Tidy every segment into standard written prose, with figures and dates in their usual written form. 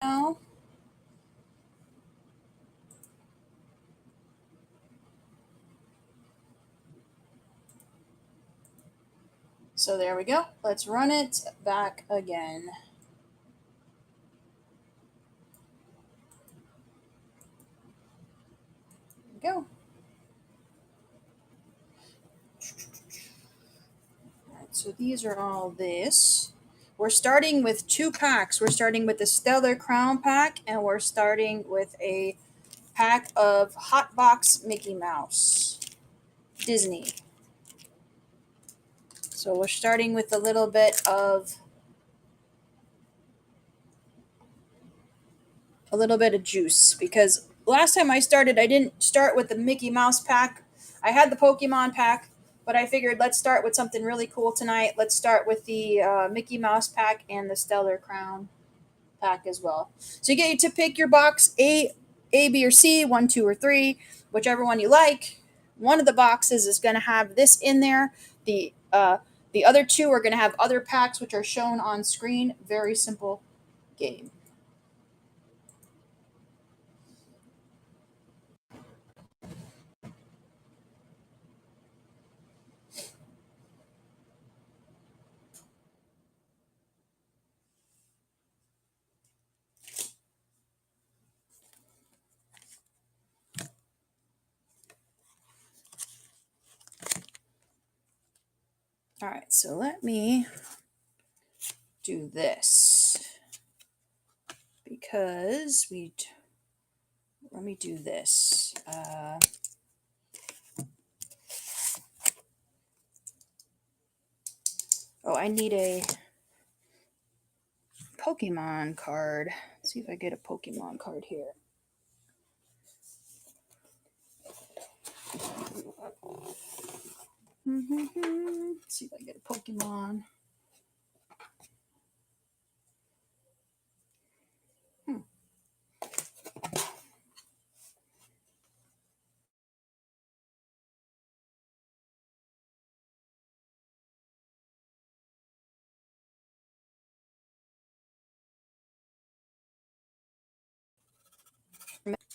now. So there we go. Let's run it back again. There we go. All right, so these are all this. We're starting with 2 packs. We're starting with the Stellar Crown pack, and we're starting with a pack of Hot Box Mickey Mouse Disney. So we're starting with a little bit of juice, because last time I started, I didn't start with the Mickey Mouse pack. I had the Pokemon pack, but I figured let's start with something really cool tonight. Let's start with the Mickey Mouse pack and the Stellar Crown pack as well. So you get to pick your box A, B, or C, 1, 2, or 3, whichever one you like. One of the boxes is going to have this in there. The other 2 are going to have other packs, which are shown on screen. Very simple game. All right, so let me do this because let me do this. I need a Pokemon card. Let's see if I get a Pokemon card here. Let's see if I get a Pokemon.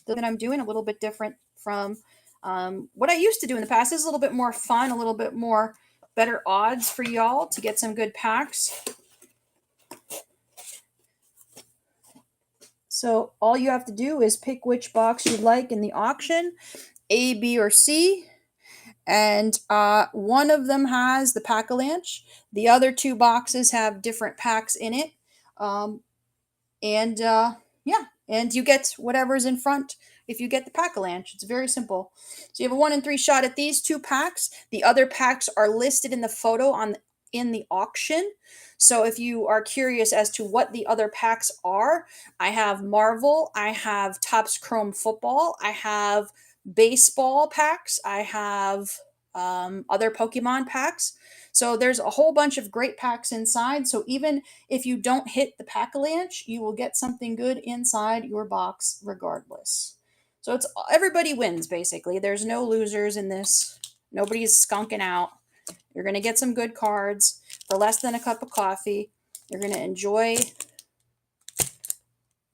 That I'm doing a little bit different from what I used to do in the past. This is a little bit more fun, a little bit more better odds for y'all to get some good packs. So all you have to do is pick which box you'd like in the auction, A, B, or C. And one of them has the Pack-Alanche. The other 2 boxes have different packs in it. Yeah, and you get whatever's in front if you get the Pack-Alanche. It's very simple. So you have a 1 in 3 shot at these 2 packs. The other packs are listed in the photo in the auction. So if you are curious as to what the other packs are, I have Marvel, I have Topps Chrome Football, I have baseball packs, I have other Pokemon packs. So there's a whole bunch of great packs inside. So even if you don't hit the Pack-Alanche, you will get something good inside your box regardless. So it's everybody wins basically. There's no losers in this. Nobody's skunking out. You're going to get some good cards for less than a cup of coffee. You're going to enjoy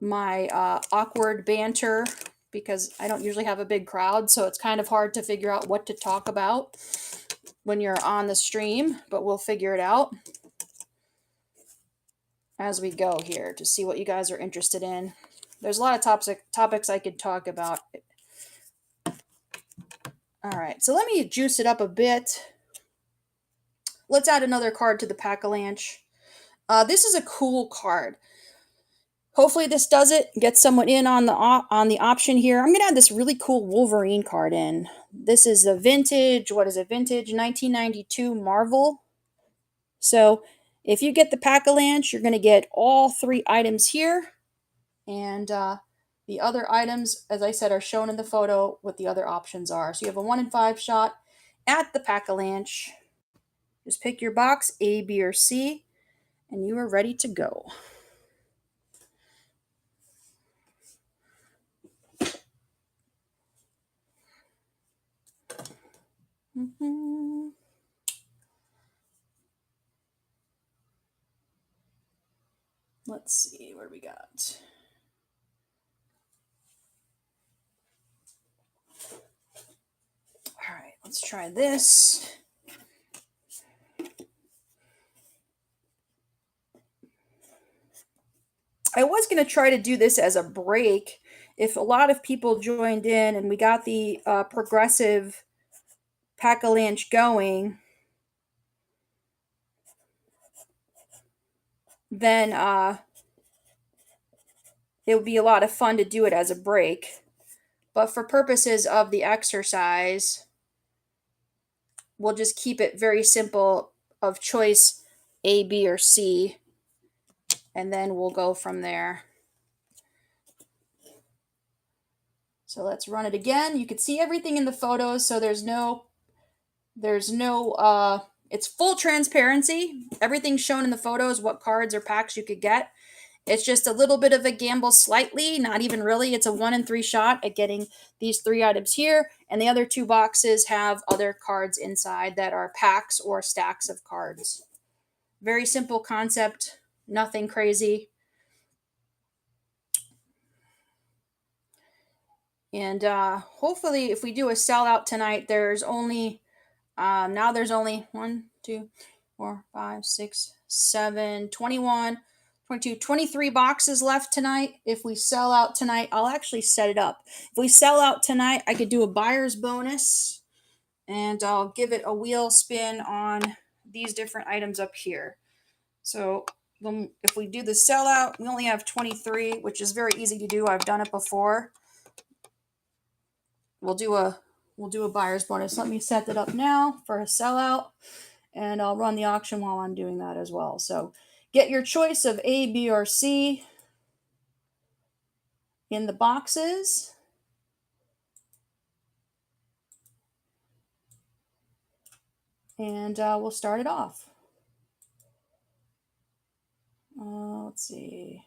my awkward banter because I don't usually have a big crowd, so it's kind of hard to figure out what to talk about when you're on the stream, but we'll figure it out as we go here to see what you guys are interested in. There's a lot of topics I could talk about. All right, so let me juice it up a bit. Let's add another card to the Pack-Alanche. This is a cool card. Hopefully this does it. Get someone in on the option here. I'm going to add this really cool Wolverine card in. This is a vintage, what is it, vintage 1992 Marvel. So if you get the Pack-Alanche, you're going to get all 3 items here. And the other items, as I said, are shown in the photo what the other options are. So you have a 1 in 5 shot at the Pack-Alanche. Just pick your box, A, B, or C, and you are ready to go. Let's see, what do we got? try this. I was going to try to do this as a break. If a lot of people joined in and we got the progressive Pack-Alanche going, then it would be a lot of fun to do it as a break. But for purposes of the exercise, we'll just keep it very simple of choice A, B, or C, and then we'll go from there. So let's run it again. You can see everything in the photos, so there's no, it's full transparency. Everything's shown in the photos, what cards or packs you could get. It's just a little bit of a gamble slightly, not even really. It's a 1 in 3 shot at getting these 3 items here. And the other 2 boxes have other cards inside that are packs or stacks of cards. Very simple concept, nothing crazy. And hopefully if we do a sellout tonight, there's only, now there's only 1, 2, 4, 5, 6, 7, 21, 22, 23 boxes left tonight. If we sell out tonight, I'll actually set it up. If we sell out tonight, I could do a buyer's bonus, and I'll give it a wheel spin on these different items up here. So if we do the sellout, we only have 23, which is very easy to do. I've done it before. We'll do a buyer's bonus. Let me set that up now for a sellout, and I'll run the auction while I'm doing that as well. So get your choice of A, B, or C in the boxes. And we'll start it off. Let's see.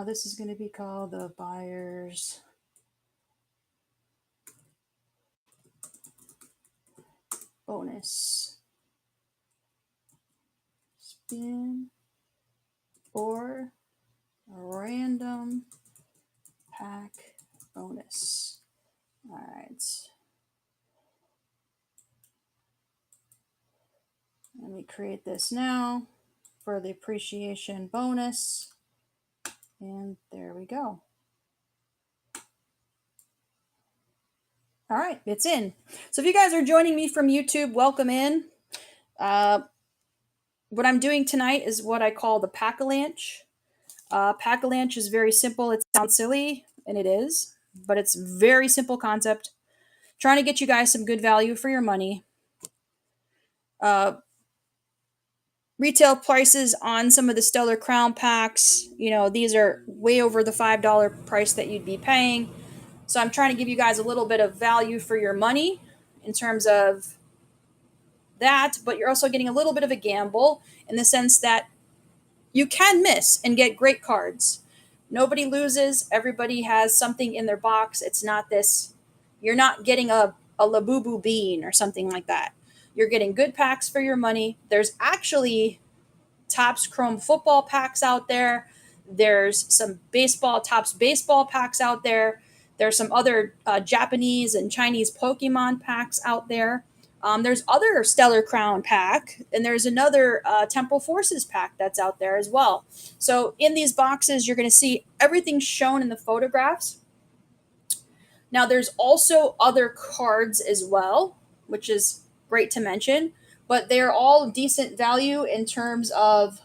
This is going to be called the buyer's bonus spin or a random pack bonus. All right. Let me create this now for the appreciation bonus. And there we go. All right, it's in. So if you guys are joining me from YouTube, welcome in. What I'm doing tonight is what I call the Pack-Alanche. Pack-Alanche is very simple. It sounds silly, and it is, but it's very simple concept. Trying to get you guys some good value for your money. Retail prices on some of the Stellar Crown packs, these are way over the $5 price that you'd be paying. So I'm trying to give you guys a little bit of value for your money in terms of that, but you're also getting a little bit of a gamble in the sense that you can miss and get great cards. Nobody loses. Everybody has something in their box. It's not this, you're not getting a Labubu bean or something like that. You're getting good packs for your money. There's actually Topps Chrome football packs out there. There's some Topps baseball packs out there. There's some other Japanese and Chinese Pokemon packs out there. There's other Stellar Crown pack, and there's another Temporal Forces pack that's out there as well. So in these boxes, you're going to see everything shown in the photographs. Now, there's also other cards as well, which is great to mention, but they're all decent value in terms of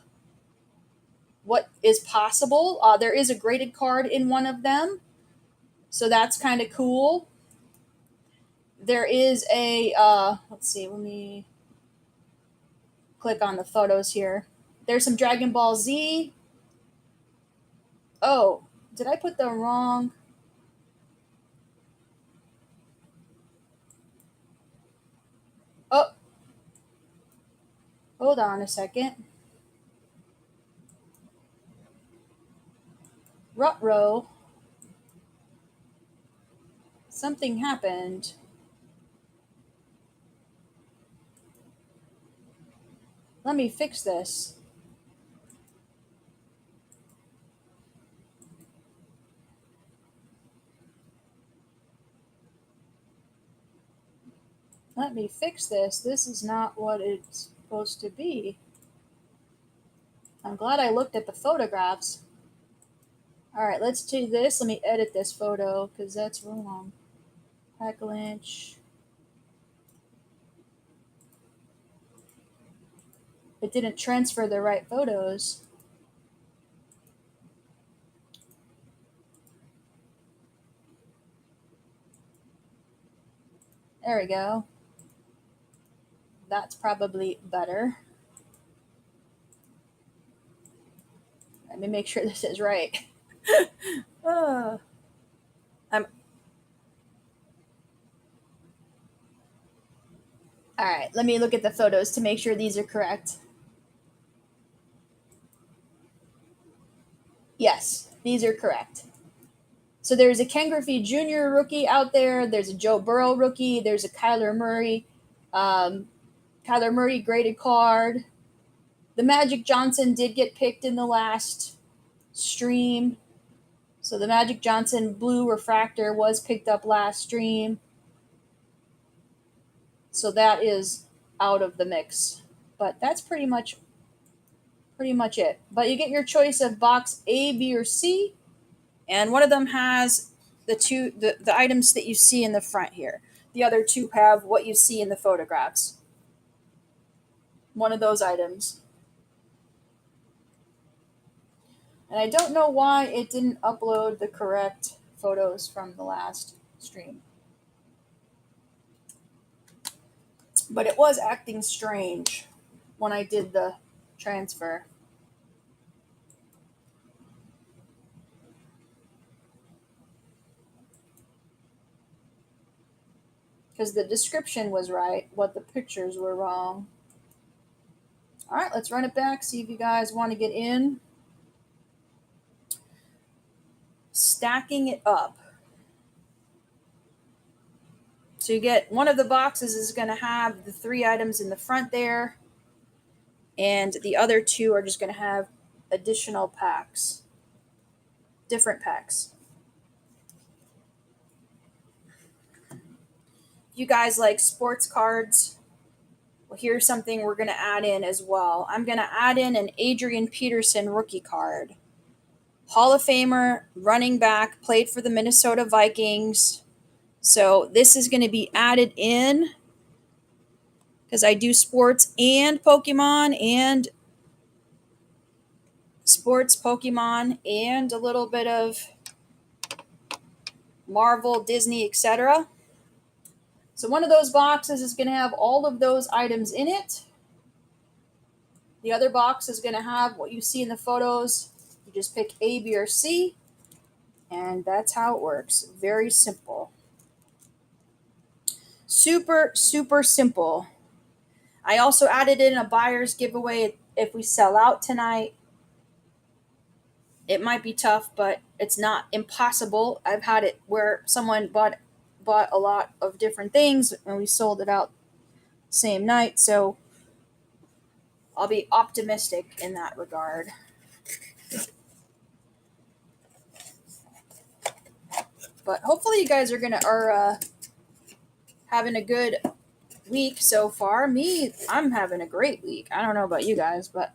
what is possible. There is a graded card in one of them, so that's kind of cool. There is a, let's see, let me click on the photos here. There's some Dragon Ball Z. Oh, did I put the wrong? Oh, hold on a second. Ruh-roh. Something happened. Let me fix this. Let me fix this. This is not what it's supposed to be. I'm glad I looked at the photographs. Alright, let's do this. Let me edit this photo because that's wrong. Pack-Alanche. It didn't transfer the right photos. There we go. That's probably better. Let me make sure this is right. uh, I'm all right. Let me look at the photos to make sure these are correct. Yes, these are correct. So there's a Ken Griffey Jr. rookie out there. There's a Joe Burrow rookie. There's a Kyler Murray. Um, Kyler Murray graded card. The Magic Johnson did get picked in the last stream. So the Magic Johnson blue refractor was picked up last stream. So that is out of the mix. But that's pretty much it. But you get your choice of box A, B, or C, and one of them has the items that you see in the front here. The other two have what you see in the photographs. One of those items. And I don't know why it didn't upload the correct photos from the last stream. But it was acting strange when I did the transfer. Because the description was right, what the pictures were wrong. All right, let's run it back, see if you guys want to get in. Stacking it up. So you get one of the boxes is going to have the 3 items in the front there, and the other 2 are just going to have additional packs, different packs. If you guys like sports cards, well, here's something we're going to add in as well. I'm going to add in an Adrian Peterson rookie card. Hall of Famer, running back, played for the Minnesota Vikings. So this is going to be added in because I do sports and Pokemon and sports, Pokemon, and a little bit of Marvel, Disney, etc. So one of those boxes is going to have all of those items in it. The other box is going to have what you see in the photos. You just pick A, B, or C, and that's how it works. Very simple. Super, super simple. I also added in a buyer's giveaway if we sell out tonight. It might be tough, but it's not impossible. I've had it where someone bought a lot of different things and we sold it out same night. So I'll be optimistic in that regard. But hopefully you guys are having a good week so far. I'm having a great week. I don't know about you guys, but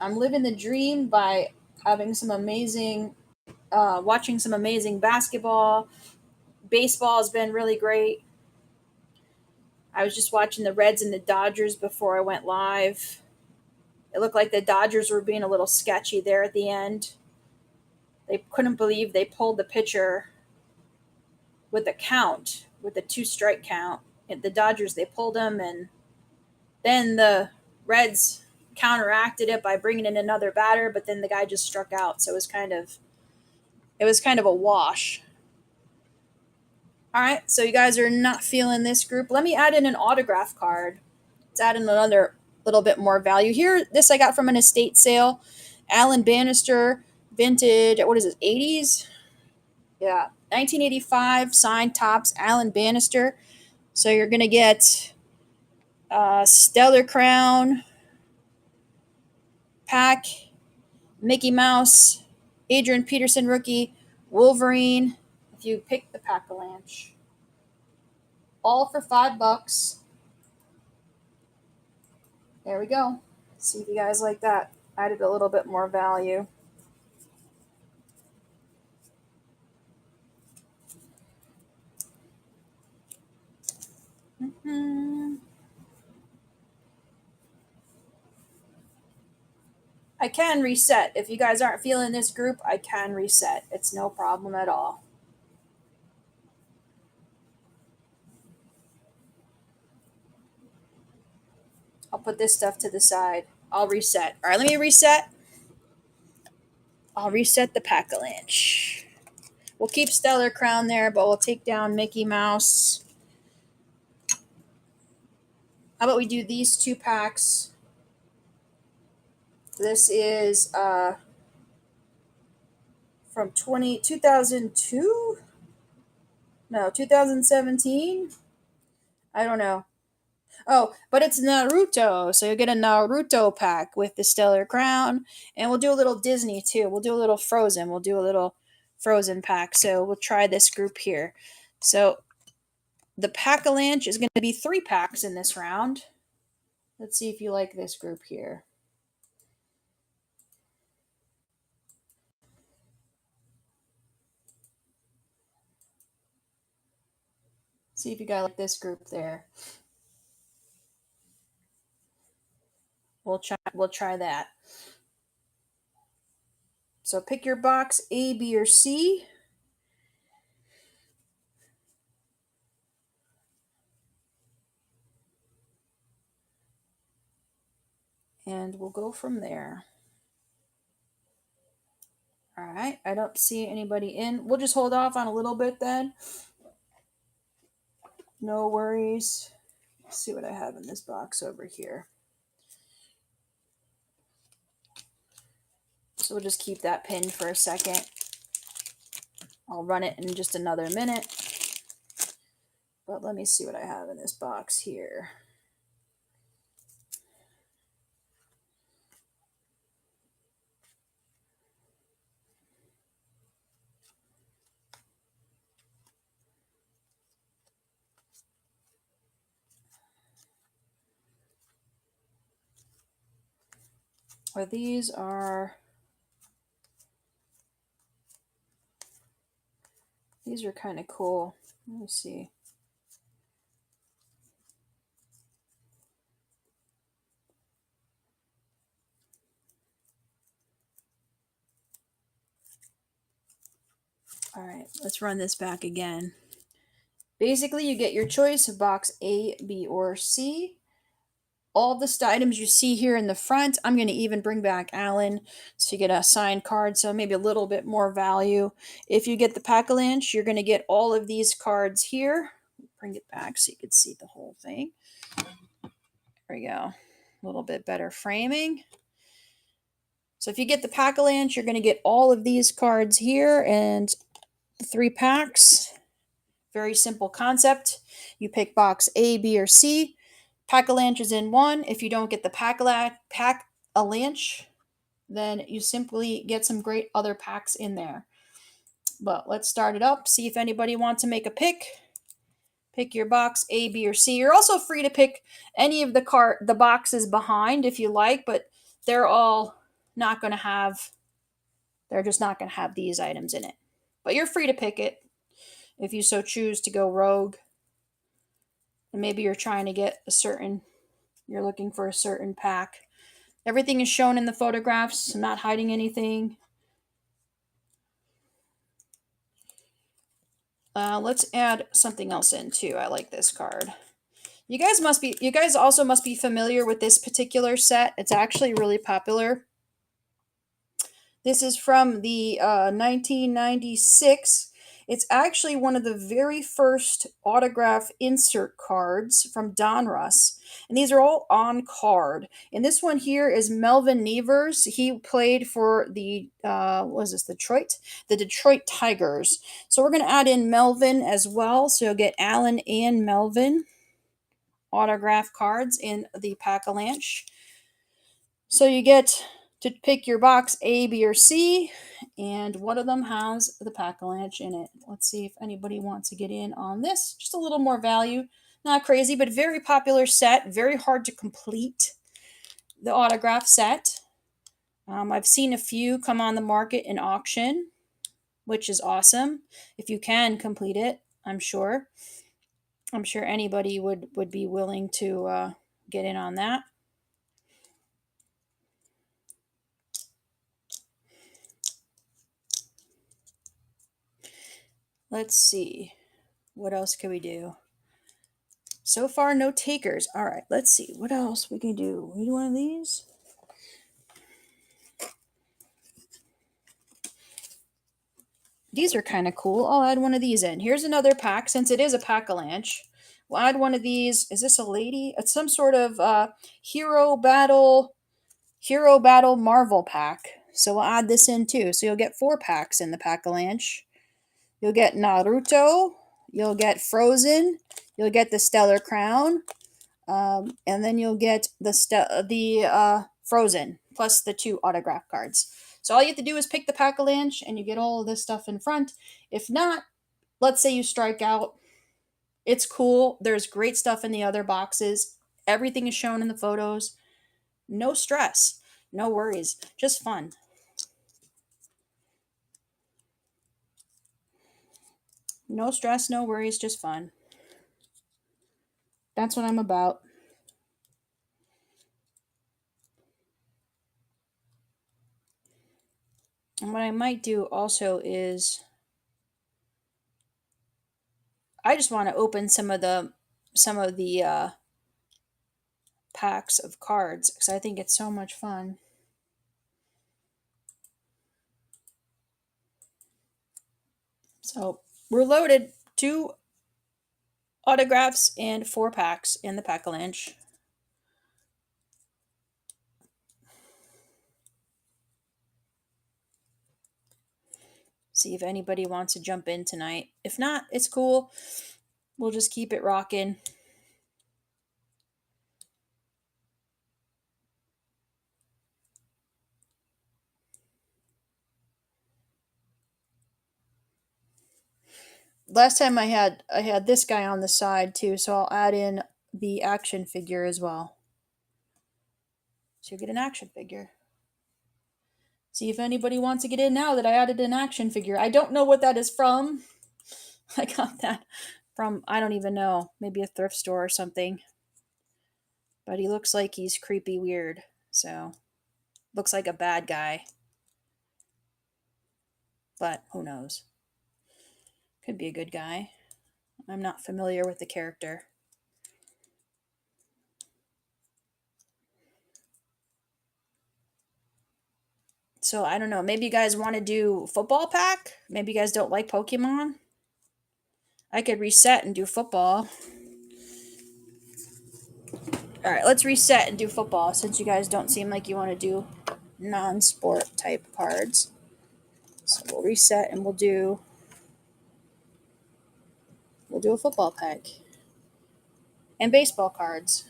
I'm living the dream by having some amazing, watching some amazing basketball. Baseball has been really great. I was just watching the Reds and the Dodgers before I went live. It looked like the Dodgers were being a little sketchy there at the end. They couldn't believe they pulled the pitcher with the count, with the 2-strike count. And the Dodgers, they pulled him, and then the Reds counteracted it by bringing in another batter, but then the guy just struck out. So it was kind of a wash. All right, so you guys are not feeling this group. Let me add in an autograph card. Let's add in another little bit more value here. This I got from an estate sale. Alan Bannister, vintage, what is it, 80s? Yeah, 1985, signed tops, Alan Bannister. So you're going to get Stellar Crown, Pack, Mickey Mouse, Adrian Peterson rookie, Wolverine, if you pick the Pack-Alanche. All for $5. There we go. See if you guys like that. Added a little bit more value. I can reset. If you guys aren't feeling this group, I can reset. It's no problem at all. I'll put this stuff to the side. I'll reset. All right, let me reset. I'll reset the Pack-Alanche. We'll keep Stellar Crown there, but we'll take down Mickey Mouse. How about we do these 2 packs? This is from 2002? No, 2017? I don't know. Oh, but it's Naruto, so you'll get a Naruto pack with the Stellar Crown, and we'll do a little Disney too. We'll do a little Frozen. We'll do a little Frozen pack, so we'll try this group here. So the Pack-Alanche is going to be 3 packs in this round. Let's see if you like this group here. See if you guys like this group there. We'll try that. So pick your box A, B, or C. And we'll go from there. All right, I don't see anybody in. We'll just hold off on a little bit then. No worries. Let's see what I have in this box over here. So we'll just keep that pinned for a second. I'll run it in just another minute. But let me see what I have in this box here. Well, these are kind of cool. Let me see. All right, let's run this back again. Basically, you get your choice of box A, B, or C. All the items you see here in the front, I'm going to even bring back Alan so you get a signed card, so maybe a little bit more value. If you get the Pack-Alanche, you're going to get all of these cards here. Bring it back so you can see the whole thing. There we go. A little bit better framing. So if you get the Pack-Alanche, you're going to get all of these cards here and the 3 packs. Very simple concept. You pick box A, B, or C. Pack-Alanche is in 1. If you don't get the Pack-Alanche, then you simply get some great other packs in there. But let's start it up. See if anybody wants to make a pick. Pick your box A, B, or C. You're also free to pick any of the boxes behind if you like, but they're all not going to have. They're just not going to have these items in it. But you're free to pick it if you so choose to go rogue. And maybe you're trying to get you're looking for a certain pack. Everything is shown in the photographs. I'm not hiding anything. Let's add something else in too. I like this card. You guys also must be familiar with this particular set. It's actually really popular. This is from the 1996. It's actually one of the very first autograph insert cards from Donruss. And these are all on card. And this one here is Melvin Nevers. He played for the, Detroit? The Detroit Tigers. So we're going to add in Melvin as well. So you'll get Alan and Melvin autograph cards in the Pack-Alanche. So you get to pick your box A, B, or C, and one of them has the Pack-Alanche in it. Let's see if anybody wants to get in on this. Just a little more value. Not crazy, but very popular set. Very hard to complete the autograph set. I've seen a few come on the market in auction, which is awesome. If you can complete it, I'm sure anybody would be willing to get in on that. Let's see. What else can we do? So far, no takers. All right, let's see. What else we can do? We do one of these? These are kind of cool. I'll add one of these in. Here's another pack. Since it is a Pack-Alanche, we'll add one of these. Is this a lady? It's some sort of Hero Battle Marvel pack. So we'll add this in too. So you'll get 4 packs in the Pack-Alanche. You'll get Naruto. You'll get Frozen. You'll get the Stellar Crown. And then you'll get the Frozen, plus the 2 autograph cards. So all you have to do is pick the Pack-Alanche, and you get all of this stuff in front. If not, let's say you strike out. It's cool. There's great stuff in the other boxes. Everything is shown in the photos. No stress. No worries. Just fun. No stress, no worries, just fun. That's what I'm about. And what I might do also is I just want to open some of the packs of cards because I think it's so much fun. So we're loaded. 2 autographs and 4 packs in the Pack-Alanche. See if anybody wants to jump in tonight. If not, it's cool. We'll just keep it rocking. Last time I had this guy on the side too, so I'll add in the action figure as well. So you get an action figure. See if anybody wants to get in now that I added an action figure. I don't know what that is from. I got that from, I don't even know, maybe a thrift store or something. But he looks like he's creepy weird. So, looks like a bad guy. But who knows? Could be a good guy. I'm not familiar with the character. So I don't know. Maybe you guys want to do football pack? Maybe you guys don't like Pokemon? I could reset and do football. Alright, let's reset and do football since you guys don't seem like you want to do non-sport type cards. So we'll reset and we'll do a football pack. And baseball cards.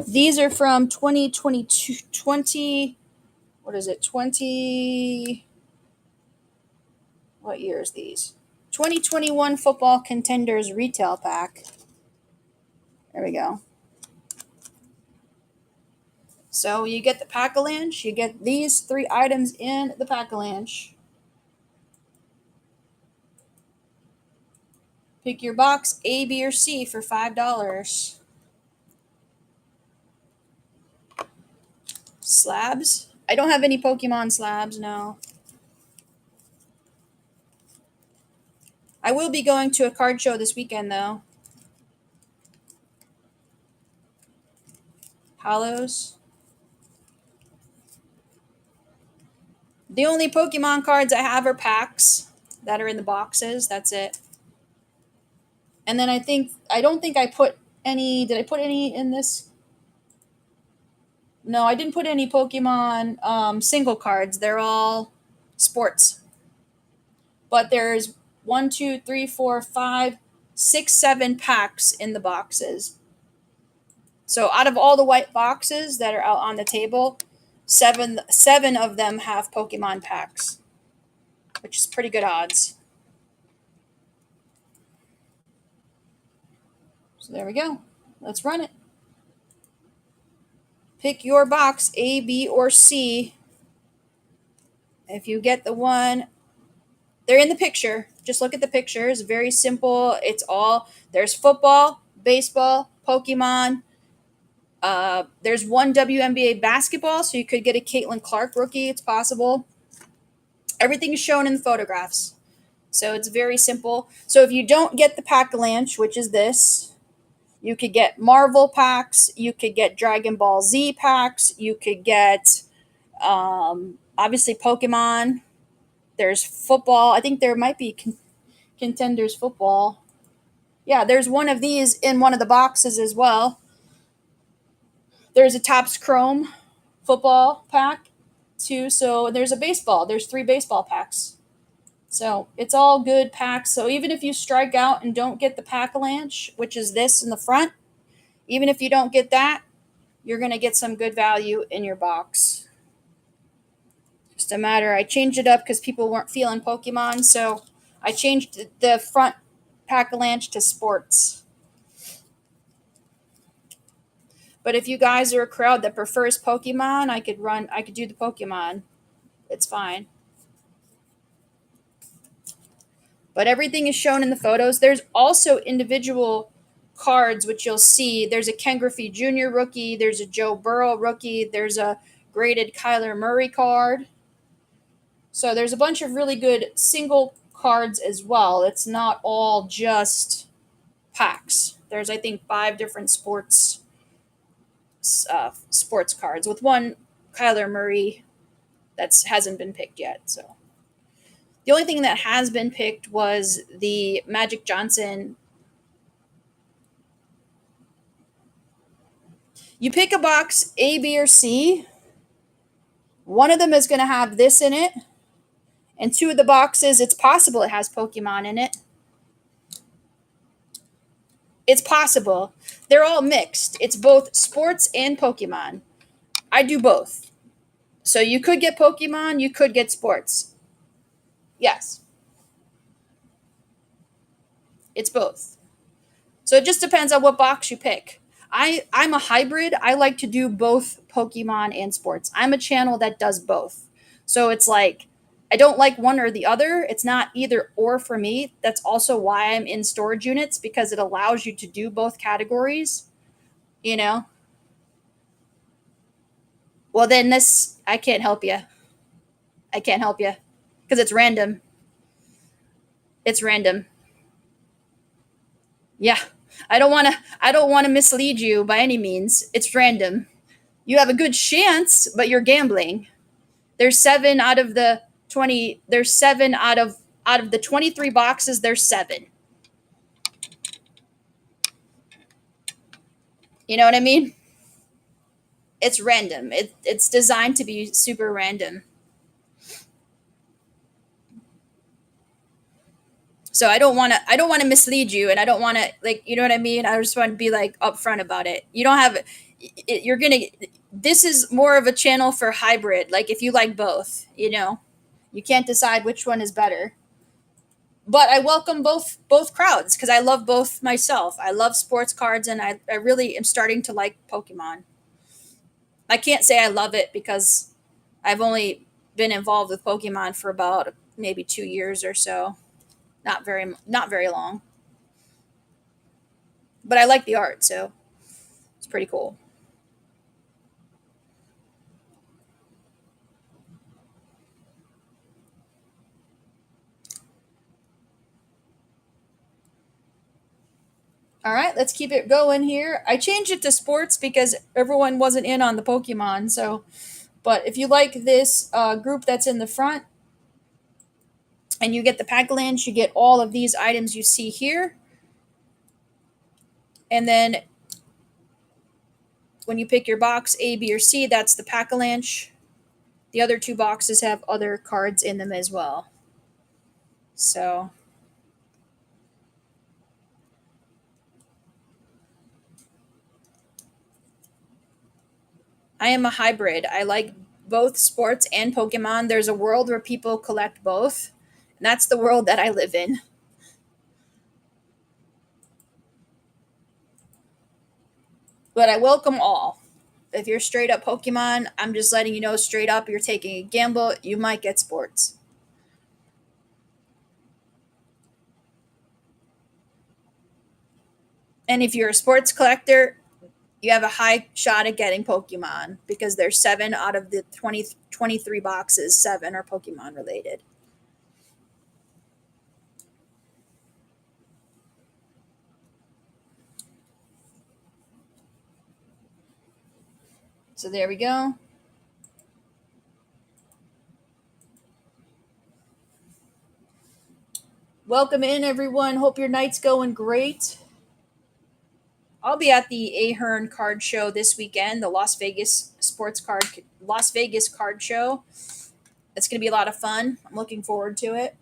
These are from 2022, what is it, what year is these? 2021 Football Contenders Retail Pack. There we go. So you get the Pack-Alanche, you get these 3 items in the Pack-Alanche. Pick your box A, B, or C for $5. Slabs? I don't have any Pokemon slabs, no. I will be going to a card show this weekend, though. Hollows. The only Pokemon cards I have are packs that are in the boxes. That's it. And then I don't think I put any, did I put any in this? No, I didn't put any Pokemon single cards. They're all sports. But there's 1, 2, 3, 4, 5, 6, 7 packs in the boxes. So out of all the white boxes that are out on the table, seven of them have Pokemon packs, which is pretty good odds. So there we go. Let's run it. Pick your box, A, B, or C. If you get the one, they're in the picture. Just look at the picture. It's very simple. There's football, baseball, Pokemon. There's one WNBA basketball, so you could get a Caitlin Clark rookie. It's possible. Everything is shown in the photographs. So it's very simple. So if you don't get the Pack-Alanche, which is this, you could get Marvel packs, you could get Dragon Ball Z packs, you could get obviously Pokemon. There's football. I think there might be Contenders football. Yeah, there's one of these in one of the boxes as well. There's a Topps Chrome football pack too. So there's a baseball. There's 3 baseball packs. So it's all good packs. So even if you strike out and don't get the Pack-Alanche, which is this in the front, even if you don't get that, you're going to get some good value in your box. Just a matter, I changed it up because people weren't feeling Pokemon, so I changed the front Pack-Alanche to sports. But if you guys are a crowd that prefers Pokemon, I could do the Pokemon. It's fine. But everything is shown in the photos. There's also individual cards, which you'll see. There's a Ken Griffey Jr. rookie. There's a Joe Burrow rookie. There's a graded Kyler Murray card. So there's a bunch of really good single cards as well. It's not all just packs. There's, I think, 5 different sports cards with one Kyler Murray that hasn't been picked yet. So the only thing that has been picked was the Magic Johnson. You pick a box A, B, or C. One of them is going to have this in it. And 2 of the boxes, it's possible it has Pokemon in it. It's possible. They're all mixed. It's both sports and Pokemon. I do both. So you could get Pokemon, you could get sports. Yes. It's both. So it just depends on what box you pick. I'm a hybrid. I like to do both Pokemon and sports. I'm a channel that does both. So it's like, I don't like one or the other. It's not either or for me. That's also why I'm in storage units, because it allows you to do both categories, you know? Well, then I can't help you. I can't help you because it's random. It's random. Yeah. I don't want to mislead you by any means. It's random. You have a good chance, but you're gambling. There's 7 out of the 20. There's 7 out of the 23 boxes. There's 7. You know what I mean? It's random. It's designed to be super random. So I don't want to mislead you, and I don't want to, like, you know what I mean? I just want to be like upfront about it. You don't have you're going to this is more of a channel for hybrid. Like if you like both, you know. You can't decide which one is better. But I welcome both crowds because I love both myself. I love sports cards, and I really am starting to like Pokemon. I can't say I love it because I've only been involved with Pokemon for about maybe 2 years or so. Not very long. But I like the art, so it's pretty cool. All right, let's keep it going here. I changed it to sports because everyone wasn't in on the Pokemon. So, but if you like this group that's in the front, and you get the Pack-Alanche, you get all of these items you see here. And then when you pick your box A, B, or C, that's the Pack-Alanche. The other 2 boxes have other cards in them as well. So I am a hybrid. I like both sports and Pokemon. There's a world where people collect both, and that's the world that I live in. But I welcome all. If you're straight up Pokemon, I'm just letting you know straight up you're taking a gamble. You might get sports. And if you're a sports collector, you have a high shot at getting Pokemon because there's 7 out of the 23 boxes, 7 are Pokemon related. So there we go. Welcome in, everyone. Hope your night's going great. I'll be at the Ahern Card Show this weekend, the Las Vegas Card Show. It's going to be a lot of fun. I'm looking forward to it.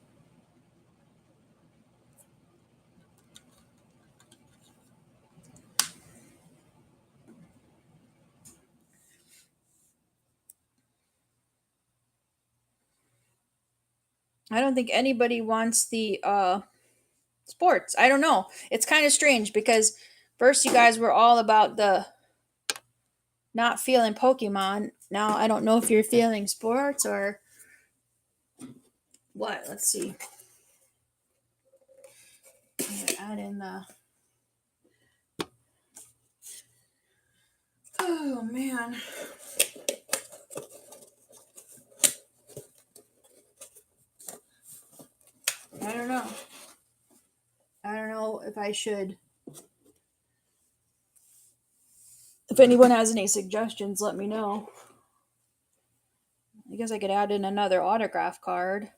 I don't think anybody wants the sports. I don't know. It's kind of strange because first you guys were all about the not feeling Pokemon. Now I don't know if you're feeling sports or what. Let's see. I'm gonna add in the. Oh man. I don't know. I don't know if I should. If anyone has any suggestions, let me know. I guess I could add in another autograph card.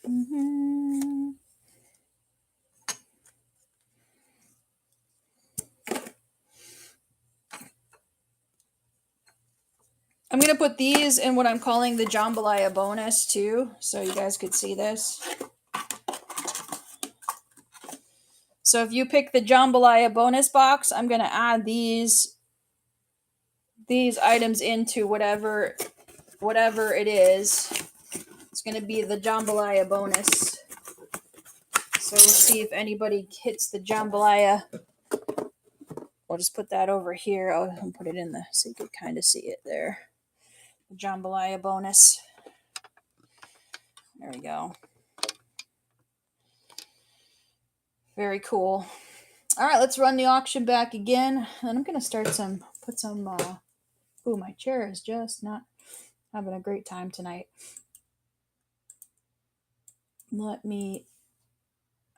Mm-hmm. I'm going to put these in what I'm calling the jambalaya bonus too, so you guys could see this. So if you pick the jambalaya bonus box, I'm going to add these items into whatever it is. It's going to be the jambalaya bonus. So we'll see if anybody hits the jambalaya. We'll just put that over here. I'll put it in the so you can kind of see it there. The jambalaya bonus. There we go. Very cool. All right, let's run the auction back again. And I'm going to put some, ooh, my chair is just not having a great time tonight. Let me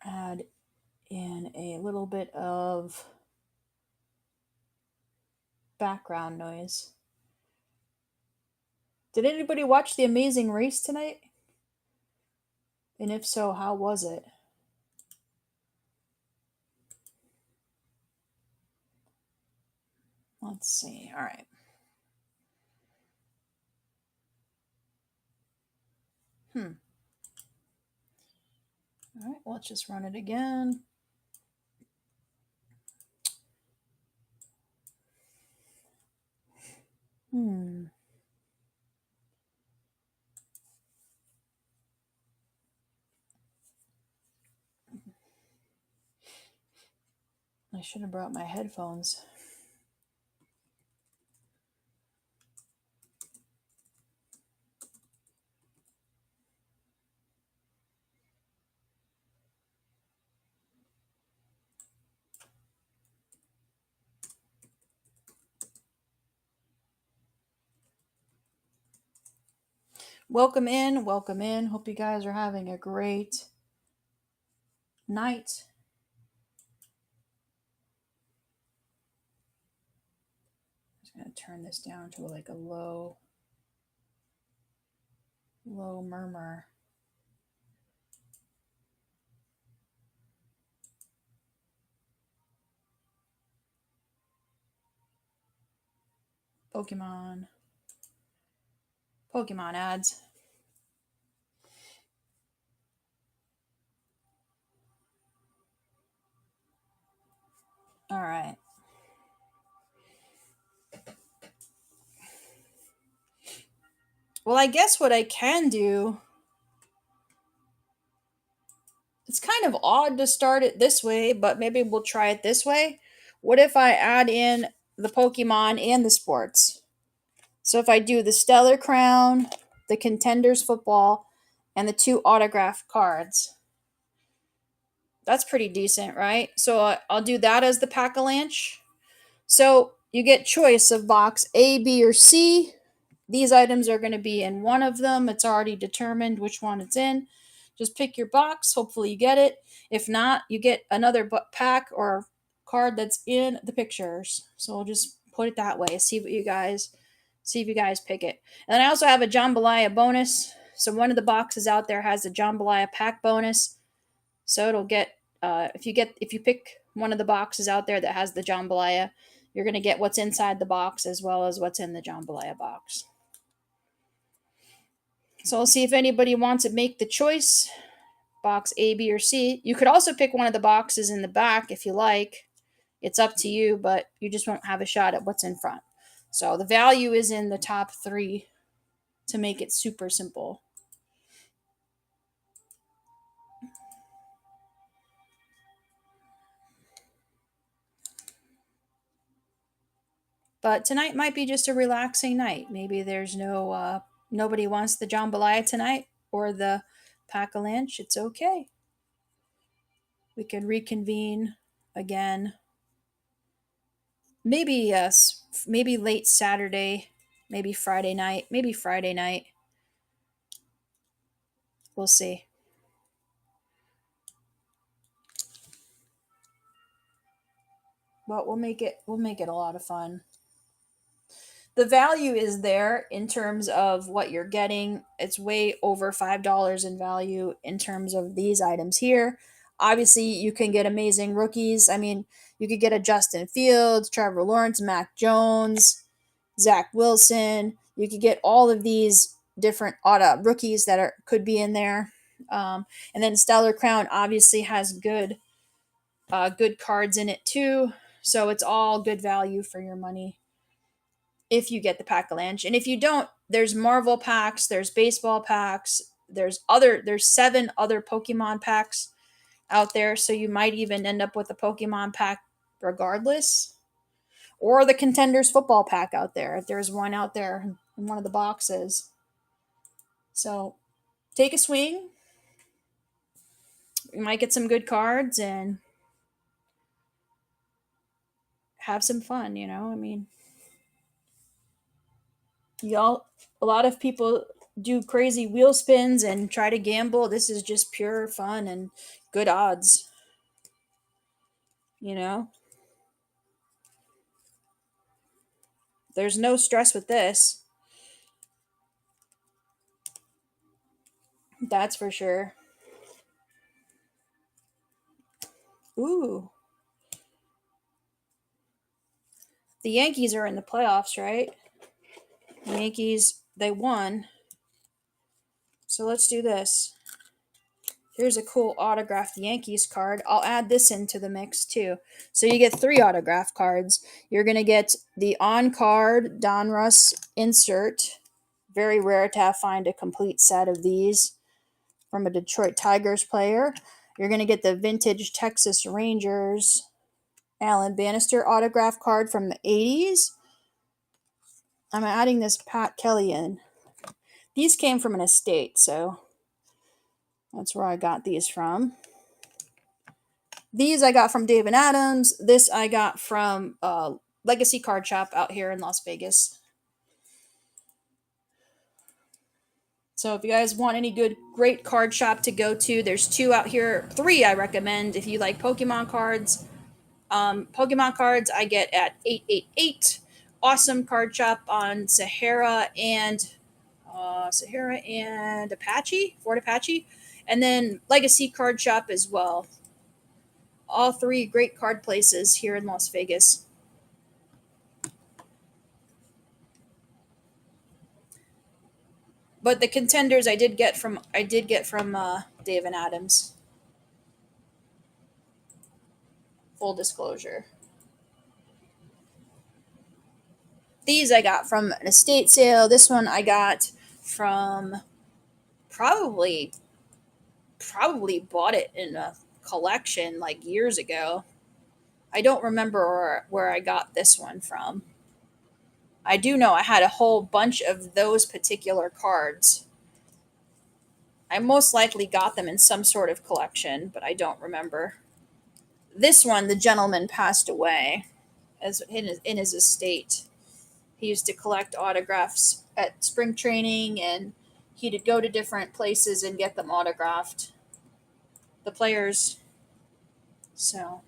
add in a little bit of background noise. Did anybody watch The Amazing Race tonight? And if so, how was it? Let's see. All right. All right, well, let's just run it again. I should have brought my headphones. Welcome in, welcome in. Hope you guys are having a great night. I'm just going to turn this down to like a low murmur. Pokemon ads. All right. Well, I guess what I can do, it's kind of odd to start it this way, but maybe we'll try it this way. What if I add in the Pokemon and the sports? So if I do the Stellar Crown, the Contenders football, and the two autographed cards, that's pretty decent, right? So I'll do that as the Pack-Alanche. So you get choice of box A, B, or C. These items are going to be in one of them. It's already determined which one it's in. Just pick your box. Hopefully you get it. If not, you get another pack or card that's in the pictures. So we'll just put it that way. See if you guys pick it. And then I also have a jambalaya bonus. So one of the boxes out there has a jambalaya pack bonus. So it'll get if you pick one of the boxes out there that has the jambalaya, you're gonna get what's inside the box as well as what's in the jambalaya box. So I'll see if anybody wants to make the choice, box A, B, or C. You could also pick one of the boxes in the back if you like. It's up to you, but you just won't have a shot at what's in front. So the value is in the top three to make it super simple. But tonight might be just a relaxing night. Maybe there's nobody wants the jambalaya tonight or the Pack-Alanche. It's okay. We can reconvene again. Maybe yes, maybe late Saturday, maybe Friday night, maybe Friday night. We'll see. But we'll make it a lot of fun. The value is there in terms of what you're getting. It's way over $5 in value in terms of these items here. Obviously, you can get amazing rookies. I mean, you could get a Justin Fields, Trevor Lawrence, Mac Jones, Zach Wilson. You could get all of these different auto rookies that are could be in there. And then Stellar Crown obviously has good cards in it too. So it's all good value for your money if you get the Pack-Alanche. And if you don't, there's Marvel packs, there's baseball packs, there's 7 other Pokemon packs out there, so you might even end up with a Pokemon pack regardless. Or the Contenders football pack out there. There's one out there in one of the boxes. So take a swing. You might get some good cards and have some fun, I mean, y'all a lot of people do crazy wheel spins and try to gamble. This is just pure fun and good odds, you know there's no stress with this, that's for sure. Ooh, the Yankees are in the playoffs, right? The Yankees, they won. So let's do this. Here's a cool autographed Yankees card. I'll add this into the mix too. So you get 3 autograph cards. You're going to get the on card Donruss insert. Very rare to find a complete set of these from a Detroit Tigers player. You're going to get the vintage Texas Rangers Alan Bannister autograph card from the 80s. I'm adding this Pat Kelly in. These came from an estate, so that's where I got these from. These I got from David Adams. This I got from Legacy Card Shop out here in Las Vegas. So if you guys want any great card shop to go to, there's 2 out here. 3 I recommend if you like Pokemon cards. Pokemon cards I get at 888. Awesome card shop on Sahara and Apache, Fort Apache, and then Legacy Card Shop as well. All 3 great card places here in Las Vegas. But the Contenders I did get from Dave and Adams. Full disclosure. These I got from an estate sale. This one I got from probably bought it in a collection like years ago. I don't remember where I got this one from. I do know I had a whole bunch of those particular cards. I most likely got them in some sort of collection, but I don't remember. This one, the gentleman passed away as in his estate. He used to collect autographs at spring training, and he'd go to different places and get them autographed. The players. So,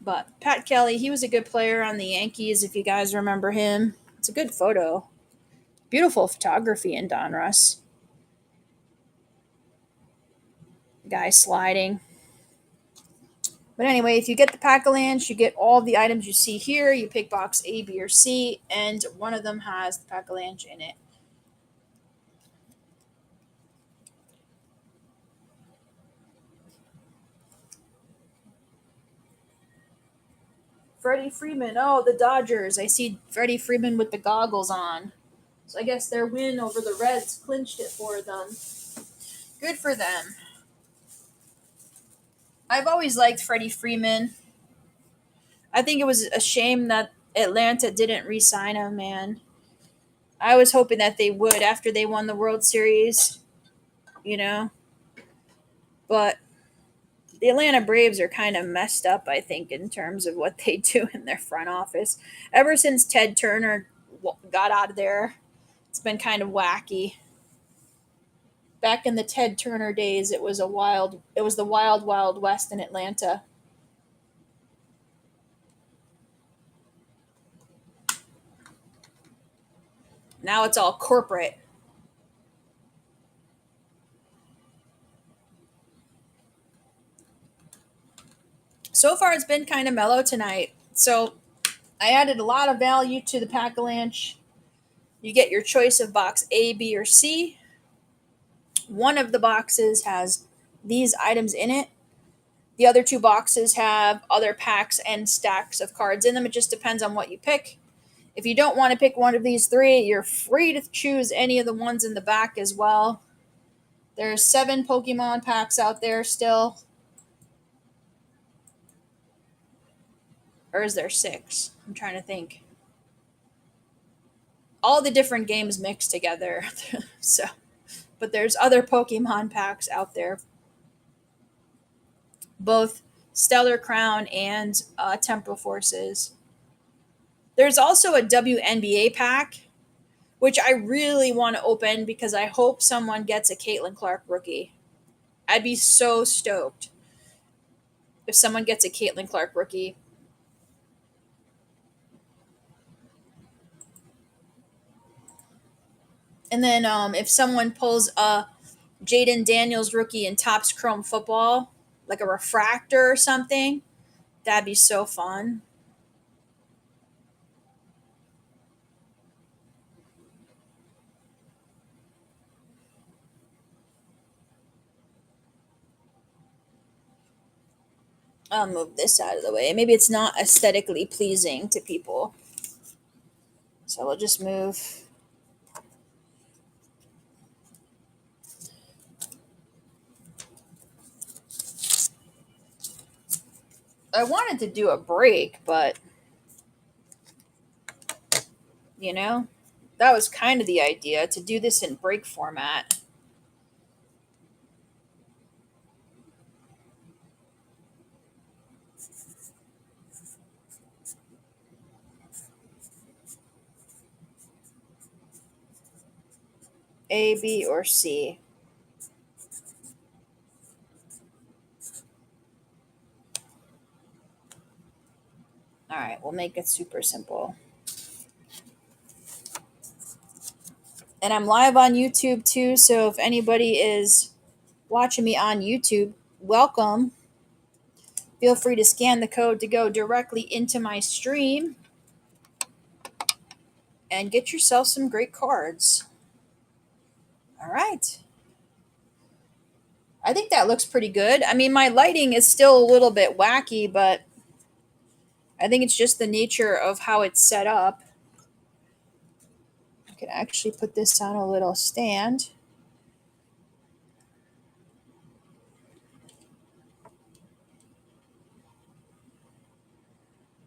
but Pat Kelly, he was a good player on the Yankees, if you guys remember him. It's a good photo. Beautiful photography in Donruss. Guy sliding. But anyway, if you get the Pack-Alanche, you get all the items you see here. You pick box A, B, or C, and one of them has the Pack-Alanche in it. Freddie Freeman. Oh, the Dodgers. I see Freddie Freeman with the goggles on. So I guess their win over the Reds clinched it for them. Good for them. I've always liked Freddie Freeman. I think it was a shame that Atlanta didn't re-sign him, man. I was hoping that they would after they won the World Series, you know. But the Atlanta Braves are kind of messed up, I think, in terms of what they do in their front office. Ever since Ted Turner got out of there, it's been kind of wacky. Back in the Ted Turner days, it was the wild west in Atlanta. Now it's all corporate. So far, it's been kind of mellow tonight. So I added a lot of value to the Pack-Alanche. You get your choice of box A, B, or C. One of the boxes has these items in it. The other two boxes have other packs and stacks of cards in them. It just depends on what you pick. If you don't want to pick one of these three, you're free to choose any of the ones in the back as well. There's 7 Pokemon packs out there still. Or is there 6? I'm trying to think. All the different games mixed together. So, but there's other Pokemon packs out there. Both Stellar Crown and Temporal Forces. There's also a WNBA pack, which I really want to open because I hope someone gets a Caitlin Clark rookie. I'd be so stoked if someone gets a Caitlin Clark rookie. And then if someone pulls a Jaden Daniels rookie in Topps Chrome Football, like a refractor or something, that'd be so fun. I'll move this out of the way. Maybe it's not aesthetically pleasing to people. So we'll just move. I wanted to do a break, but you know, that was kind of the idea to do this in break format. A, B, or C. All right, we'll make it super simple. And I'm live on YouTube too, so if anybody is watching me on YouTube, welcome. Feel free to scan the code to go directly into my stream and get yourself some great cards. All right. I think that looks pretty good. I mean, my lighting is still a little bit wacky, but I think it's just the nature of how it's set up. I can actually put this on a little stand.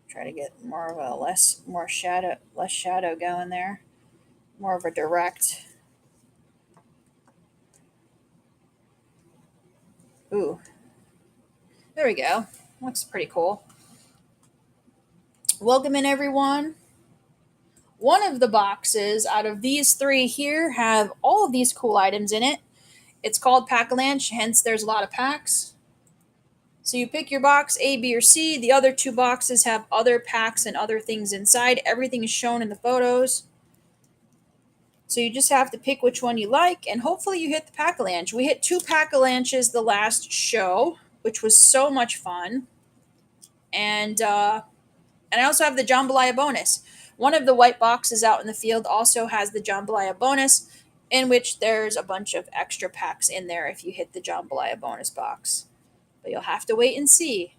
Try to get more of a less shadow going there. More of a direct. Ooh. There we go. Looks pretty cool. Welcome in, everyone. One of the boxes out of these three here have all of these cool items in it. It's called Pack-Alanche, hence there's a lot of packs. So you pick your box A, B, or C. The other two boxes have other packs and other things inside. Everything is shown in the photos. So you just have to pick which one you like, and hopefully you hit the Pack-Alanche. We hit 2 Pack-Alanches the last show, which was so much fun. And I also have the Jambalaya bonus. One of the white boxes out in the field also has the Jambalaya bonus, in which there's a bunch of extra packs in there if you hit the Jambalaya bonus box. But you'll have to wait and see.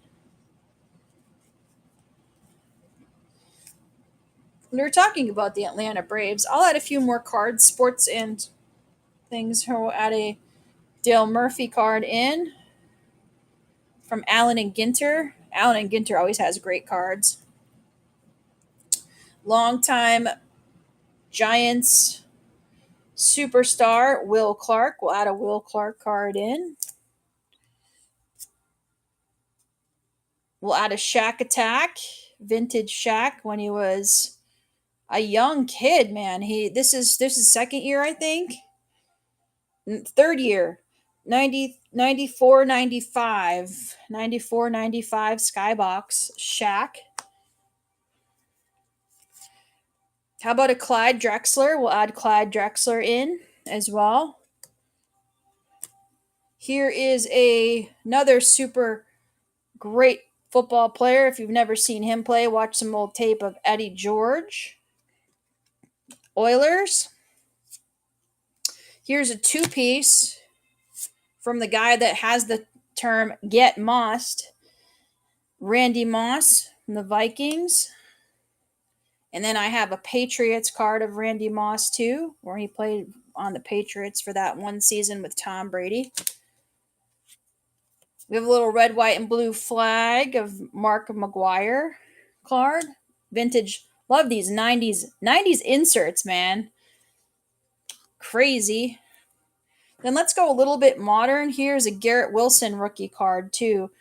We were talking about the Atlanta Braves. I'll add a few more cards, sports and things. We'll add a Dale Murphy card in from Allen and Ginter. Allen and Ginter always has great cards. Longtime Giants superstar Will Clark. We'll add a Will Clark card in. We'll add a Shaq Attack, vintage Shaq when he was a young kid. Man, this is second year, I think. Third year. 94, 95. 94, 95 Skybox Shaq. How about a Clyde Drexler? We'll add Clyde Drexler in as well. Here is another super great football player. If you've never seen him play, watch some old tape of Eddie George. Oilers. Here's a 2-piece from the guy that has the term get mossed, Randy Moss from the Vikings. And then I have a Patriots card of Randy Moss too, where he played on the Patriots for that one season with Tom Brady. We have a little red, white, and blue flag of Mark McGuire card. Vintage. Love these 90s inserts, man. Crazy. Then let's go a little bit modern. Here's a Garrett Wilson rookie card too.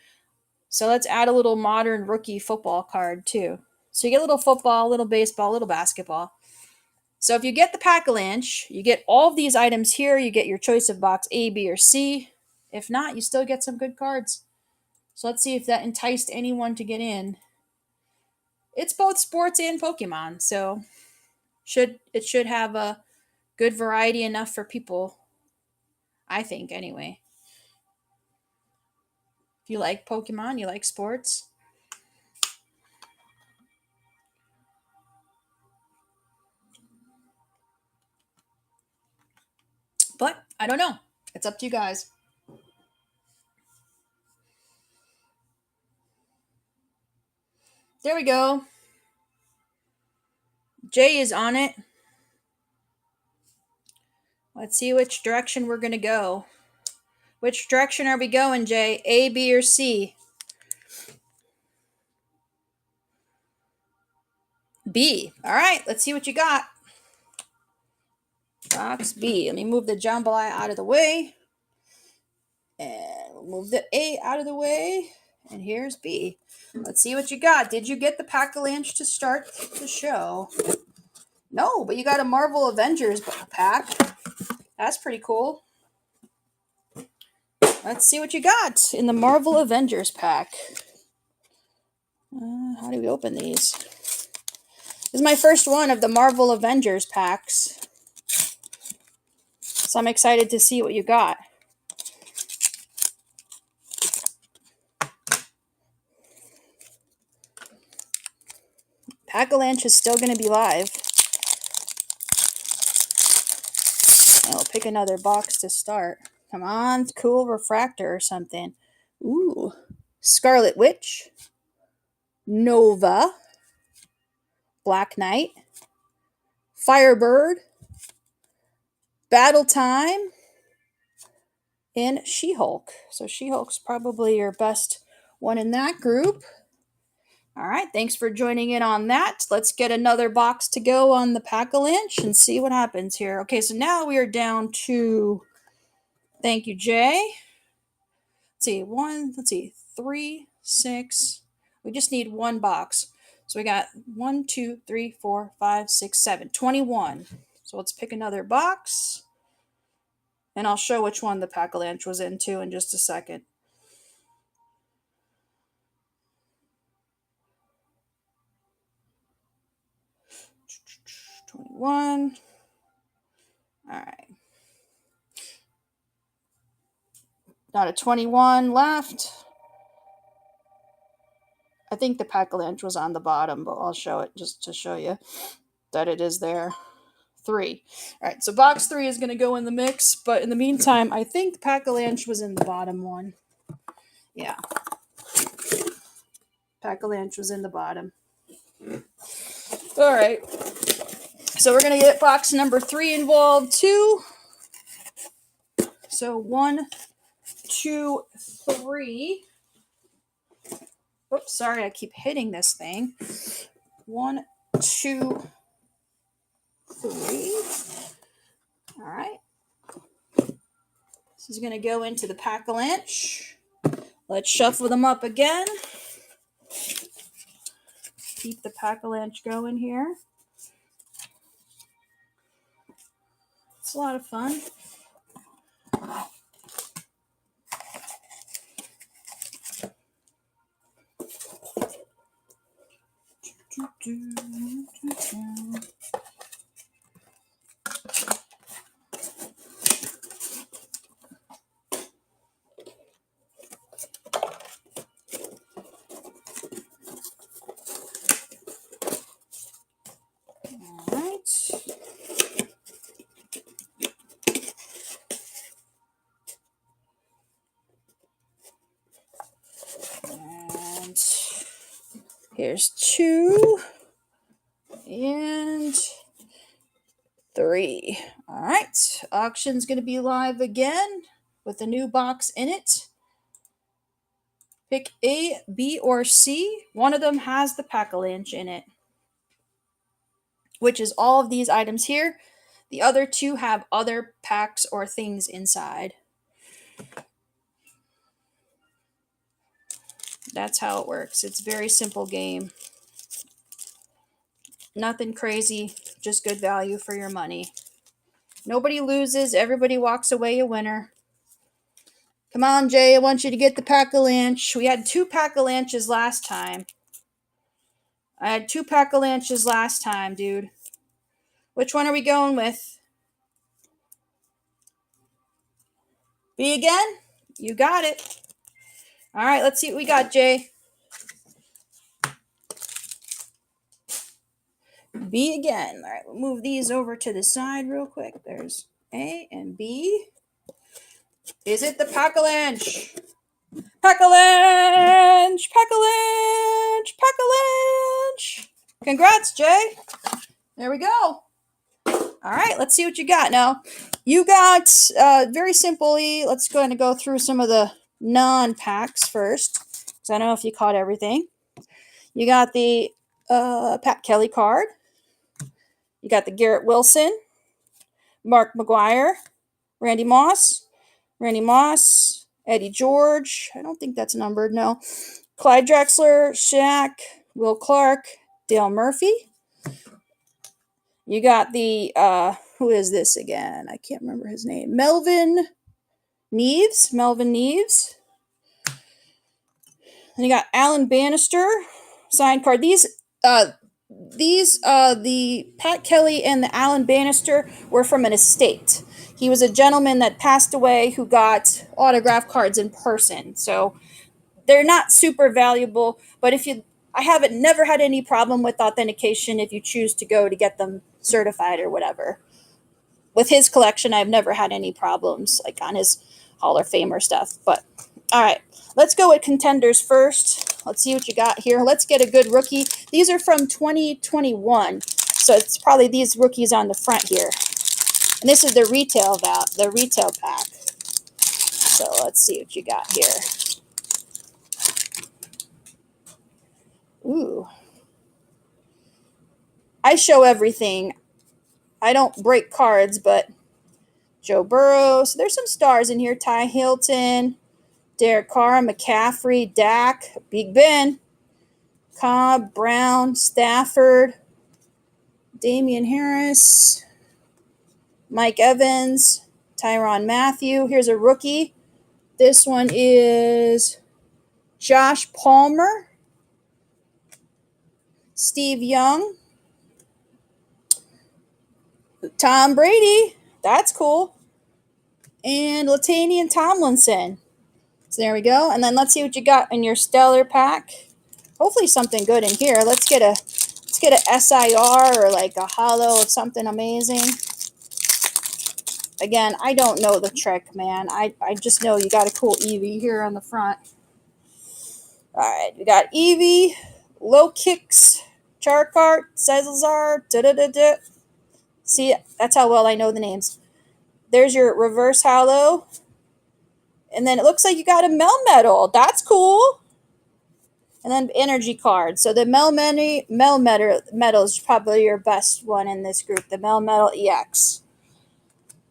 So let's add a little modern rookie football card too. So you get a little football, a little baseball, a little basketball. So if you get the Pack-Alanche, you get all of these items here. You get your choice of box A, B, or C. If not, you still get some good cards. So let's see if that enticed anyone to get in. It's both sports and Pokemon, so it should have a good variety enough for people, I think, anyway. If you like Pokemon, you like sports. But I don't know. It's up to you guys. There we go. Jay is on it. Let's see which direction we're going to go. Which direction are we going, Jay? A, B, or C? B. All right, let's see what you got. Box B. Let me move the jambalaya out of the way. And we'll move the A out of the way. And here's B. Let's see what you got. Did you get the Pack-Alanche to start the show? No, but you got a Marvel Avengers pack. That's pretty cool. Let's see what you got in the Marvel Avengers pack. How do we open these? This is my first one of the Marvel Avengers packs. So I'm excited to see what you got. Pack-Alanche is still going to be live. And we'll pick another box to start. Come on, cool refractor or something. Ooh, Scarlet Witch. Nova, Black Knight, Firebird, Battle Time, and She-Hulk. So She-Hulk's probably your best one in that group. All right, thanks for joining in on that. Let's get another box to go on the Pack-Alanche and see what happens here. Okay, so now we are down to, thank you, Jay. Let's see, 3, 6. We just need one box. So we got 1, 2, 3, 4, 5, 6, 7, 21. So let's pick another box. And I'll show which one the Pack-Alanche was into in just a second. $21. All right. Got a 21 left. I think the Pack-Alanche was on the bottom, but I'll show it just to show you that it is there. 3. All right, so box 3 is going to go in the mix, but in the meantime, I think Pack-Alanche was in the bottom one. Yeah. Pack-Alanche was in the bottom. All right. So we're going to get box number 3 involved too. So 1, 2, 3. Oops, sorry, I keep hitting this thing. 1, 2, 3. All right. This is going to go into the Pack-Alanche. Let's shuffle them up again. Keep the Pack-Alanche going here. It's a lot of fun. And here's 2 and 3. All right, auction's going to be live again with a new box in it. Pick A, B, or C. One of them has the Pack-Alanche in it, which is all of these items here. The other 2 have other packs or things inside. That's how it works. It's a very simple game. Nothing crazy, just good value for your money. Nobody loses. Everybody walks away a winner. Come on, Jay. I want you to get the Pack-Alanche. We had 2 Pack-Alanches last time. I had 2 Pack-Alanches last time, dude. Which one are we going with? B again? You got it. All right, let's see what we got, Jay. B again. All right, we'll move these over to the side real quick. There's A and B. Is it the Pack-Alanche? Pack-Alanche! Pack-Alanche! Pack-Alanche! Congrats, Jay. There we go. All right, let's see what you got now. You got, very simply, let's go ahead and go through some of the non-packs first, because I don't know if you caught everything. You got the Pat Kelly card. You got the Garrett Wilson, Mark McGuire, Randy Moss, Eddie George. I don't think that's numbered, no. Clyde Drexler, Shaq, Will Clark, Dale Murphy. You got the, who is this again? I can't remember his name. Melvin Neves. And you got Alan Bannister, signed card. The Pat Kelly and the Alan Bannister were from an estate. He was a gentleman that passed away who got autograph cards in person. So they're not super valuable, but I haven't never had any problem with authentication if you choose to go to get them certified or whatever. With his collection, I've never had any problems, like on his Hall of Famer stuff. But all right, let's go with contenders first. Let's see what you got here. Let's get a good rookie. These are from 2021, so it's probably these rookies on the front here. And this is the retail pack. So let's see what you got here. Ooh. I show everything. I don't break cards, but Joe Burrow. So there's some stars in here. Ty Hilton, Derek Carr, McCaffrey, Dak, Big Ben, Cobb, Brown, Stafford, Damian Harris, Mike Evans, Tyrann Mathieu. Here's a rookie. This one is Josh Palmer, Steve Young, Tom Brady. That's cool. And LaTainian Tomlinson. So there we go. And then let's see what you got in your stellar pack. Hopefully something good in here. Let's get a SIR or like a hollow of something amazing. Again, I don't know the trick, man. I just know you got a cool Eevee here on the front. All right, we got Eevee, Low Kicks, Charcart, Cesar, da-da-da-da. See, that's how well I know the names. There's your reverse hollow. And then it looks like you got a Melmetal. That's cool. And then energy card. So the Melmetal is probably your best one in this group. The Melmetal EX.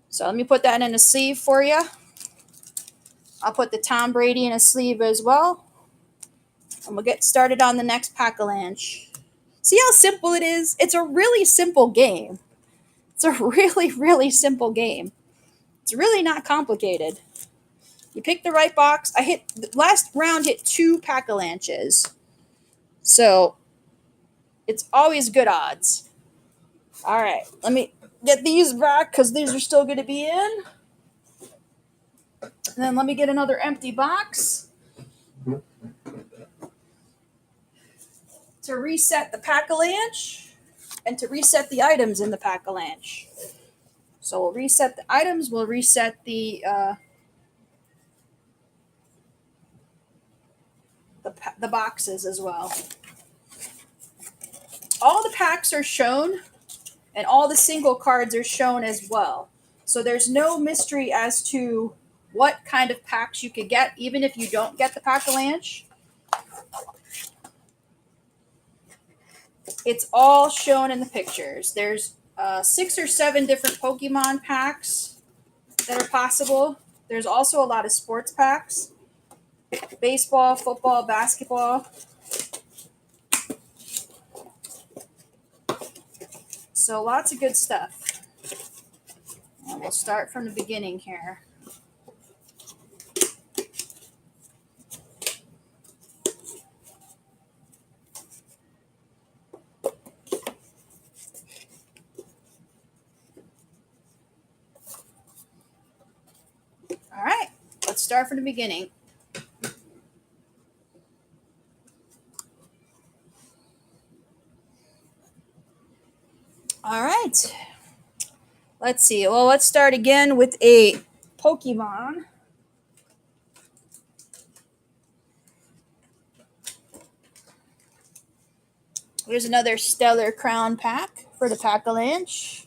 So let me put that in a sleeve for you. I'll put the Tom Brady in a sleeve as well. And we'll get started on the next Pack-Alanche. See how simple it is? It's a really simple game. It's a really, really simple game. It's really not complicated. You pick the right box. Last round hit 2 Pack-Alanches. So it's always good odds. All right, let me get these back because these are still going to be in. And then let me get another empty box to reset the Pack-Alanche and to reset the items in the Pack-Alanche. So we'll reset the items. We'll reset the boxes as well. All the packs are shown, and all the single cards are shown as well. So there's no mystery as to what kind of packs you could get, even if you don't get the Pack-Alanche. It's all shown in the pictures. There's 6 or 7 different Pokemon packs that are possible. There's also a lot of sports packs. Baseball, football, basketball. So lots of good stuff. And we'll start from the beginning here. All right, let's start from the beginning. All right. Let's see. Well, let's start again with a Pokemon. Here's another Stellar Crown pack for the Pack-Alanche.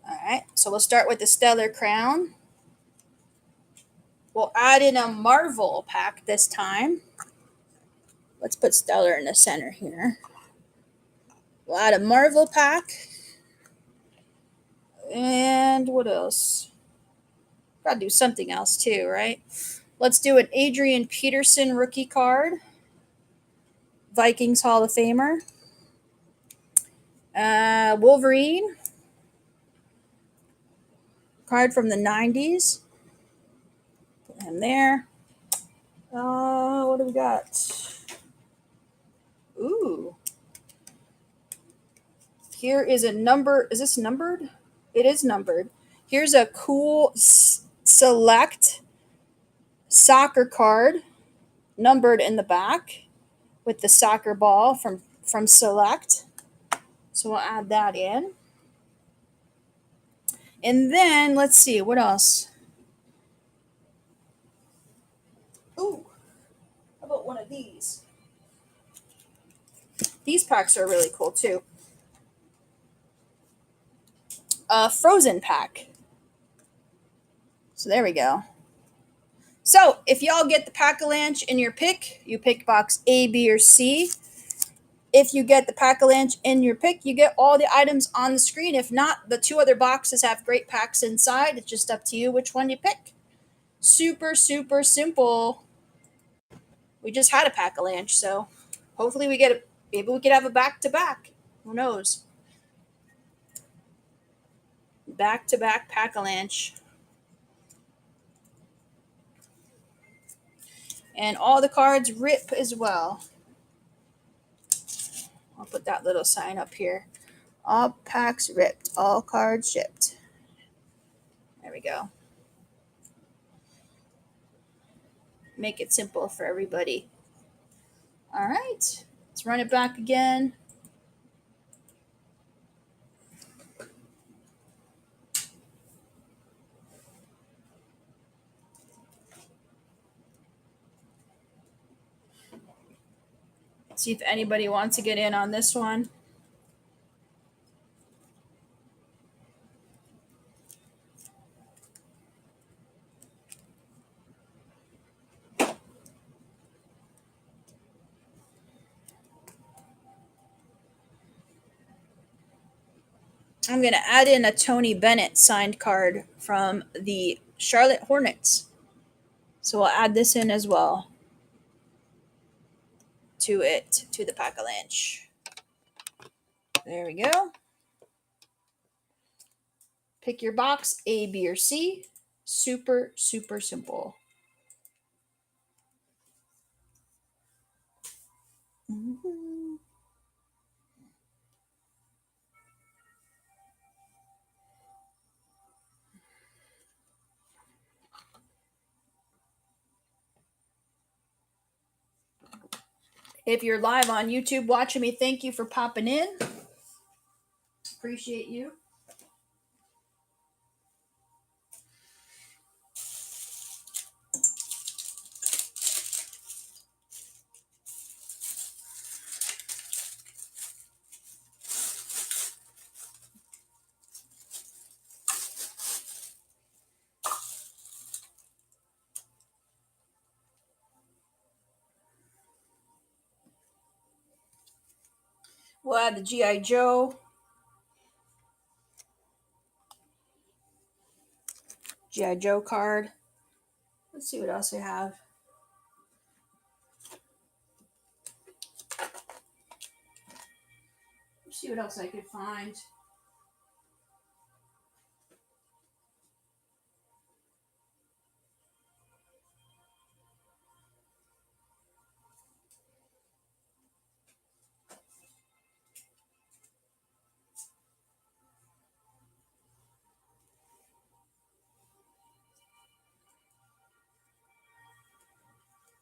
All right, so we'll start with the Stellar Crown. We'll add in a Marvel pack this time. Let's put Stellar in the center here. We'll add a Marvel pack. And what else? Gotta do something else too, right? Let's do an Adrian Peterson rookie card. Vikings Hall of Famer. Wolverine. Card from the 90s. Put him there. What do we got? Ooh. Here is a number. Is this numbered? It is numbered. Here's a cool select soccer card, numbered in the back with the soccer ball from Select. So we'll add that in. And then let's see, what else? Ooh, of these. These packs are really cool too. Frozen pack. So there we go. So if y'all get the Pack-Alanche in your pick, you pick box A, B, or C. If you get the Pack-Alanche in your pick, you get all the items on the screen. If not, the two other boxes have great packs inside. It's just up to you which one you pick. Super, super simple. We just had a Pack-Alanche, so hopefully we get a, maybe we could have a back-to-back. Who knows? Back-to-back Pack-Alanche. And all the cards rip as well. I'll put that little sign up here. All packs ripped. All cards shipped. There we go. Make it simple for everybody. All right. Let's run it back again. See if anybody wants to get in on this one. I'm going to add in a Tony Bennett signed card from the Charlotte Hornets. So we'll add this in as well to the Pack-Alanche. There we go. Pick your box, A, B, or C. Super, super simple. Mm-hmm. If you're live on YouTube watching me, thank you for popping in. Appreciate you. We'll add the G.I. Joe. G.I. Joe card. Let's see what else we have. Let's see what else I could find.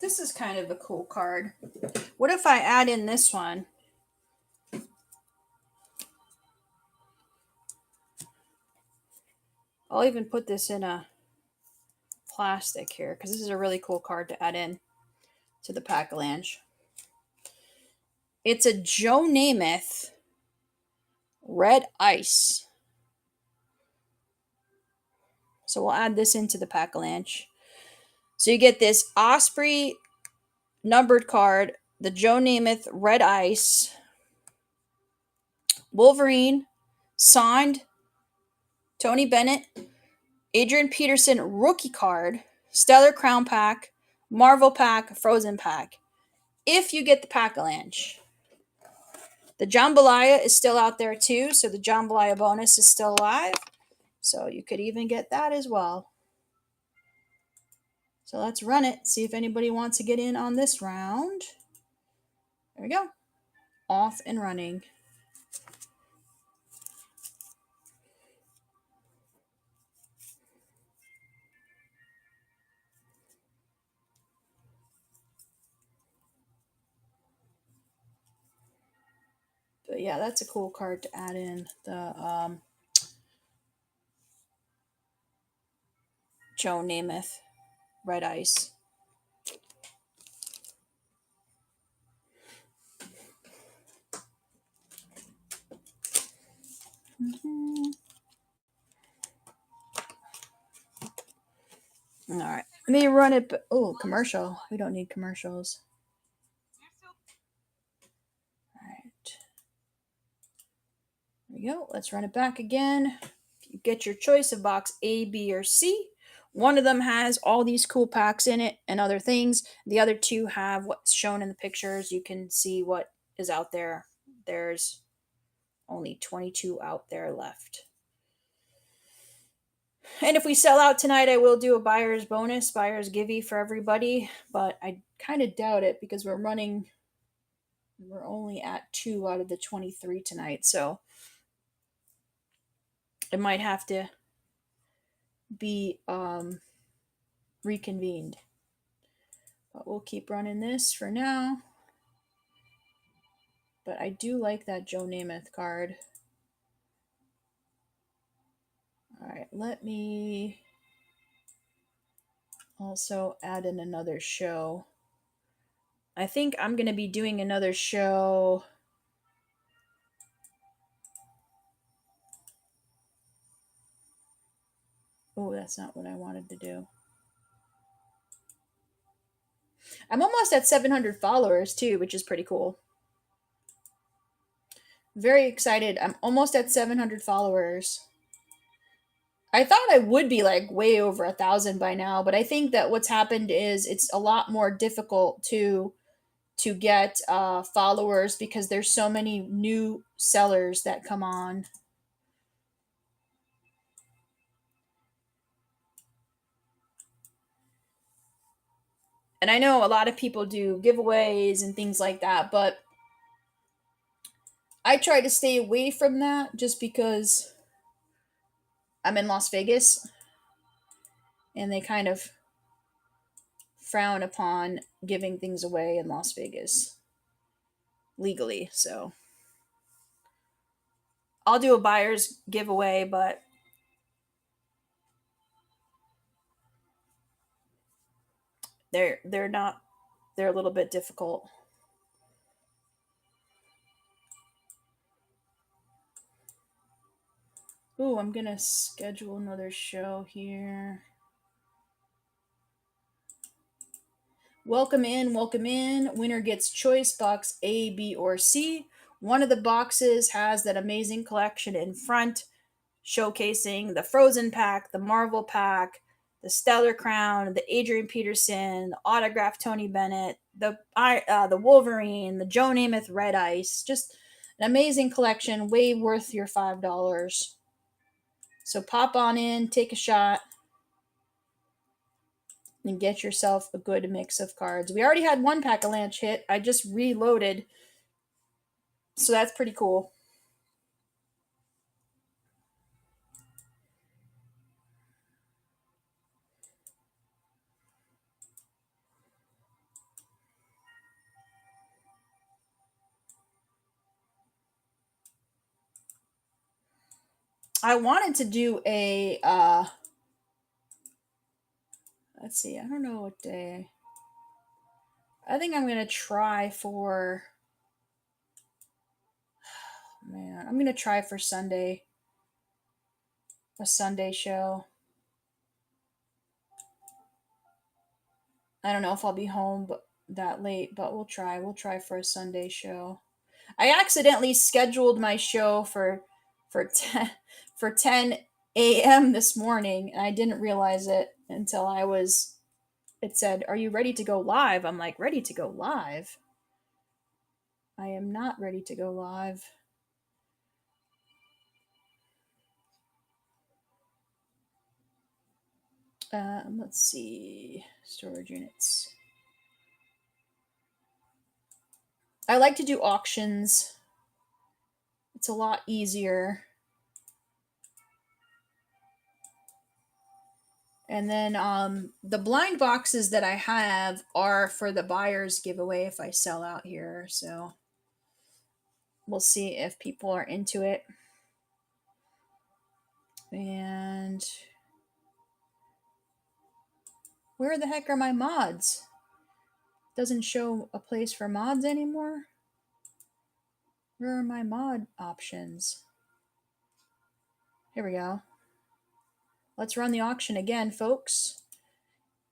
This is kind of a cool card. What if I add in this one? I'll even put this in a plastic here because this is a really cool card to add in to the Pack-Alanche. It's a Joe Namath Red Ice. So we'll add this into the Pack-Alanche. So you get this Osprey numbered card, the Joe Namath Red Ice, Wolverine, signed, Tony Bennett, Adrian Peterson rookie card, Stellar Crown Pack, Marvel Pack, Frozen Pack. If you get the Pack-Alanche. The Jambalaya is still out there too, so the Jambalaya bonus is still alive. So you could even get that as well. So let's run it, see if anybody wants to get in on this round. There we go. Off and running. But yeah, that's a cool card to add in. The Joe Namath Red Ice. All right. Let me run it. Oh, commercial. We don't need commercials. All right. There we go. Let's run it back again. You get your choice of box A, B, or C. One of them has all these cool packs in it and other things. The other two have what's shown in the pictures. You can see what is out there. There's only 22 out there left. And if we sell out tonight, I will do a buyer's bonus, buyer's givey for everybody. But I kind of doubt it because we're only at 2 out of the 23 tonight. So it might have to be reconvened. But we'll keep running this for now. But I do like that Joe Namath card. All right, let me also add in another show. I think I'm going to be doing another show. Oh, that's not what I wanted to do. I'm almost at 700 followers too, which is pretty cool. Very excited. I'm almost at 700 followers. I thought I would be like way over 1,000 by now, but I think that what's happened is it's a lot more difficult to get followers because there's so many new sellers that come on. And I know a lot of people do giveaways and things like that, but I try to stay away from that just because I'm in Las Vegas and they kind of frown upon giving things away in Las Vegas legally. So I'll do a buyer's giveaway, but they're a little bit difficult. Ooh, I'm gonna schedule another show here. Welcome in, welcome in. Winner gets choice box A, B, or C. One of the boxes has that amazing collection in front, showcasing the Frozen pack, the Marvel pack, the Stellar Crown, the Adrian Peterson, the autographed Tony Bennett, the Wolverine, the Joe Namath Red Ice. Just an amazing collection, way worth your $5. So pop on in, take a shot, and get yourself a good mix of cards. We already had one Pack-Alanche hit. I just reloaded. So that's pretty cool. I wanted to do a let's see, I don't know what day. I think I'm gonna try for I'm gonna try for Sunday. A Sunday show. I don't know if I'll be home that late, but we'll try. We'll try for a Sunday show. I accidentally scheduled my show for 10 a.m. this morning, and I didn't realize it until it said, "Are you ready to go live?" I'm like, "Ready to go live?" I am not ready to go live. Let's see. Storage units. I like to do auctions. It's a lot easier. And then the blind boxes that I have are for the buyer's giveaway if I sell out here. So we'll see if people are into it. And where the heck are my mods? Doesn't show a place for mods anymore. Where are my mod options? Here we go. Let's run the auction again, folks.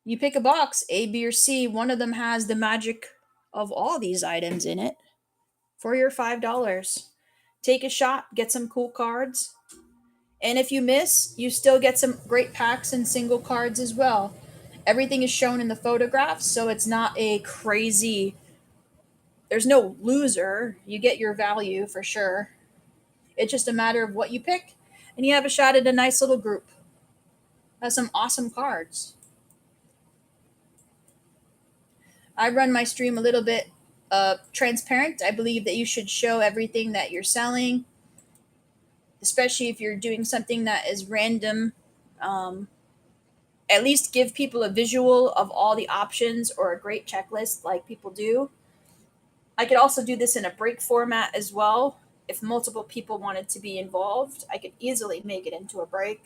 You pick a box, A, B, or C. One of them has the magic of all these items in it for your $5. Take a shot, get some cool cards. And if you miss, you still get some great packs and single cards as well. Everything is shown in the photographs, so it's not a crazy. There's no loser. You get your value for sure. It's just a matter of what you pick, and you have a shot at a nice little group. Has some awesome cards. I run my stream a little bit transparent. I believe that you should show everything that you're selling, especially if you're doing something that is random. Um, at least give people a visual of all the options or a great checklist like people do. I could also do this in a break format as well. If multiple people wanted to be involved, I could easily make it into a break.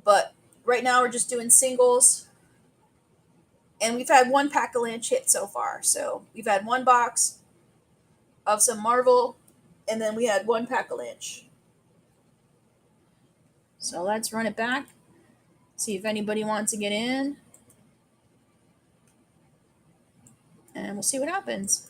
But right now we're just doing singles. And we've had one Pack-Alanche hit so far. So we've had one box of some Marvel, and then we had one Pack-Alanche. So let's run it back. See if anybody wants to get in. And we'll see what happens.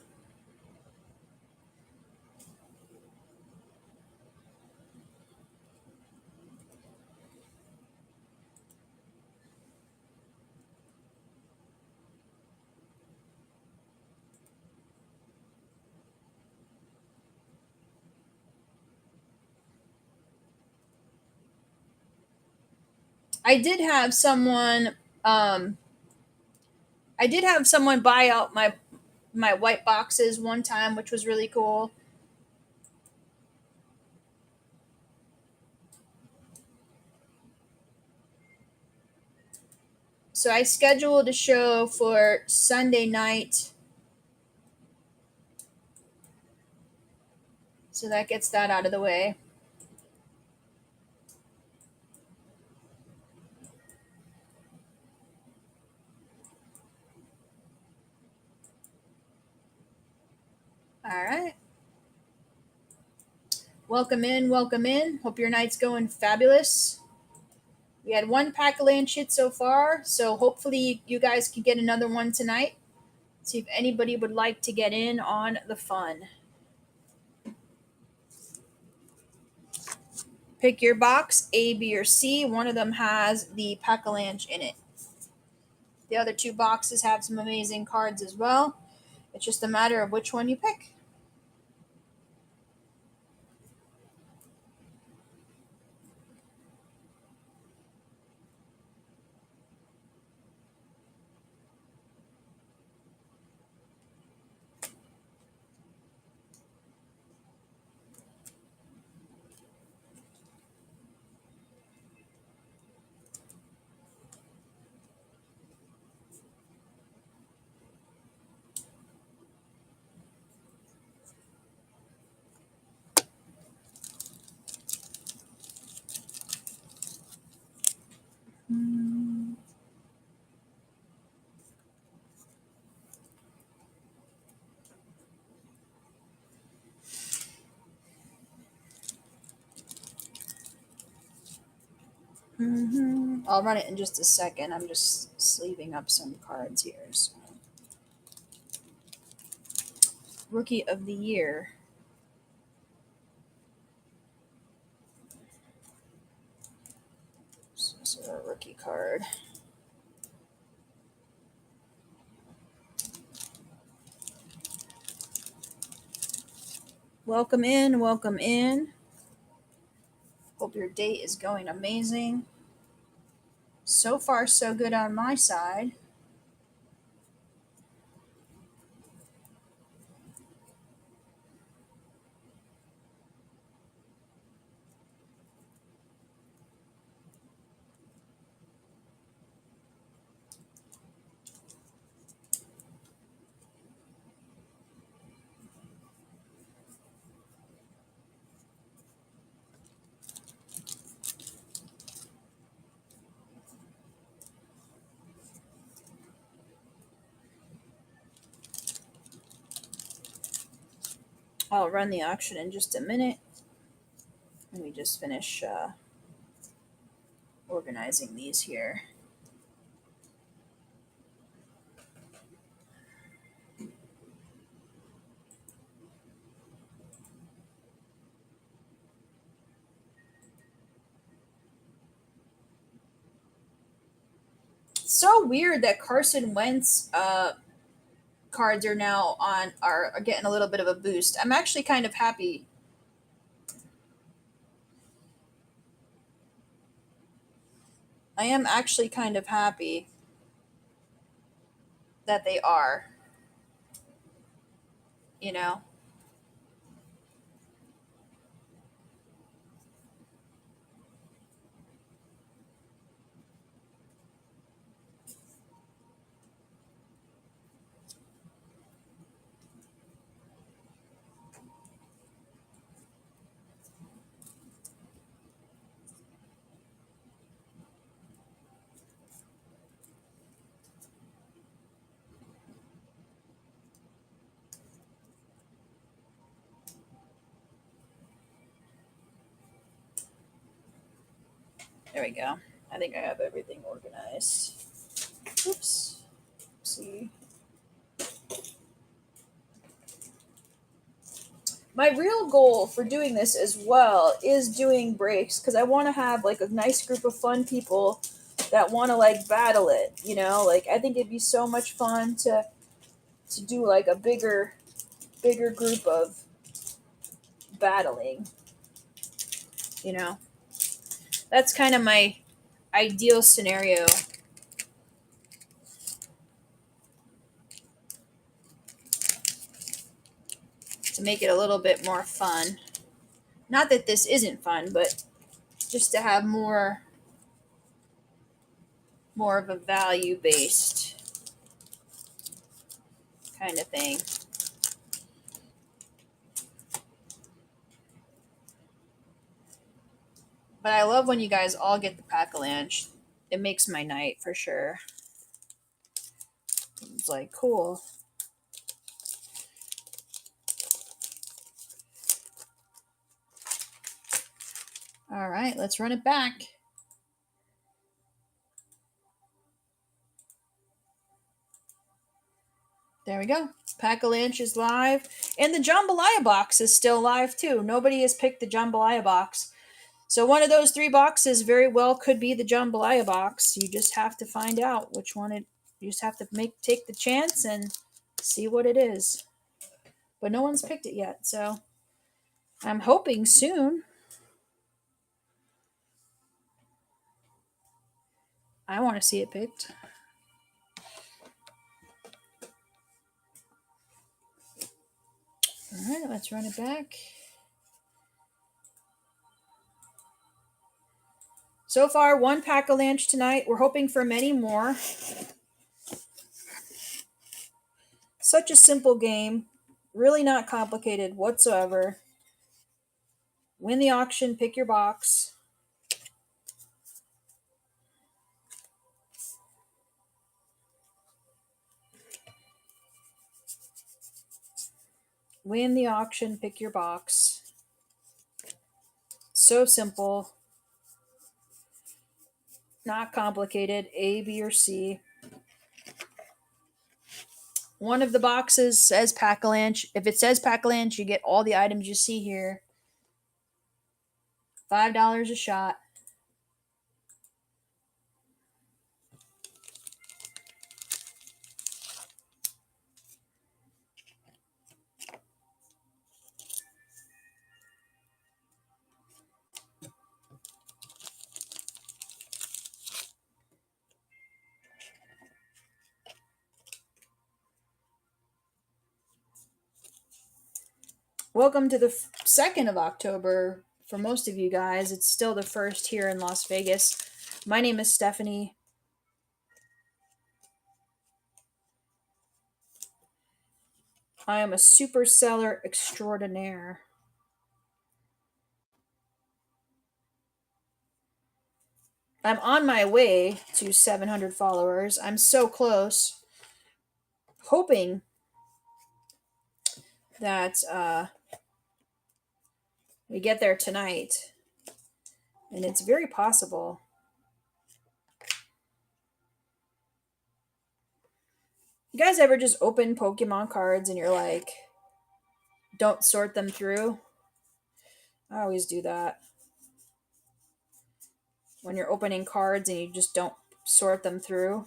I did have someone I did have someone buy out my white boxes one time, which was really cool. So I scheduled a show for Sunday night. So that gets that out of the way. All right. Welcome in, welcome in. Hope your night's going fabulous. We had one Pack-Alanche hit so far, so hopefully you guys can get another one tonight. See if anybody would like to get in on the fun. Pick your box, A, B, or C. One of them has the Pack-Alanche in it. The other two boxes have some amazing cards as well. It's just a matter of which one you pick. I'll run it in just a second. I'm just sleeving up some cards here. So. Rookie of the Year. So a rookie card. Welcome in, welcome in. Hope your date is going amazing. So far, so good on my side. I'll run the auction in just a minute. Let me just finish organizing these here. It's so weird that Carson Wentz cards are now are getting a little bit of a boost. I'm actually kind of happy. I am actually kind of happy that they are, you know. There we go. I think I have everything organized. Oops. See. My real goal for doing this as well is doing breaks because I want to have like a nice group of fun people that want to like battle it, you know? Like I think it'd be so much fun to do like a bigger group of battling, you know. That's kind of my ideal scenario to make it a little bit more fun. Not that this isn't fun, but just to have more of a value based kind of thing. But I love when you guys all get the Pack-Alanche. It makes my night for sure. It's like cool. All right, let's run it back. There we go. Pack-Alanche is live. And the Jambalaya box is still live too. Nobody has picked the Jambalaya box. So one of those three boxes very well could be the Jambalaya box. You just have to find out which one it. You just have to take the chance and see what it is. But no one's picked it yet, so I'm hoping soon. I want to see it picked. All right, let's run it back. So far, one Pack-Alanche tonight. We're hoping for many more. Such a simple game. Really not complicated whatsoever. Win the auction, pick your box. Win the auction, pick your box. So simple. Not complicated. A, B, or C. One of the boxes says Pack-Alanche. If it says Pack-Alanche, you get all the items you see here. $5 a shot. Welcome to the 2nd of October. For most of you guys, it's still the 1st here in Las Vegas. My name is Stephanie. I am a super seller extraordinaire. I'm on my way to 700 followers. I'm so close. Hoping that we get there tonight. And it's very possible. You guys ever just open Pokemon cards and you're like, don't sort them through? I always do that. When you're opening cards and you just don't sort them through.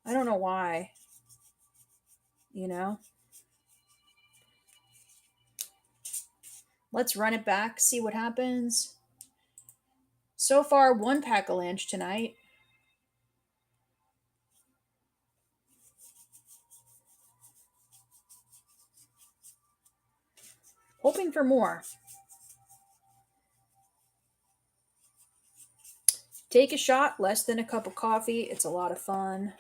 I don't know why. You know? Let's run it back, see what happens. So far, one Pack-Alanche tonight. Hoping for more. Take a shot, less than a cup of coffee. It's a lot of fun.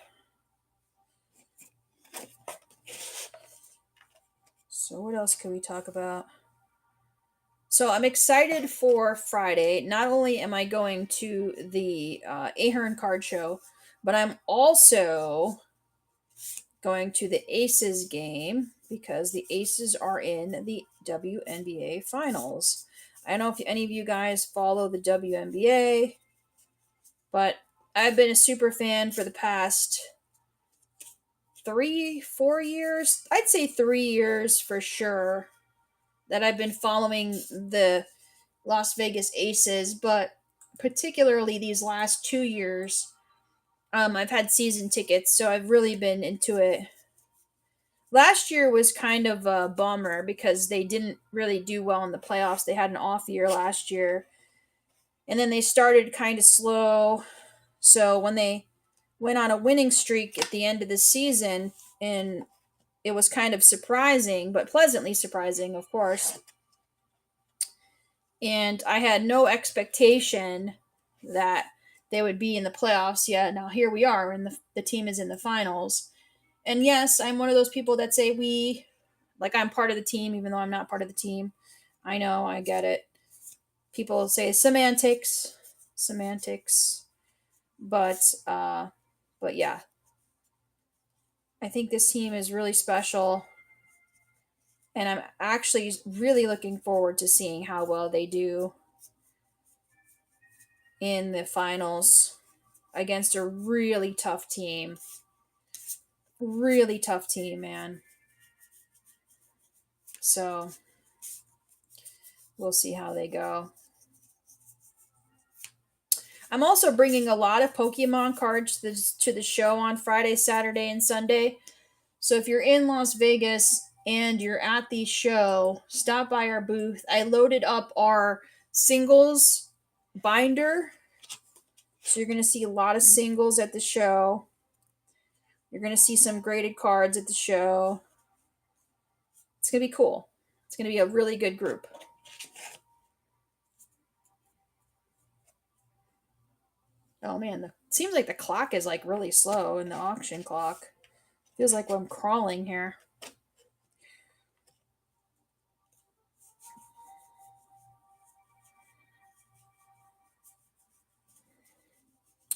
So what else can we talk about? So I'm excited for Friday. Not only am I going to the Ahern card show, but I'm also going to the Aces game because the Aces are in the WNBA finals. I don't know if any of you guys follow the WNBA, but I've been a super fan for the past 3, 4 years. I'd say 3 years for sure that I've been following the Las Vegas Aces, but particularly these last 2 years, I've had season tickets, so I've really been into it. Last year was kind of a bummer because they didn't really do well in the playoffs. They had an off year last year, and then they started kind of slow. So when they went on a winning streak at the end of the season, and it was kind of surprising, but pleasantly surprising, of course. And I had no expectation that they would be in the playoffs yet. Now here we are, and the team is in the finals. And yes, I'm one of those people that say like I'm part of the team, even though I'm not part of the team. I know, I get it. People say semantics, but yeah, I think this team is really special, and I'm actually really looking forward to seeing how well they do in the finals against a really tough team. Really tough team, man. So we'll see how they go. I'm also bringing a lot of Pokemon cards to the show on Friday, Saturday, and Sunday. So if you're in Las Vegas and you're at the show, stop by our booth. I loaded up our singles binder. So you're going to see a lot of singles at the show. You're going to see some graded cards at the show. It's going to be cool. It's going to be a really good group. Oh man, it seems like the clock is like really slow in the auction clock. Feels like I'm crawling here.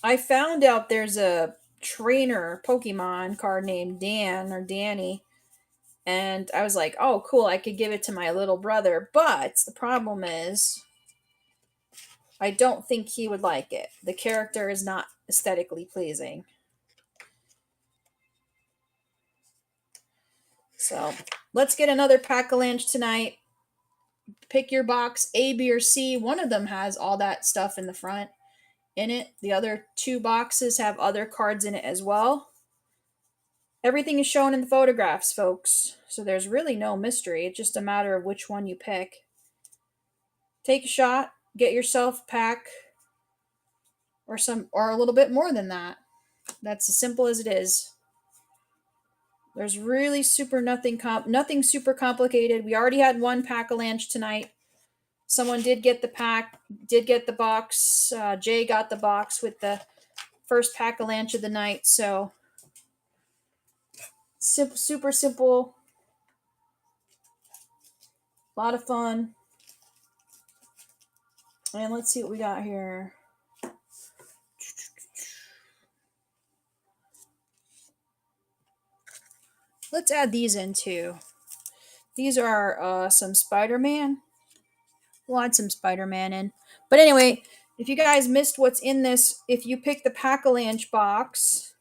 I found out there's a trainer Pokemon card named Dan or Danny, and I was like, oh cool, I could give it to my little brother. But the problem is, I don't think he would like it. The character is not aesthetically pleasing. So let's get another Pack-Alanche tonight. Pick your box, A, B, or C. One of them has all that stuff in the front in it. The other two boxes have other cards in it as well. Everything is shown in the photographs, folks. So there's really no mystery. It's just a matter of which one you pick. Take a shot, get yourself a pack, or a little bit more than that. That's as simple as it is. There's really nothing super complicated. We already had one Pack-Alanche tonight. Someone did get the box. Jay got the box with the first Pack-Alanche of the night. So super simple. A lot of fun. And let's see what we got here. Let's add these in too. These are some Spider-Man. We'll add some Spider-Man in. But anyway, if you guys missed what's in this, if you pick the Pack-Alanche box,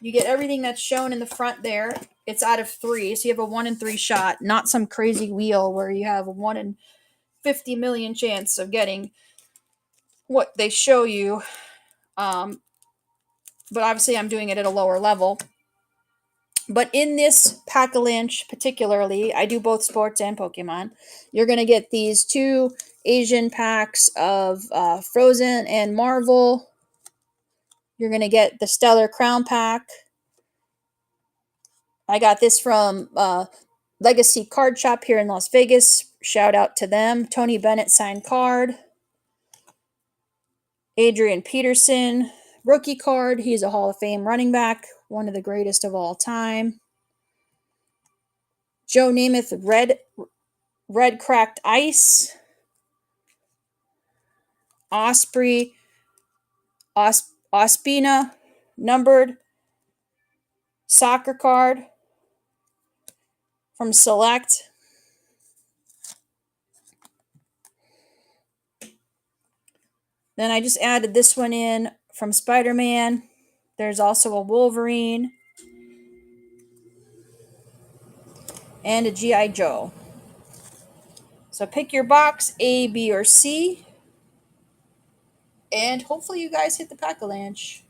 you get everything that's shown in the front there. It's out of 3, so you have a 1 in 3 shot, not some crazy wheel where you have a 1 in 50 million chance of getting what they show you. But obviously I'm doing it at a lower level. But in this Pack-Alanche particularly, I do both sports and Pokemon. You're going to get these 2 Asian packs of Frozen and Marvel. You're going to get the Stellar Crown pack. I got this from Legacy Card Shop here in Las Vegas. Shout out to them. Tony Bennett signed card. Adrian Peterson rookie card. He's a Hall of Fame running back, one of the greatest of all time. Joe Namath red cracked ice. Osprey Ospina numbered soccer card from Select. Then I just added this one in from Spider-Man. There's also a Wolverine and a G.I. Joe. So pick your box, A, B, or C. And hopefully you guys hit the Pack-Alanche.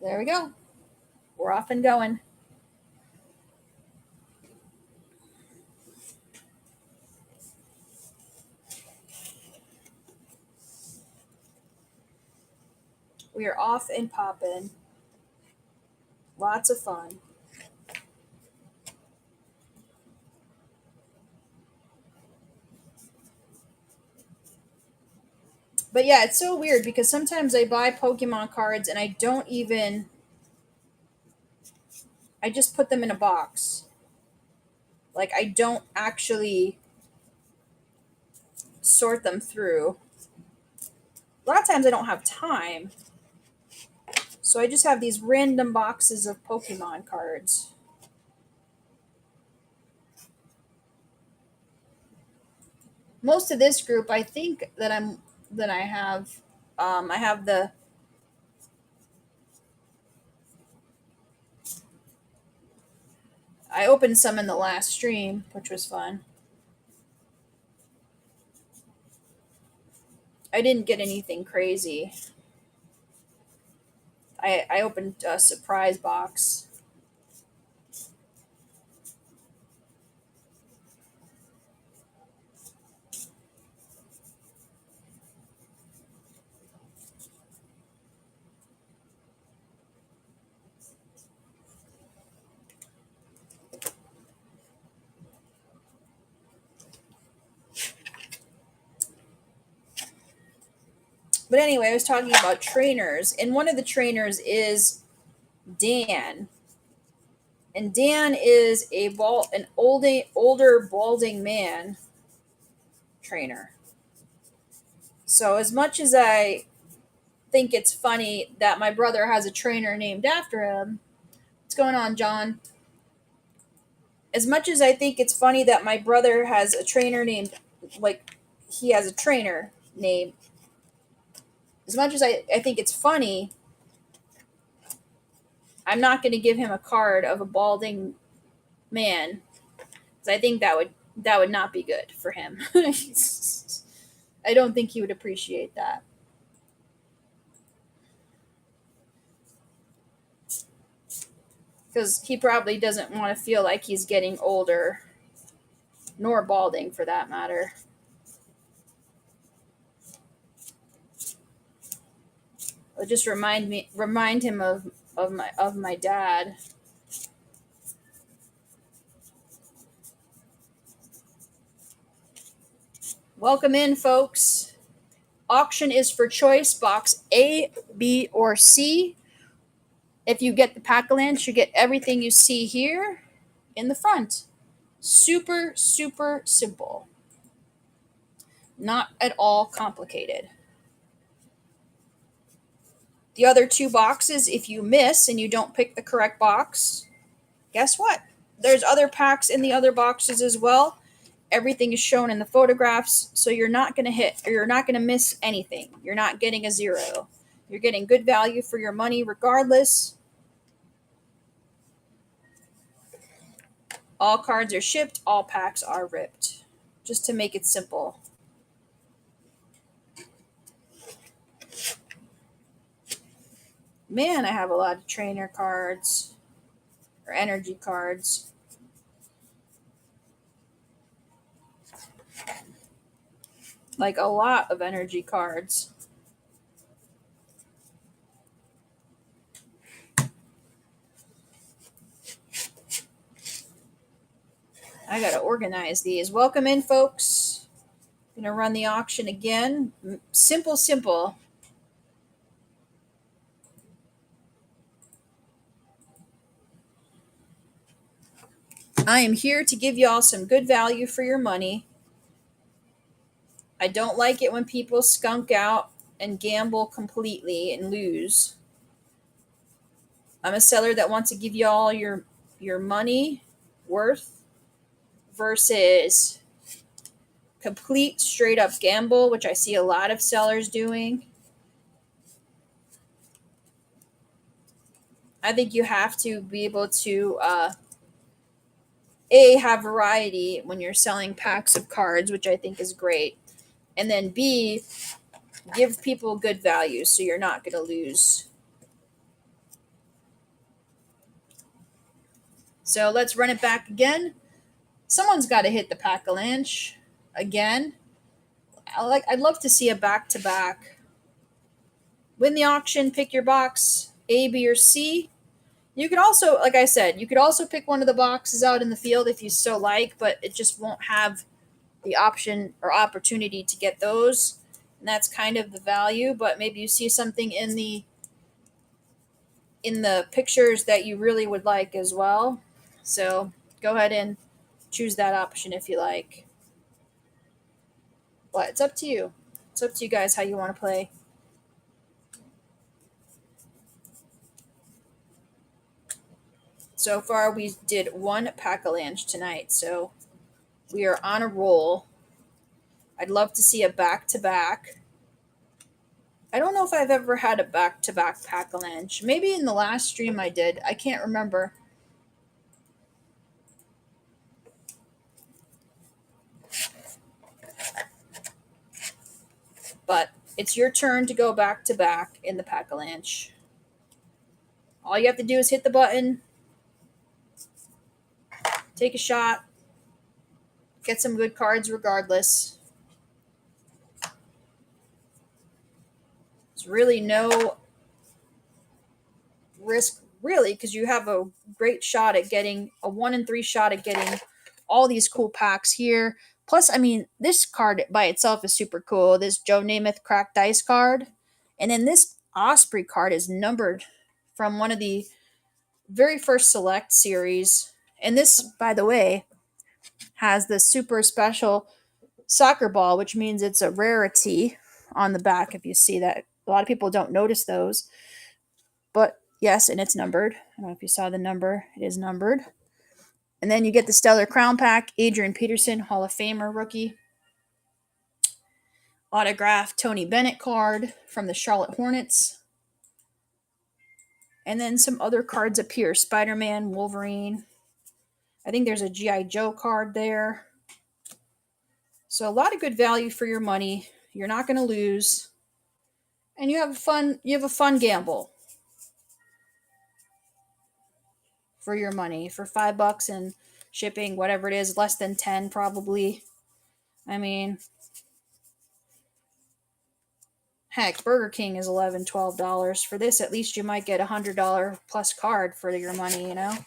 There we go. We're off and going. We are off and popping. Lots of fun. But yeah, it's so weird because sometimes I buy Pokemon cards and I just put them in a box. Like, I don't actually sort them through. A lot of times I don't have time. So I just have these random boxes of Pokemon cards. Most of this group, I think I have I opened some in the last stream, which was fun. I didn't get anything crazy. I opened a surprise box. But anyway, I was talking about trainers, and one of the trainers is Dan. And Dan is an older balding man trainer. So as much as I think it's funny that my brother has a trainer named after him, what's going on, John? As much as I think it's funny that my brother has a trainer named, like, he has a trainer name, as much as I think it's funny, I'm not going to give him a card of a balding man, because I think that would not be good for him. I don't think he would appreciate that. Because he probably doesn't want to feel like he's getting older, nor balding for that matter. It'll just remind him of my dad. Welcome in, folks. Auction is for choice box A, B, or C. If you get the Pack-Alanche, you get everything you see here in the front. Super, super simple. Not at all complicated. The other 2 boxes, if you miss and you don't pick the correct box, guess what? There's other packs in the other boxes as well. Everything is shown in the photographs, so you're not going to hit or you're not going to miss anything. You're not getting a zero. You're getting good value for your money regardless. All cards are shipped, all packs are ripped. Just to make it simple. Man, I have a lot of trainer cards or energy cards. Like a lot of energy cards. I gotta organize these. Welcome in, folks. Gonna run the auction again. Simple, simple. I am here to give y'all some good value for your money. I don't like it when people skunk out and gamble completely and lose. I'm a seller that wants to give you all your money worth versus complete straight up gamble, which I see a lot of sellers doing. I think you have to be able to have variety when you're selling packs of cards, which I think is great, and then B, give people good value so you're not going to lose. So let's run it back again. Someone's got to hit the Pack-Alanche again. I'd love to see a back-to-back. Win the auction, pick your box, A, B, or C. You could also, like I said, you could also pick one of the boxes out in the field if you so like, but it just won't have the option or opportunity to get those. And that's kind of the value, but maybe you see something in the pictures that you really would like as well. So go ahead and choose that option if you like. But it's up to you. It's up to you guys how you want to play. So far, we did one Pack-Alanche tonight, so we are on a roll. I'd love to see a back-to-back. I don't know if I've ever had a back-to-back Pack-Alanche. Maybe in the last stream I did. I can't remember. But it's your turn to go back-to-back in the Pack-Alanche. All you have to do is hit the button, take a shot, get some good cards regardless. There's really no risk, really, because you have a great shot at getting a 1 in 3 shot at getting all these cool packs here. Plus, I mean, this card by itself is super cool. This Joe Namath cracked dice card. And then this Osprey card is numbered from one of the very first select series. And this, by the way, has the super special soccer ball, which means it's a rarity on the back. If you see that, a lot of people don't notice those. But yes, and it's numbered. I don't know if you saw the number. It is numbered. And then you get the Stellar Crown Pack, Adrian Peterson, Hall of Famer rookie. Autographed Tony Bennett card from the Charlotte Hornets. And then some other cards appear. Spider-Man, Wolverine. I think there's a G.I. Joe card there. So a lot of good value for your money. You're not going to lose. And you have a fun gamble for your money. For $5 and shipping, whatever it is, less than 10 probably. I mean, heck, Burger King is $11, $12. For this, at least you might get a $100 plus card for your money, you know?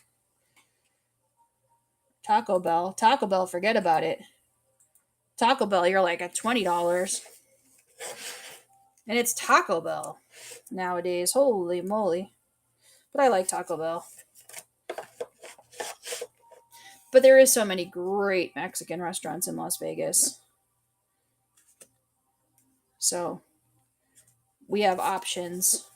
Taco Bell, forget about it. Taco Bell, you're like at $20. And it's Taco Bell nowadays. Holy moly. But I like Taco Bell. But there is so many great Mexican restaurants in Las Vegas. So we have options.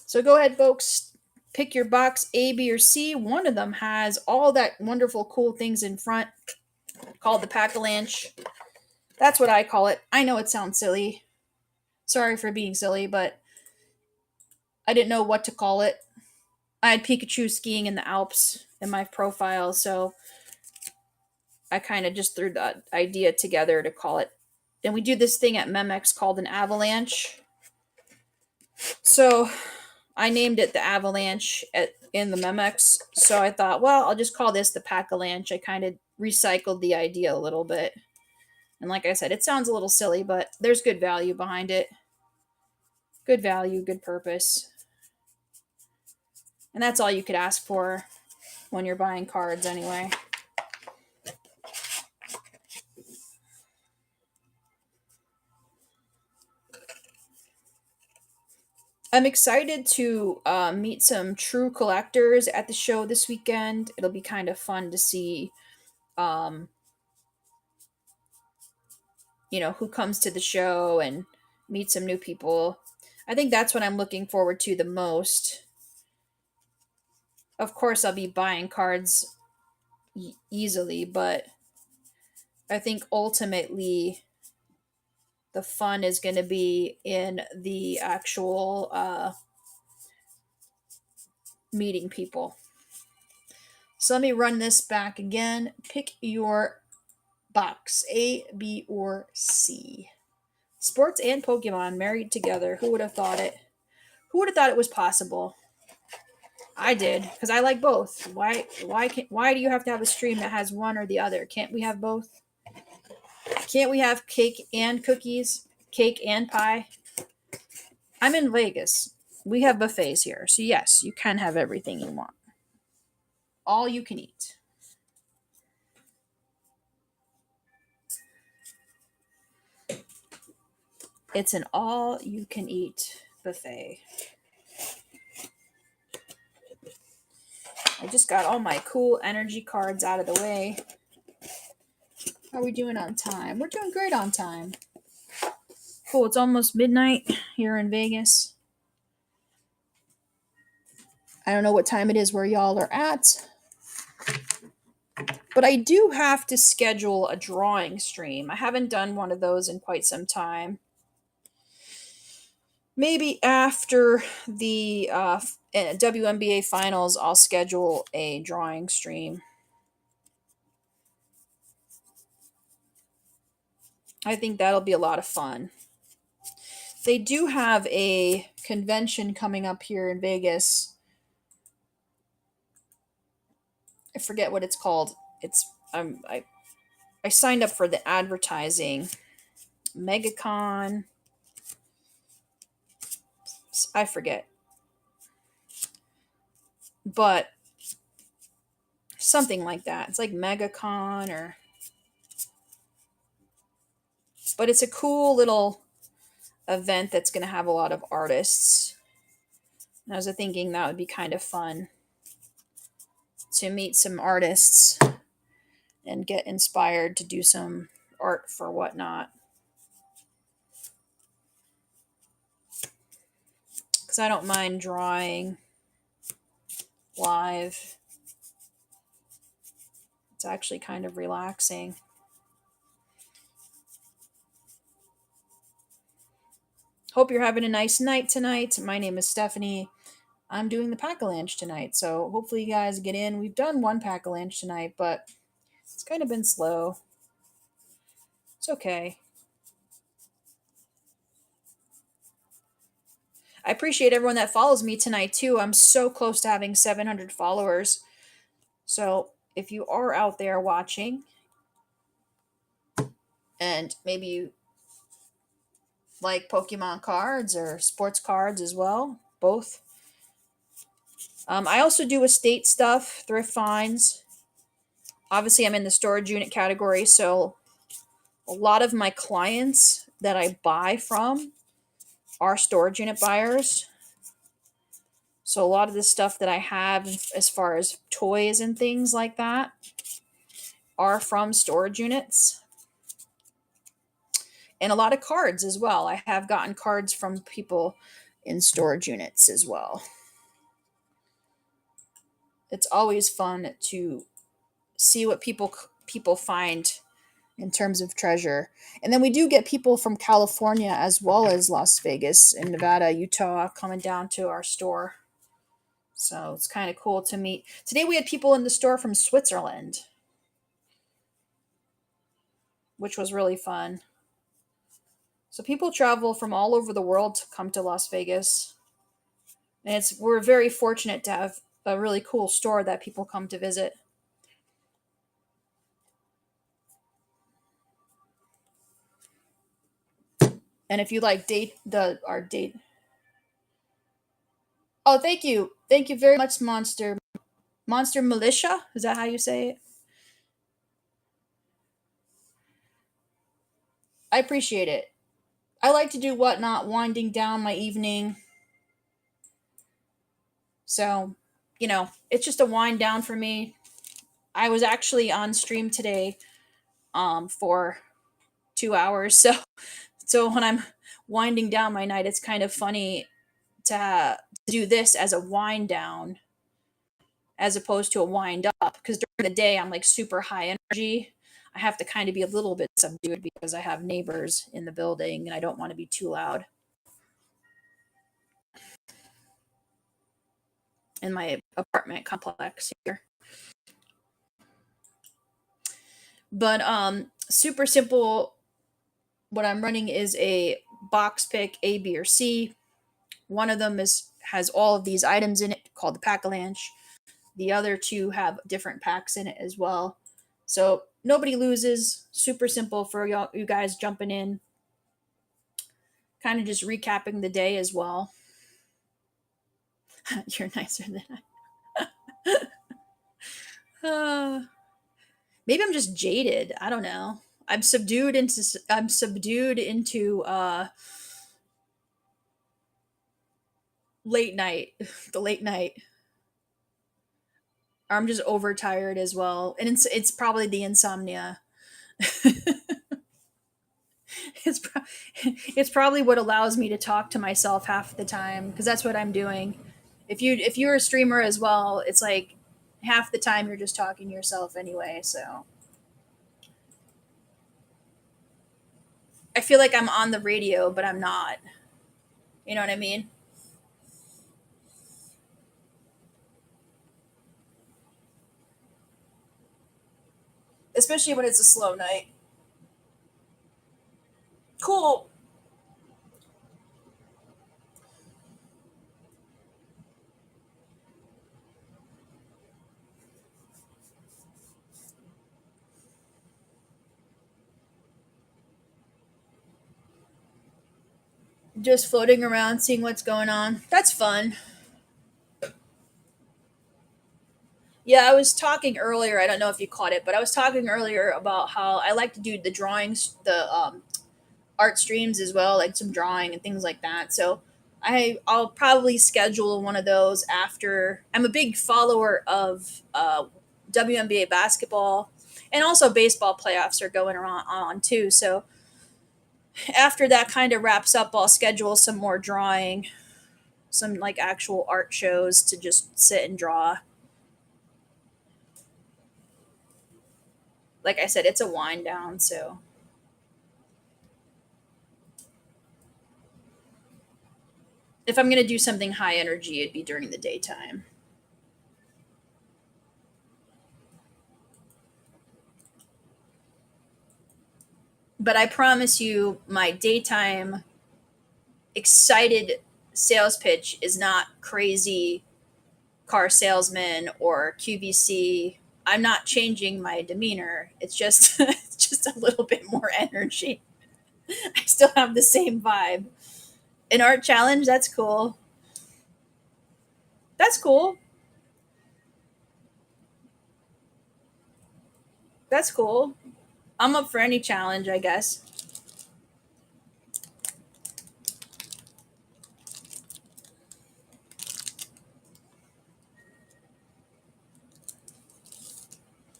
So go ahead, folks. Pick your box A, B, or C. One of them has all that wonderful, cool things in front called the Pack-Alanche. That's what I call it. I know it sounds silly. Sorry for being silly, but I didn't know what to call it. I had Pikachu skiing in the Alps in my profile, so I kind of just threw that idea together to call it. And we do this thing at Memex called an avalanche. So I named it the avalanche in the Memex. So I thought, well, I'll just call this the Pack-Alanche. I kind of recycled the idea a little bit. And like I said, it sounds a little silly, but there's good value behind it. Good value, good purpose. And that's all you could ask for when you're buying cards anyway. I'm excited to meet some true collectors at the show this weekend. It'll be kind of fun to see, um, who comes to the show and meet some new people. I think that's what I'm looking forward to the most. Of course, I'll be buying cards easily, but I think ultimately the fun is going to be in the actual meeting people. So let me run this back again. Pick your box A, B, or C. Sports and Pokemon married together. Who would have thought it? Who would have thought it was possible? I did, because I like both. Why do you have to have a stream that has one or the other? Can't we have both? Can't we have cake and cookies? Cake and pie? I'm in Vegas. We have buffets here. So yes, you can have everything you want. All you can eat. It's an all you can eat buffet. I just got all my cool energy cards out of the way. How are we doing on time? We're doing great on time. Cool, it's almost midnight here in Vegas. I don't know what time it is where y'all are at, but I do have to schedule a drawing stream. I haven't done one of those in quite some time. Maybe after the WNBA finals, I'll schedule a drawing stream. I think that'll be a lot of fun. They do have a convention coming up here in Vegas. I forget what it's called. I signed up for the advertising. MegaCon. I forget. But something like that. It's like MegaCon or... But it's a cool little event that's going to have a lot of artists. And I was thinking that would be kind of fun to meet some artists and get inspired to do some art for whatnot. Because I don't mind drawing live. It's actually kind of relaxing. Hope you're having a nice night tonight. My name is Stephanie. I'm doing the Pack-Alanche tonight, so hopefully you guys get in. We've done one Pack-Alanche tonight, but it's kind of been slow. It's okay. I appreciate everyone that follows me tonight, too. I'm so close to having 700 followers. So if you are out there watching, and maybe you like Pokemon cards or sports cards as well, both. I also do estate stuff, thrift finds. Obviously, I'm in the storage unit category, so a lot of my clients that I buy from are storage unit buyers. So a lot of the stuff that I have as far as toys and things like that are from storage units. And a lot of cards as well. I have gotten cards from people in storage units as well. It's always fun to see what people find in terms of treasure. And then we do get people from California as well as Las Vegas and Nevada, Utah coming down to our store. So it's kind of cool to meet. Today we had people in the store from Switzerland, which was really fun. So people travel from all over the world to come to Las Vegas. And it's we're very fortunate to have a really cool store that people come to visit. And if you like date the our date. Oh, thank you. Thank you very much, Monster Militia? Is that how you say it? I appreciate it. I like to do whatnot, winding down my evening. So, it's just a wind down for me. I was actually on stream today for 2 hours. So when I'm winding down my night, it's kind of funny to do this as a wind down as opposed to a wind up because during the day I'm like super high energy. I have to kind of be a little bit subdued because I have neighbors in the building and I don't want to be too loud in my apartment complex here. But super simple. What I'm running is a box pick A, B, or C. One of them has all of these items in it called the Pack-Alanche. The other two have different packs in it as well. So nobody loses. Super simple for y'all, you guys jumping in. Kind of just recapping the day as well. You're nicer than I. Maybe I'm just jaded. I don't know. I'm subdued into late night, the late night. Or I'm just overtired as well, and it's probably the insomnia. it's pro- it's probably what allows me to talk to myself half the time because that's what I'm doing. If you're a streamer as well, it's like half the time you're just talking to yourself anyway. So I feel like I'm on the radio, but I'm not. You know what I mean? Especially when it's a slow night. Cool. Just floating around, seeing what's going on. That's fun. Yeah, I was talking earlier. I don't know if you caught it, but I was talking earlier about how I like to do the drawings, the art streams as well, like some drawing and things like that. So I'll probably schedule one of those after. I'm a big follower of WNBA basketball, and also baseball playoffs are going on too. So after that kind of wraps up, I'll schedule some more drawing, some like actual art shows to just sit and draw. Like I said, it's a wind down. So if I'm gonna do something high energy, it'd be during the daytime. But I promise you, my daytime excited sales pitch is not crazy car salesman or QVC. I'm not changing my demeanor. It's just it's just a little bit more energy. I still have the same vibe. An art challenge, that's cool. That's cool. That's cool. I'm up for any challenge, I guess.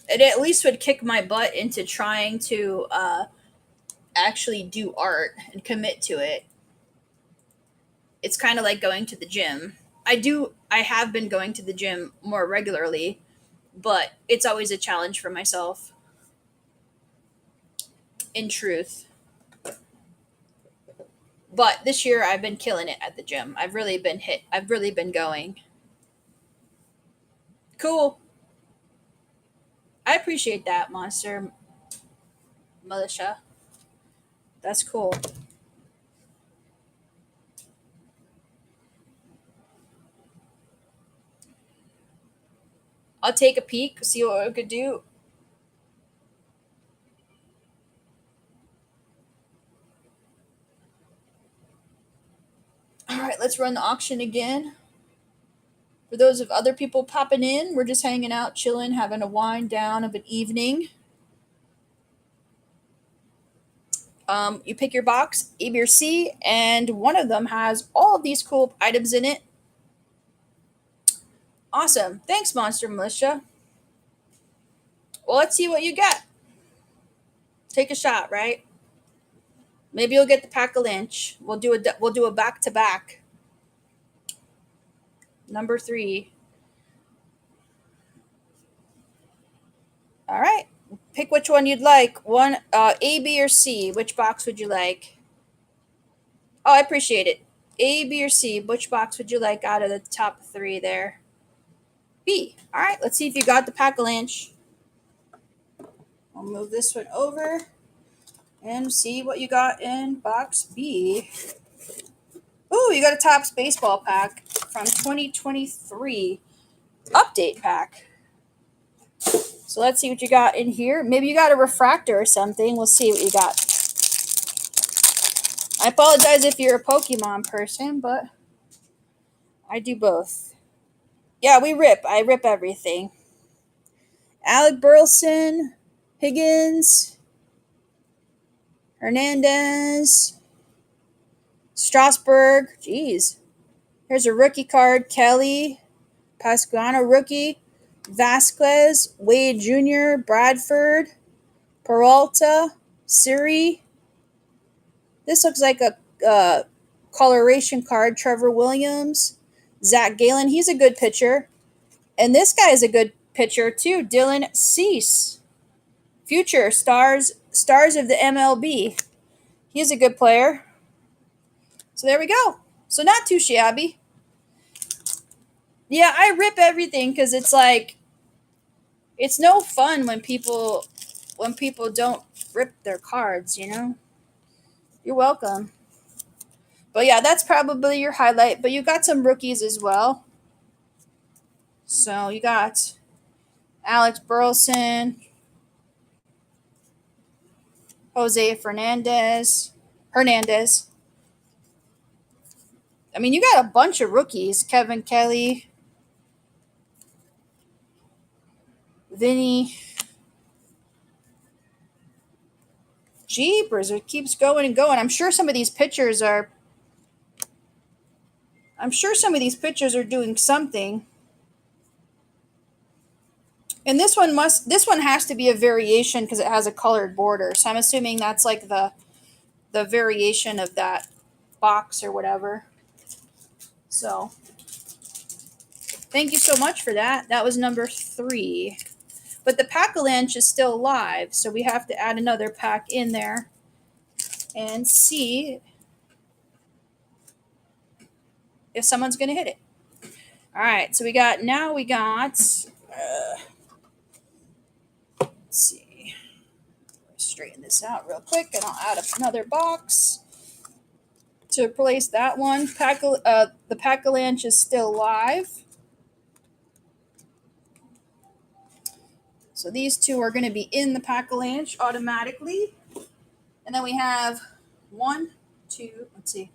It at least would kick my butt into trying to actually do art and commit to it. It's kind of like going to the gym. I have been going to the gym more regularly, but it's always a challenge for myself, in truth. But this year I've been killing it at the gym. I've really been going. Cool. I appreciate that, Monster Militia. That's cool. I'll take a peek, see what we could do. All right, let's run the auction again. For those of other people popping in, we're just hanging out, chilling, having a wind down of an evening. You pick your box, A, B, or C, and one of them has all of these cool items in it. Awesome. Thanks, Monster Militia. Well, let's see what you got. Take a shot, right? Maybe you'll get the Pack-Alanche. We'll do a back to back. Number 3. All right. Pick which one you'd like. One, A, B, or C. Which box would you like? Oh, I appreciate it. A, B, or C. Which box would you like out of the top 3 there? B. All right. Let's see if you got the Pack-Alanche. I'll move this one over and see what you got in box B. Ooh, you got a Topps baseball pack from 2023 update pack. So let's see what you got in here. Maybe you got a refractor or something. We'll see what you got. I apologize if you're a Pokemon person, but I do both. Yeah, we rip. I rip everything. Alec Burleson, Higgins, Hernandez, Strasburg. Jeez. Here's a rookie card. Kelly, Pascuano rookie, Vasquez, Wade Jr., Bradford, Peralta, Siri. This looks like a coloration card. Trevor Williams, Zach Galen. He's a good pitcher. And this guy is a good pitcher too. Dylan Cease. Future stars of the MLB. He's a good player. So there we go. So not too shabby. Yeah, I rip everything because it's like it's no fun when people don't rip their cards, you know? You're welcome. But yeah, that's probably your highlight. But you got some rookies as well. So you got Alex Burleson, Jose Hernandez. I mean, you got a bunch of rookies. Kevin Kelly, Vinny. Jeepers, it keeps going and going. I'm sure some of these pictures are doing something. And this one has to be a variation because it has a colored border. So I'm assuming that's like the variation of that box or whatever. So thank you so much for that. That was number 3. But the Pack-Alanche is still live, so we have to add another pack in there and see if someone's going to hit it. All right, so we got let's see. Straighten this out real quick, and I'll add another box to replace that one. The Pack-Alanche is still live. So these 2 are going to be in the Pack-Alanche automatically. And then we have 1, 2, let's see.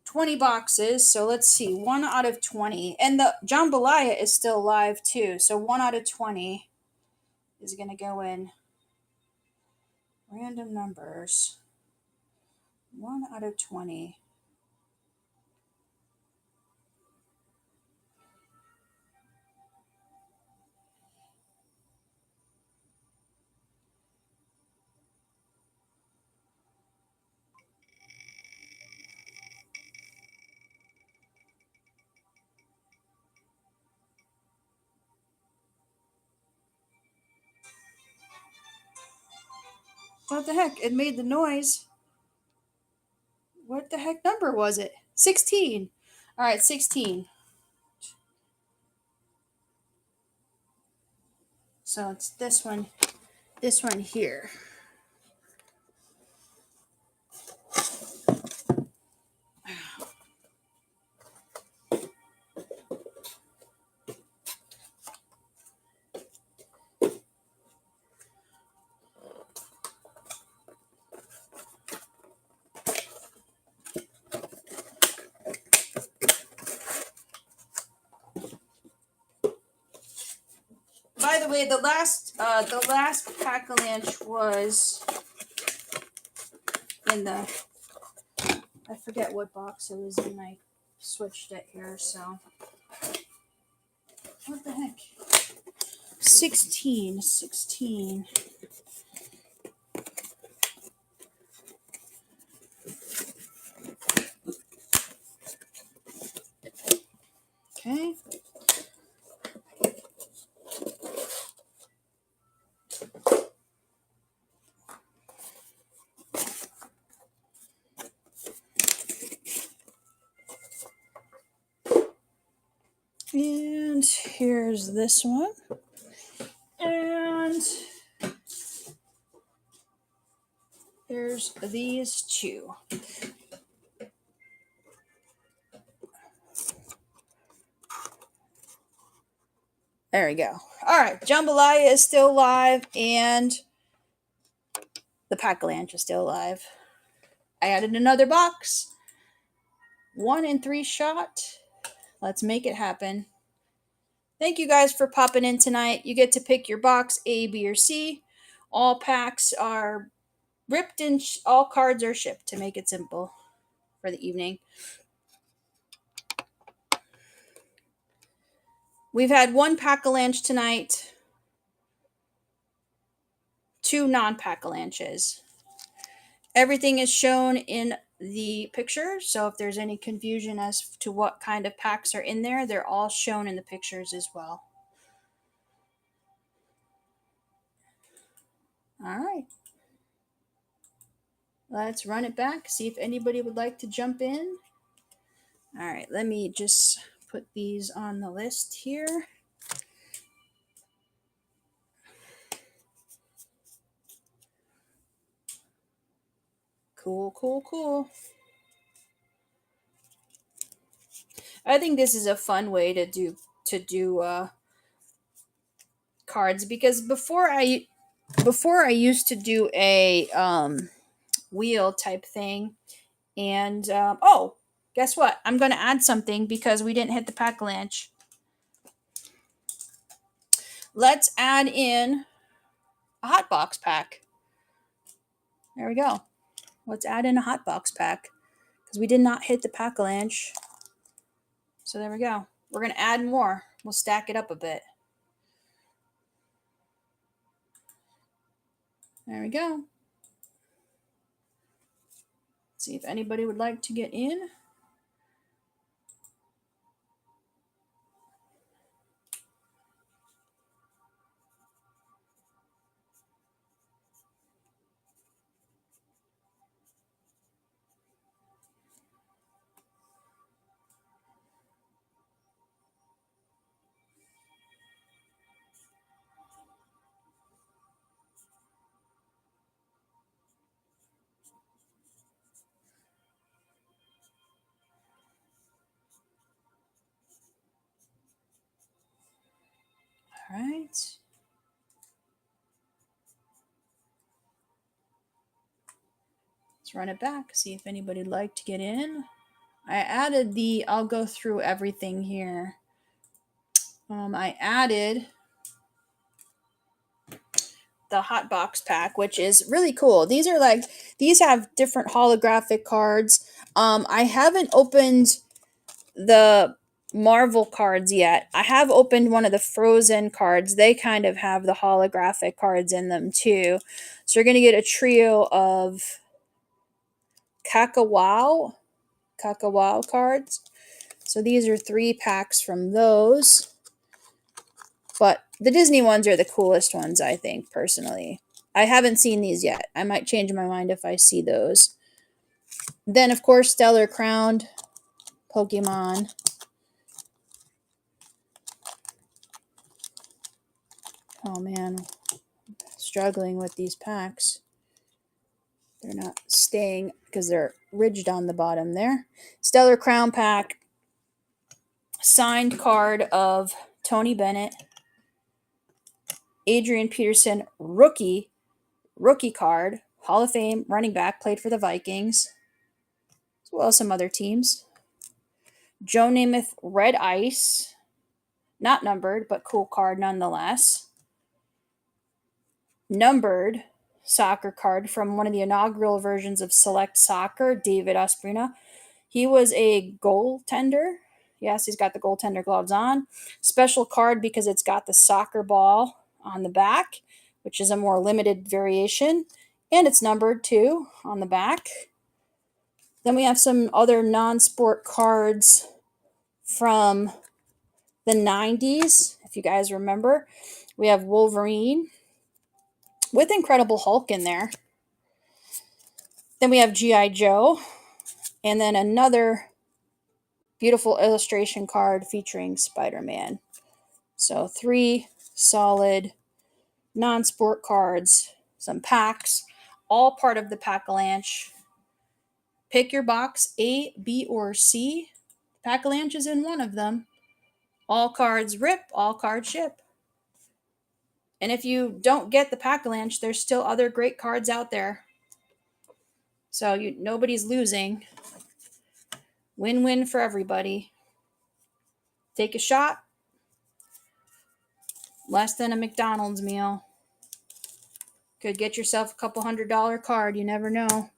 20 boxes. So let's see. 1 out of 20. And the Jambalaya is still live too. So 1 out of 20 is going to go in random numbers. 1 out of 20. What the heck? It made the noise. What the heck number was it? 16. All right, 16. So it's this one here. By the way, the last Pack-Alanche was in the, I forget what box it was in. I switched it here, so what the heck? 16. Okay. And here's this one. And here's these two. There we go. All right, Jambalaya is still live, and the Pack-Alanche is still alive. I added another box. 1 in 3 shot. Let's make it happen. Thank you guys for popping in tonight. You get to pick your box A, B, or C. All packs are ripped and all cards are shipped to make it simple for the evening. We've had 1 Pack-Alanche tonight, 2 non-Pack-Alanches. Everything is shown in the picture, so if there's any confusion as to what kind of packs are in there, they're all shown in the pictures as well. All right. Let's run it back, see if anybody would like to jump in. All right, let me just put these on the list here. Cool. I think this is a fun way to do cards, because before I used to do a wheel type thing, and oh, guess what? I'm going to add something because we didn't hit the Pack-Alanche. Let's add in a hot box pack. There we go. Let's add in a hot box pack because we did not hit the Pack-Alanche. So there we go. We're going to add more. We'll stack it up a bit. There we go. See if anybody would like to get in. All right. Let's run it back, see if anybody would like to get in. I added I'll go through everything here. I added the hot box pack, which is really cool. These have different holographic cards. I haven't opened the Marvel cards yet. I have opened one of the Frozen cards. They kind of have the holographic cards in them too. So you're going to get a trio of Cacawao cards. So these are 3 packs from those. But the Disney ones are the coolest ones, I think, personally. I haven't seen these yet. I might change my mind if I see those. Then, of course, Stellar Crowned Pokemon. Oh, man. Struggling with these packs. They're not staying because they're ridged on the bottom there. Stellar Crown pack. Signed card of Tony Bennett. Adrian Peterson, rookie card. Hall of Fame running back, played for the Vikings, as well as some other teams. Joe Namath, Red Ice. Not numbered, but cool card nonetheless. Numbered soccer card from one of the inaugural versions of Select Soccer, David Ospina. He was a goaltender. Yes, he's got the goaltender gloves on. Special card because it's got the soccer ball on the back, which is a more limited variation. And it's numbered too on the back. Then we have some other non-sport cards from the 90s, if you guys remember. We have Wolverine with Incredible Hulk in there. Then we have G.I. Joe. And then another beautiful illustration card featuring Spider-Man. So 3 solid non-sport cards, some packs, all part of the Pack-Alanche. Pick your box, A, B, or C. Pack-Alanche is in one of them. All cards rip, all cards ship. And if you don't get the Pack-Alanche, there's still other great cards out there. So nobody's losing. Win-win for everybody. Take a shot. Less than a McDonald's meal. Could get yourself a couple $100 card. You never know.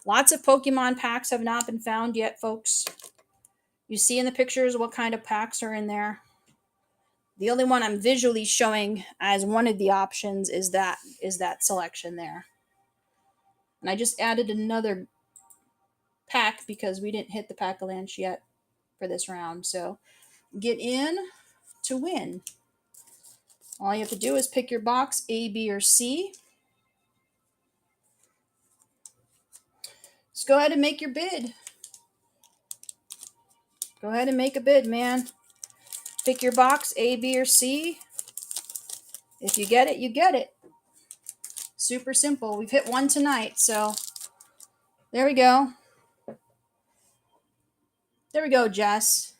Lots of Pokemon packs have not been found yet, folks. You see in the pictures what kind of packs are in there. The only one I'm visually showing as one of the options is that selection there. And I just added another pack because we didn't hit the Pack-Alanche yet for this round. So get in to win. All you have to do is pick your box, A, B, or C. Just go ahead and make your bid. Go ahead and make a bid, man. Pick your box, A, B, or C. If you get it, you get it. Super simple. We've hit one tonight, so there we go. There we go, Jess.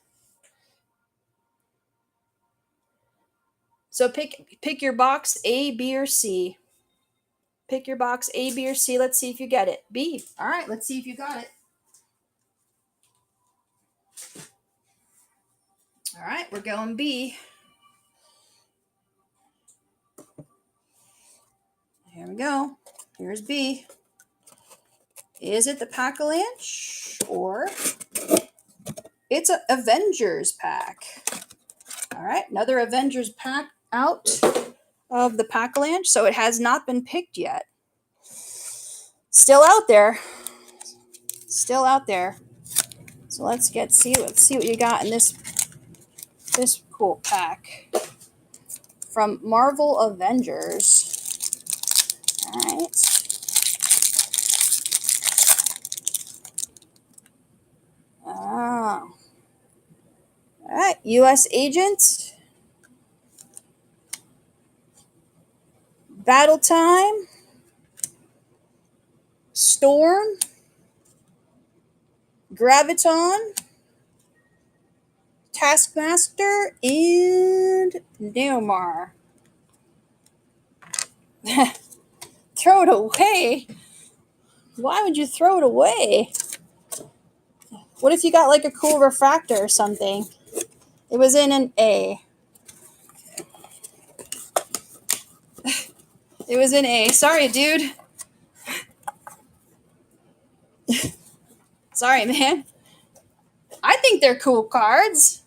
So pick your box, A, B, or C. Pick your box, A, B, or C. Let's see if you get it. B. All right, let's see if you got it. All right, we're going B. Here we go. Here's B. Is it the Pack-Alanche or it's an Avengers pack? All right, another Avengers pack out of the Pack-Alanche. So it has not been picked yet. Still out there. Still out there. So let's see what you got in this cool pack from Marvel Avengers. All right. Oh. All right, U.S. Agent. Battle Time. Storm. Graviton. Taskmaster and Neomar. Throw it away. Why would you throw it away? What if you got like a cool refractor or something? It was in an A. It was in A. Sorry, dude. Sorry, man. I think they're cool cards.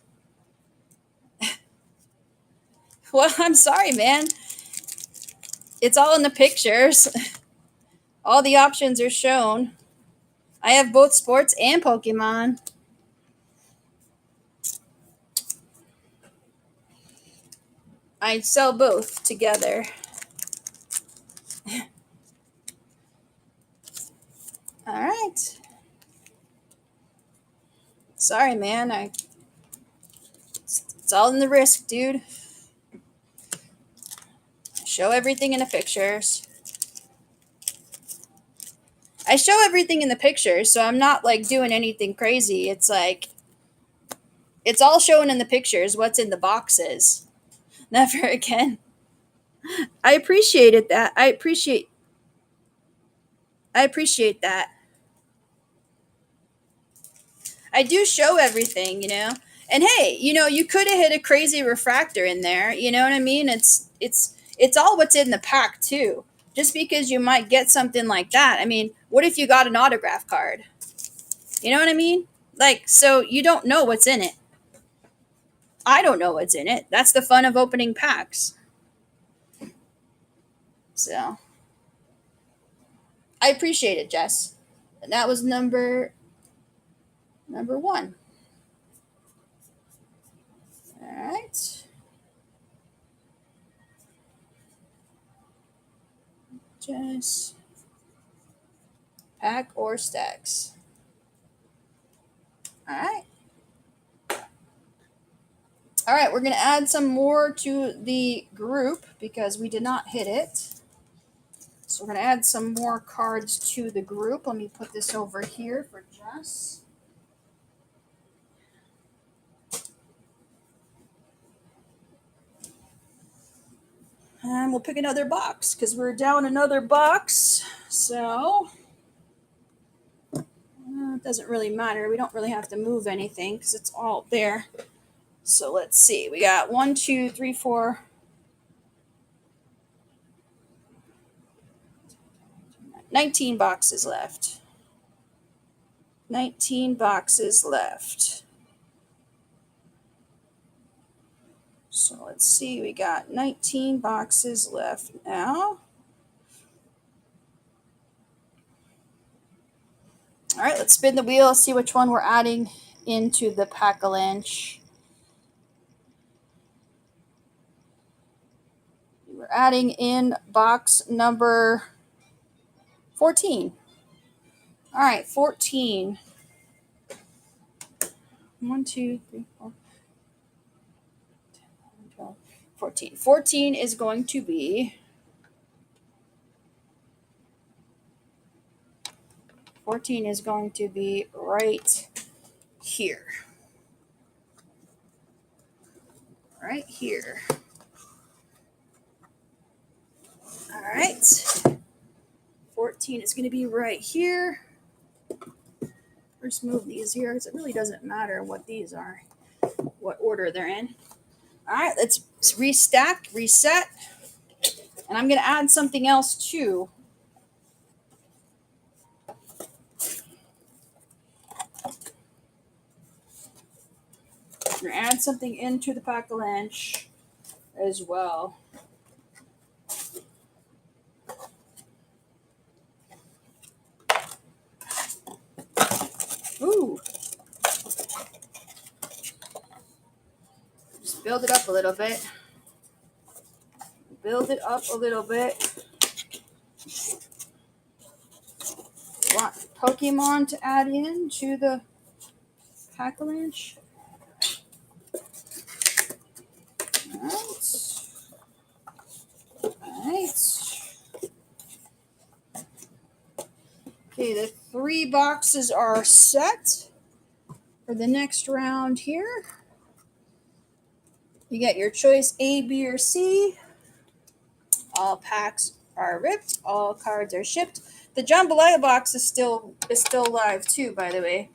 Well, I'm sorry, man. It's all in the pictures. All the options are shown. I have both sports and Pokemon. I sell both together. All right. Sorry, man. It's all in the risk, dude. Show everything in the pictures. I show everything in the pictures, so I'm not like doing anything crazy. It's like it's all shown in the pictures. What's in the boxes? Never again. I appreciated that. I appreciate that. I do show everything, you know. And hey, you know, you could have hit a crazy refractor in there. You know what I mean? It's all what's in the pack too. Just because you might get something like that. I mean, what if you got an autograph card? You know what I mean? Like, so you don't know what's in it. I don't know what's in it. That's the fun of opening packs. So I appreciate it, Jess. And that was number one. All right. Jess. Pack or stacks. All right. All right, we're going to add some more to the group because we did not hit it. So we're going to add some more cards to the group. Let me put this over here for Jess. And we'll pick another box because we're down another box. So it doesn't really matter. We don't really have to move anything because it's all there. So let's see. We got 1, 2, 3, 4. 19 boxes left. 19 boxes left. So let's see. We got 19 boxes left now. All right, let's spin the wheel, see which one we're adding into the Pack-Alanche. We're adding in box number 14. All right, 14. 1, 2, 3, 4, 10, 11, 12, 14. 14 is going to be 14 is going to be right here. Right here. All right. 14 is going to be right here. First move these here because it really doesn't matter what these are, what order they're in. All right, let's restack, reset. And I'm going to add something else too. I'm going to add something into the Pack-Alanche as well. Ooh. Just build it up a little bit. Build it up a little bit. Want Pokemon to add in to the Pack-Alanche. Alright. Okay, the 3 boxes are set for the next round here. You get your choice A, B, or C. All packs are ripped. All cards are shipped. The jambalaya box is still live too, by the way.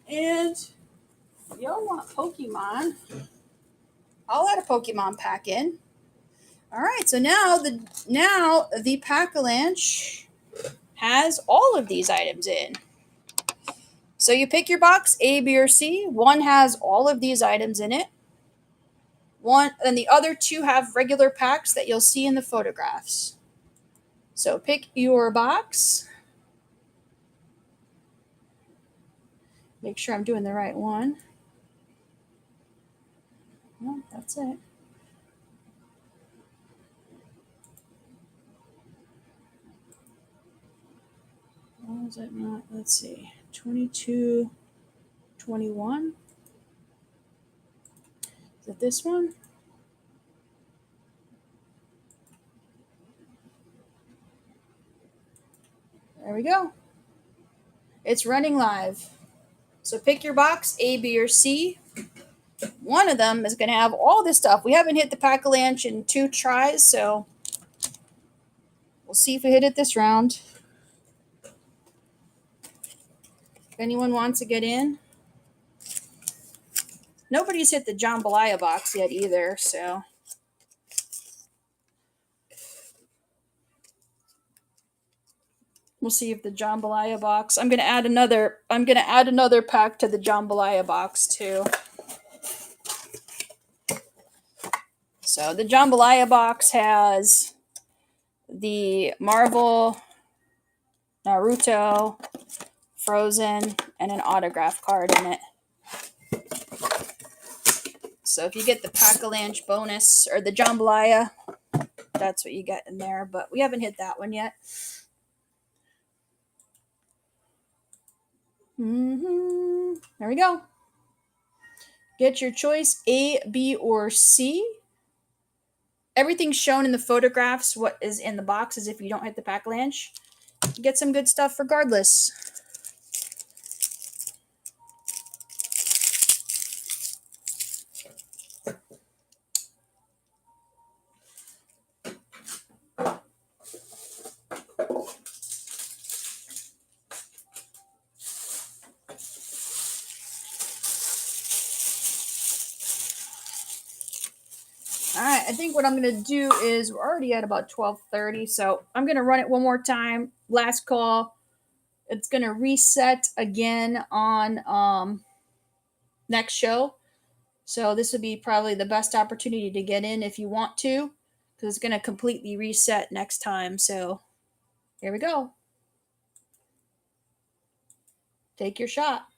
And if y'all want Pokemon, I'll add a Pokemon pack in. All right, so now the Pack-Alanche has all of these items in. So you pick your box A, B, or C. One has all of these items in it. One and the other 2 have regular packs that you'll see in the photographs. So pick your box. Make sure I'm doing the right one. Well, that's it. Was it not? Let's see. 22, 21. Is it this one? There we go. It's running live. So pick your box, A, B, or C. One of them is going to have all this stuff. We haven't hit the Pack-Alanche in 2 tries, so we'll see if we hit it this round. If anyone wants to get in. Nobody's hit the jambalaya box yet either, so. We'll see if the jambalaya box. I'm gonna add another pack to the jambalaya box too. So the jambalaya box has the Marvel, Naruto, Frozen, and an autograph card in it. So if you get the Pack-Alanche bonus or the jambalaya, that's what you get in there. But we haven't hit that one yet. There we go. Get your choice, A, B, or C. Everything's shown in the photographs. What is in the box is if you don't hit the Pack-Alanche, you get some good stuff regardless. All right, I think what I'm going to do is we're already at about 12:30, so I'm going to run it one more time. Last call. It's going to reset again on next show. So this would be probably the best opportunity to get in if you want to, because it's going to completely reset next time. So here we go. Take your shot.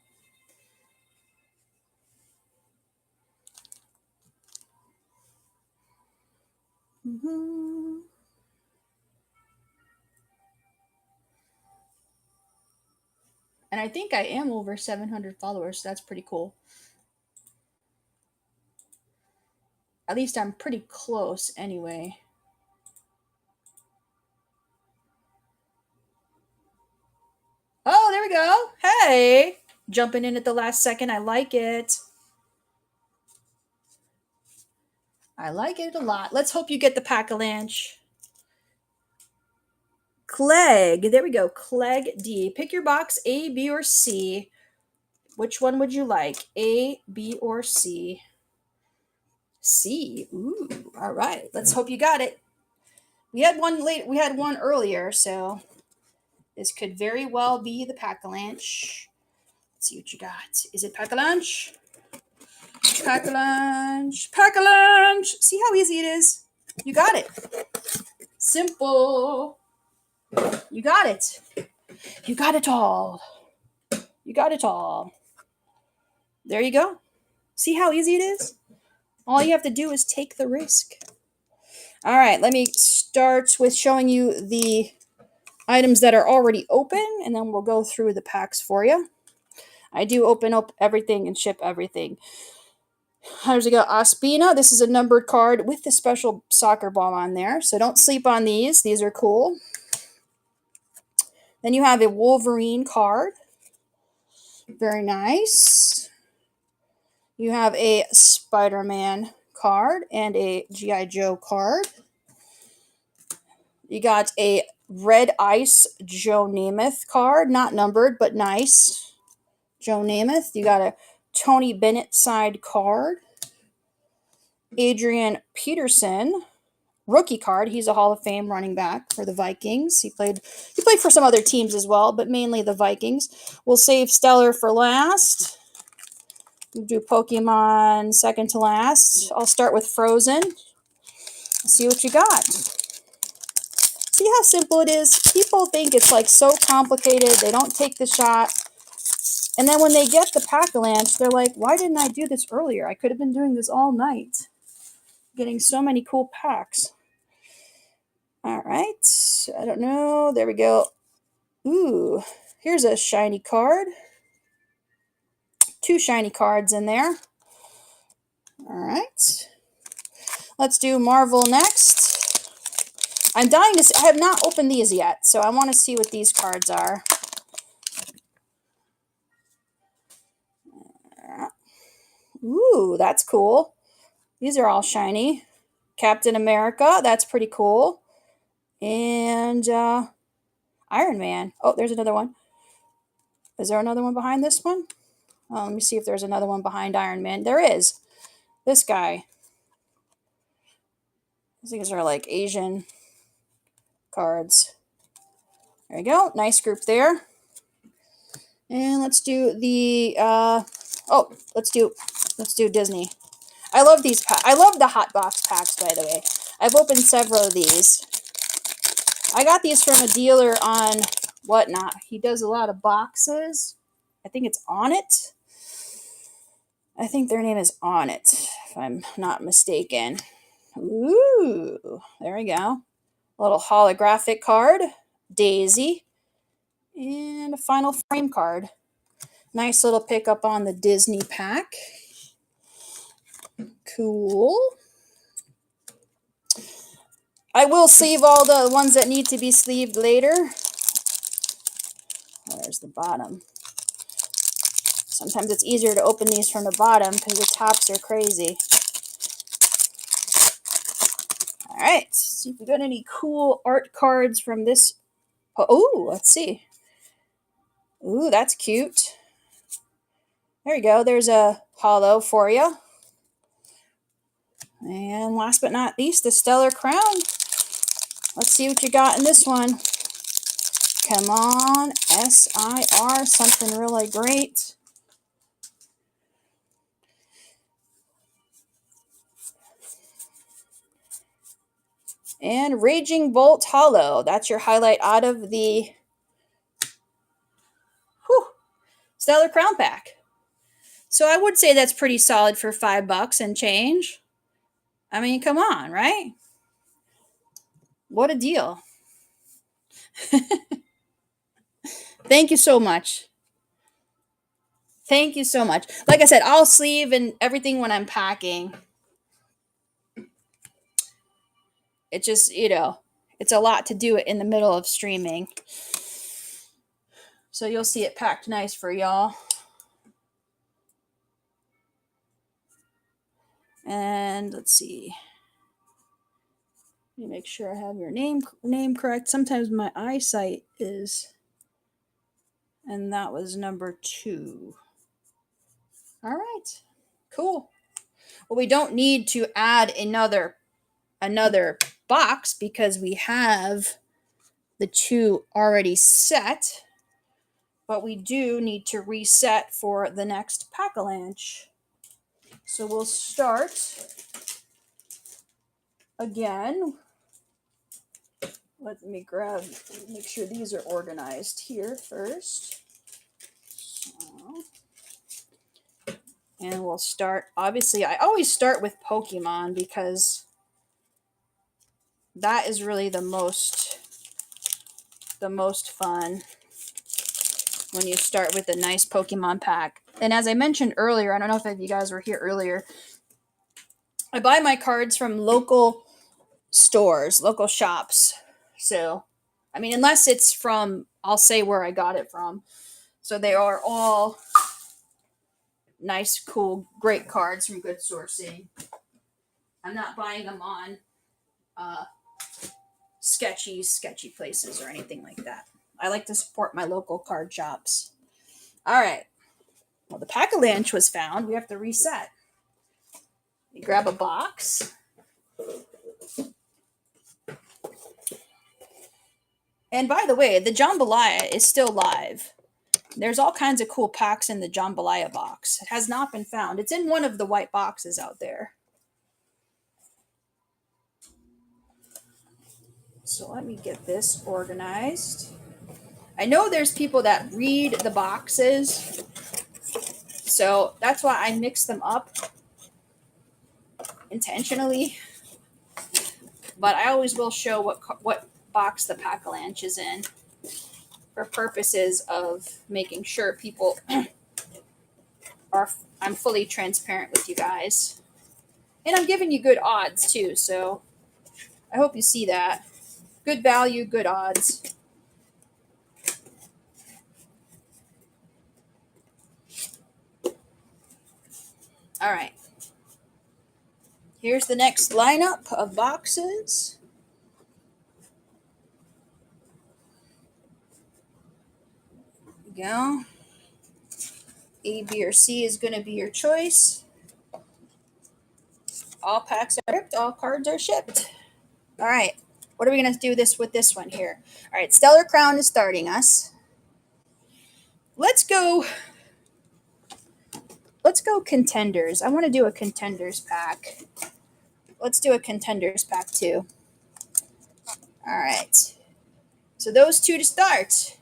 And I think I am over 700 followers, so that's pretty cool. At least I'm pretty close anyway. Oh, there we go. Hey, jumping in at the last second. I like it. I like it a lot. Let's hope you get the Pack-Alanche. Clegg. There we go. Clegg D. Pick your box, A, B, or C. Which one would you like? A, B, or C? C. Ooh. All right. Let's hope you got it. We had one late. We had one earlier, so this could very well be the Pack-Alanche. Let's see what you got. Is it Pack-Alanche? Pack-Alanche. Pack-Alanche. See how easy it is? You got it. Simple. You got it. You got it all. You got it all. There you go. See how easy it is? All you have to do is take the risk. All right, let me start with showing you the items that are already open, and then we'll go through the packs for you. I do open up everything and ship everything. Here's we go. Ospina. This is a numbered card with the special soccer ball on there, so don't sleep on these. These are cool. Then you have a Wolverine card. Very nice. You have a Spider-Man card and a G.I. Joe card. You got a Red Ice Joe Namath card. Not numbered, but nice. Joe Namath. You got a Tony Bennett side card. Adrian Peterson rookie card. He's a Hall of Fame running back for the Vikings. He played for some other teams as well, but mainly the Vikings. We'll save Stellar for last. We'll do Pokemon second to last. I'll start with Frozen. Let's see what you got. See how simple it is? People think it's like so complicated. They don't take the shot. And then when they get the Pack-Alanche, they're like, why didn't I do this earlier? I could have been doing this all night. Getting so many cool packs. All right. I don't know. There we go. Ooh, here's a shiny card. 2 shiny cards in there. All right. Let's do Marvel next. I'm dying to see. I have not opened these yet, so I want to see what these cards are. Ooh, that's cool. These are all shiny. Captain America, that's pretty cool. And Iron Man. Oh, there's another one. Is there another one behind this one? Oh, let me see if there's another one behind Iron Man. There is. This guy. These are like Asian cards. There you go. Nice group there. And let's do the let's do Disney. I love these I love the hot box packs, by the way. I've opened several of these. I got these from a dealer on Whatnot. He does a lot of boxes. I think it's On It. I think their name is On It, if I'm not mistaken. Ooh, there we go. A little holographic card, Daisy, and a final frame card. Nice little pickup on the Disney pack. Cool. I will sleeve all the ones that need to be sleeved later. There's the bottom. Sometimes it's easier to open these from the bottom because the tops are crazy. All right, see if we got any cool art cards from this. Oh, let's see. Ooh, that's cute. There you go. There's a holo for you. And last but not least, the Stellar Crown. Let's see what you got in this one. Come on, SIR, something really great. And Raging Bolt Holo. That's your highlight out of the Stellar Crown pack. So I would say that's pretty solid for $5 and change. I mean, come on, right? What a deal. Thank you so much. Thank you so much. Like I said, I'll sleeve and everything when I'm packing. It just, it's a lot to do it in the middle of streaming. So you'll see it packed nice for y'all. And let's see. Let me make sure I have your name correct. Sometimes my eyesight is, and that was number 2. All right, cool. Well, we don't need to add another box because we have the 2 already set, but we do need to reset for the next Pack-Alanche. So we'll start again. Let me make sure these are organized here first. So, and we'll start, obviously, I always start with Pokemon because that is really the most fun when you start with a nice Pokemon pack. And as I mentioned earlier, I don't know if you guys were here earlier, I buy my cards from local stores, local shops. So, I mean, unless it's from, I'll say where I got it from. So they are all nice, cool, great cards from good sourcing. I'm not buying them on sketchy places or anything like that. I like to support my local card shops. All right. Well, the Pack-Alanche was found. We have to reset. You grab a box. And by the way, the Jambalaya is still live. There's all kinds of cool packs in the Jambalaya box. It has not been found. It's in one of the white boxes out there. So let me get this organized. I know there's people that read the boxes, so that's why I mix them up intentionally. But I always will show what box the Pack-Alanche is in. for purposes of making sure people are, I'm fully transparent with you guys. And I'm giving you good odds too, so I hope you see that. Good value, good odds. All right. Here's the next lineup of boxes. There we go. A, B, or C is going to be your choice. All packs are shipped. All cards are shipped. All right. What are we going to do with this one here? All right. Stellar Crown is starting us. Let's go contenders. I want to do a contenders pack. Let's do a contenders pack too. All right. So those two to start.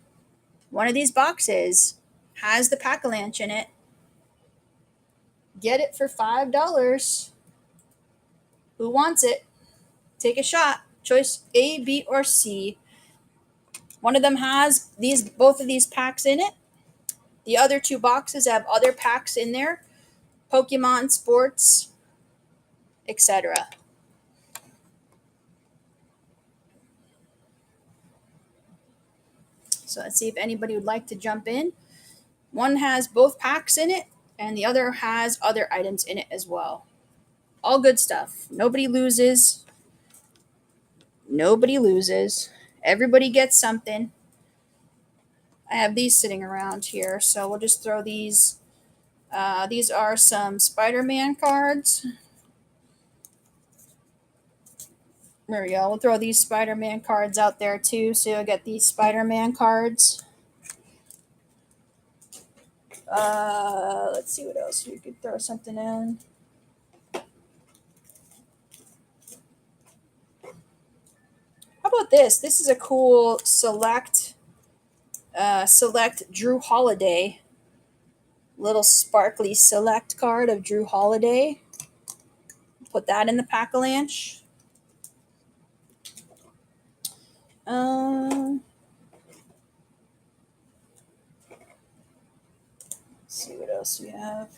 One of these boxes has the Pack-Alanche in it. Get it for $5. Who wants it? Take a shot. Choice A, B, or C. One of them has both of these packs in it. The other two boxes have other packs in there. Pokemon, sports, etc. So let's see if anybody would like to jump in. One has both packs in it, and the other has other items in it as well. All good stuff. Nobody loses. Nobody loses. Everybody gets something. I have these sitting around here, so we'll just throw these. These are some Spider-Man cards. There we go. We'll throw these Spider-Man cards out there too, so you'll get these Spider-Man cards. Let's see what else we could throw something in. How about this? This is a cool select Drew Holiday. Little sparkly select card of Drew Holiday. Put that in the Pack-Alanche. Let's see what else we have.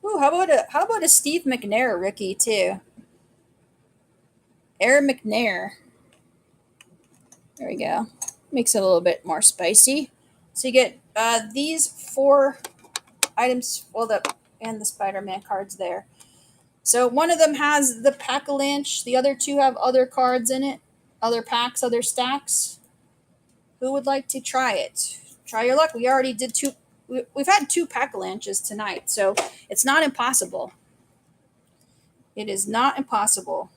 Ooh, how about a Steve McNair rookie too? Aaron McNair. There we go. Makes it a little bit more spicy. So you get these 4 items, and the Spider-Man cards there. So one of them has the Pack-Alanche. The other 2 have other cards in it, other packs, other stacks. Who would like to try it? Try your luck. We already did 2. We've had 2 Pack-Alanches tonight, so it's not impossible. It is not impossible.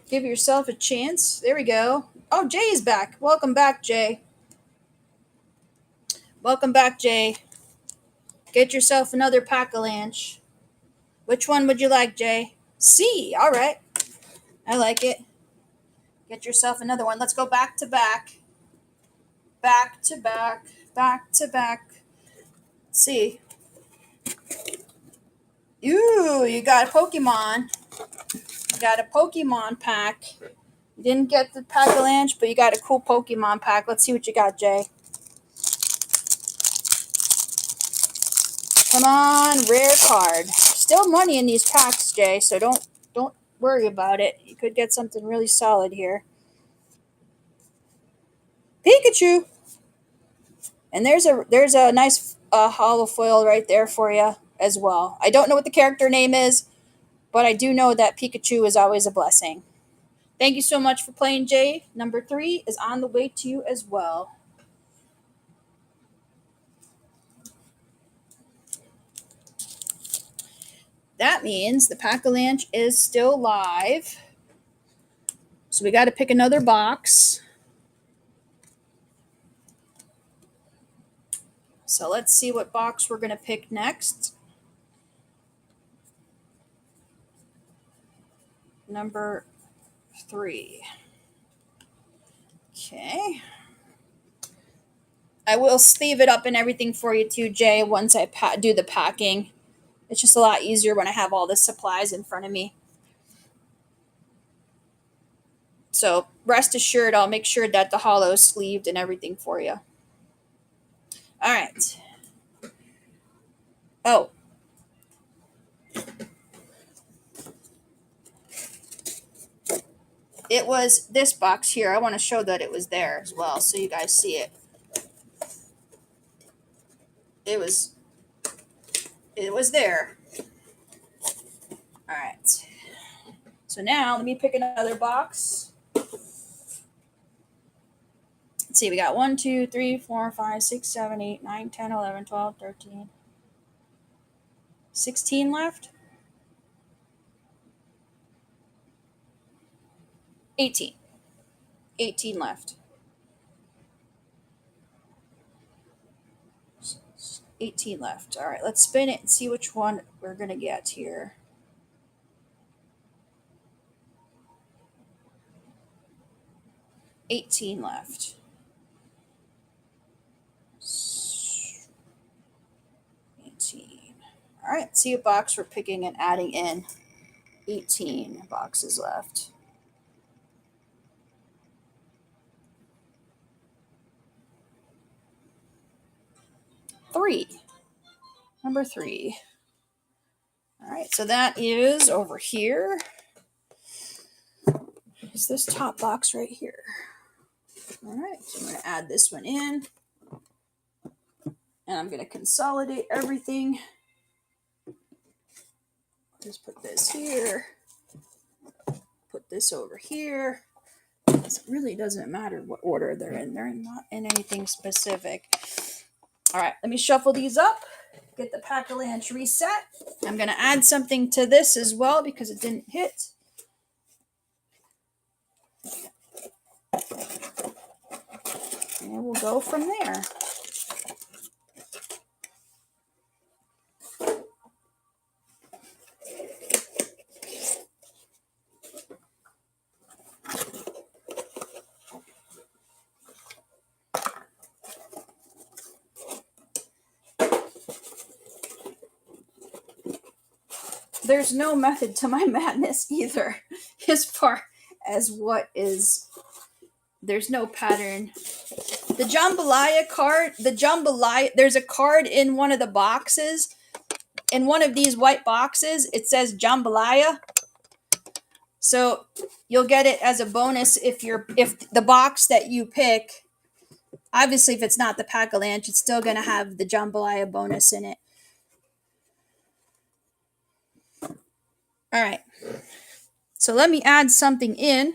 Give yourself a chance. There we go. Oh, Jay is back. Welcome back, Jay. Welcome back, Jay. Get yourself another Pack-Alanche. Which one would you like, Jay? C. All right. I like it. Get yourself another one. Let's go back to back. Back to back. Back to back. C. Ooh, you got a Pokemon. You got a Pokemon pack. You didn't get the Pack-Alanche, but you got a cool Pokemon pack. Let's see what you got, Jay. Come on, rare card. Still money in these packs, Jay, so don't worry about it. You could get something really solid here. Pikachu. And there's a nice hollow foil right there for you as well. I don't know what the character name is, but I do know that Pikachu is always a blessing. Thank you so much for playing, Jay. Number 3 is on the way to you as well. That means the Pack-Alanche is still live. So we got to pick another box. So let's see what box we're going to pick next. Number 3. Okay. I will sleeve it up and everything for you too, Jay, once I do the packing. It's just a lot easier when I have all the supplies in front of me. So rest assured, I'll make sure that the hollow is sleeved and everything for you. All right. Oh, it was this box here. I want to show that it was there as well, so you guys see it. It was there. All right. So now let me pick another box. Let's see, we got 1, 2, 3, 4, 5, 6, 7, 8, 9, 10, 11, 12, 13, 16 left. 18. 18 left. 18 left. All right, let's spin it and see which one we're going to get here. $18 left. All right, see what box we're picking and adding in. 18 boxes left. Number 3. All right, so that is over here. Is this top box right here? All right, so I'm going to add this one in. And I'm going to consolidate everything. Just put this here. Put this over here. It really doesn't matter what order they're in. They're not in anything specific. All right, let me shuffle these up. Get the Pack-Alanche reset. I'm going to add something to this as well because it didn't hit. And we'll go from there. There's no method to my madness either, as far as what is. There's no pattern. The jambalaya card, there's a card in one of the boxes. In one of these white boxes, it says jambalaya. So you'll get it as a bonus if the box that you pick, obviously if it's not the Pack-Alanche, it's still going to have the jambalaya bonus in it. All right. So let me add something in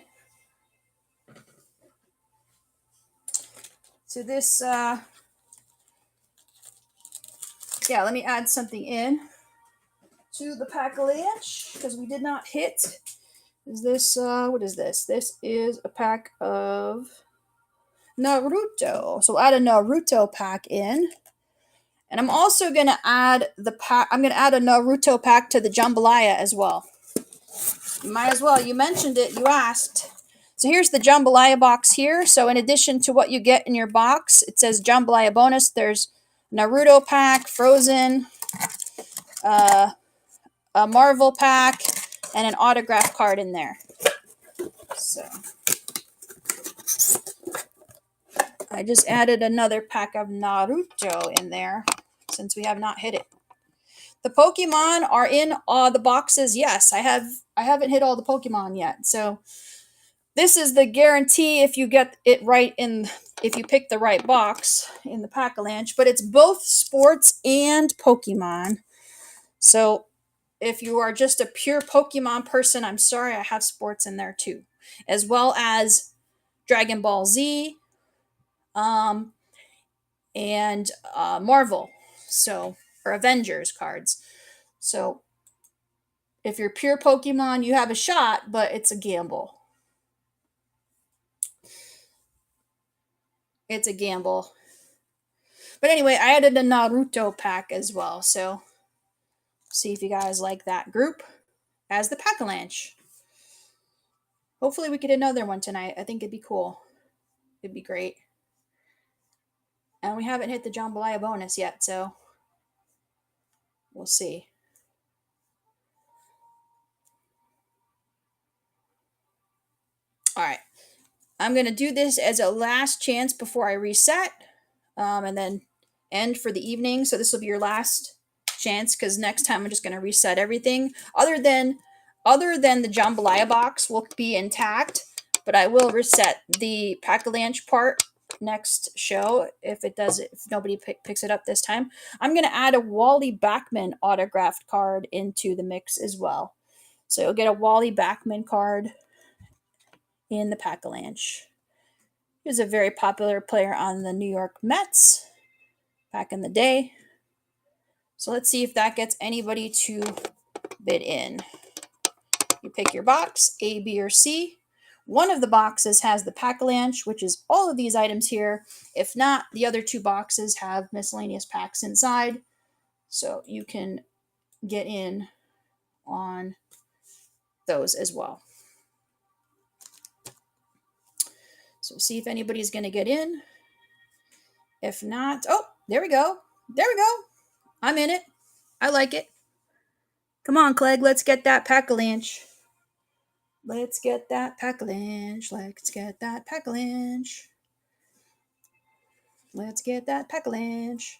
to this. Let me add something in to the Pack-Alanche because we did not hit. Is this, what is this? This is a pack of Naruto. So add a Naruto pack in. And I'm also going to add I'm going to add a Naruto pack to the jambalaya as well. You might as well. You mentioned it. You asked. So here's the jambalaya box here. So in addition to what you get in your box, it says jambalaya bonus. There's Naruto pack, Frozen, a Marvel pack, and an autograph card in there. So I just added another pack of Naruto in there since we have not hit it. The Pokemon are in the boxes. Yes, I haven't hit all the Pokemon yet. So this is the guarantee if you get it right if you pick the right box in the Pack-Alanche, but it's both sports and Pokemon. So if you are just a pure Pokemon person, I'm sorry, I have sports in there too, as well as Dragon Ball Z, and Marvel, or Avengers cards. So if you're pure Pokemon, you have a shot, but it's a gamble. It's a gamble. But anyway, I added a Naruto pack as well, so see if you guys like that group as the Pack-Alanche. Hopefully we get another one tonight. I think it'd be cool. It'd be great. And we haven't hit the jambalaya bonus yet, so we'll see. All right. I'm going to do this as a last chance before I reset, and then end for the evening. So this will be your last chance, because next time I'm just going to reset everything. Other than the jambalaya box will be intact, but I will reset the Pack-Alanche part next show if nobody picks it up this time. I'm going to add a Wally Backman autographed card into the mix as well. So you'll get a Wally Backman card in the Pack-Alanche. He was a very popular player on the New York Mets back in the day. So let's see if that gets anybody to bid in. You pick your box, A, B, or C. One of the boxes has the Pack-Alanche, which is all of these items here. If not, the other two boxes have miscellaneous packs inside. So you can get in on those as well. So see if anybody's going to get in. If not, oh, there we go. There we go. I'm in it. I like it. Come on, Clegg, let's get that Pack-Alanche. Let's get that Pack-Alanche. Let's get that Pack-Alanche. Let's get that Pack-Alanche.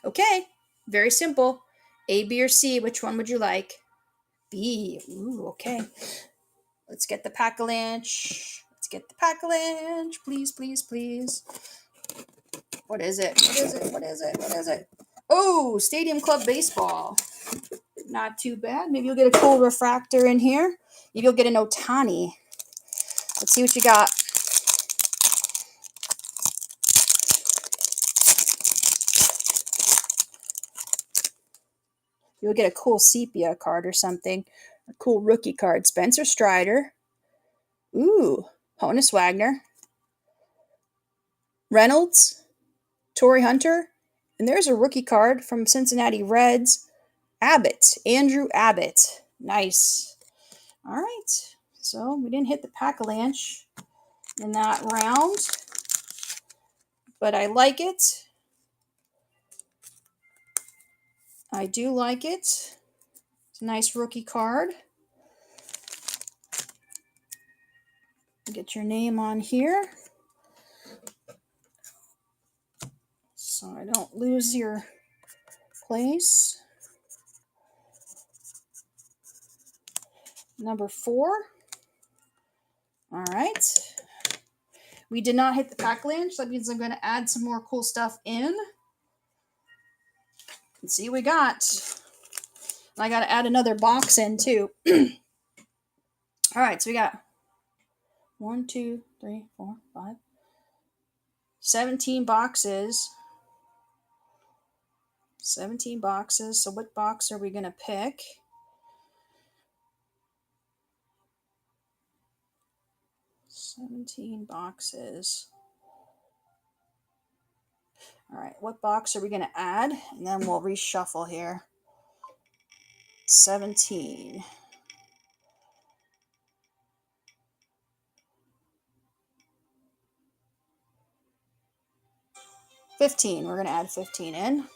Okay, very simple. A, B, or C, which one would you like? B. Ooh, okay. Let's get the Pack-Alanche. Let's get the Pack-Alanche. Please, please, please. What is it? What is it? What is it? What is it? Oh, Stadium Club Baseball. Not too bad. Maybe you'll get a cool refractor in here. Maybe you'll get an Ohtani. Let's see what you got. You'll get a cool sepia card or something. A cool rookie card. Spencer Strider. Ooh, Honus Wagner. Reynolds. Torrey Hunter. And there's a rookie card from Cincinnati Reds. Abbott. Andrew Abbott. Nice. All right. So we didn't hit the Pack-Alanche in that round, but I like it. I do like it. It's a nice rookie card. Get your name on here so I don't lose your place. Number 4. All right. We did not hit the Pack-Alanche. That means I'm going to add some more cool stuff in. Let's see what we got. I got to add another box in too. All right, so we got 1, 2, 3, 4, 5, 17 boxes. 17 boxes. So what box are we going to pick? $17 boxes. All right, what box are we going to add? And then we'll reshuffle here. 17. $15. We're going to add 15 in.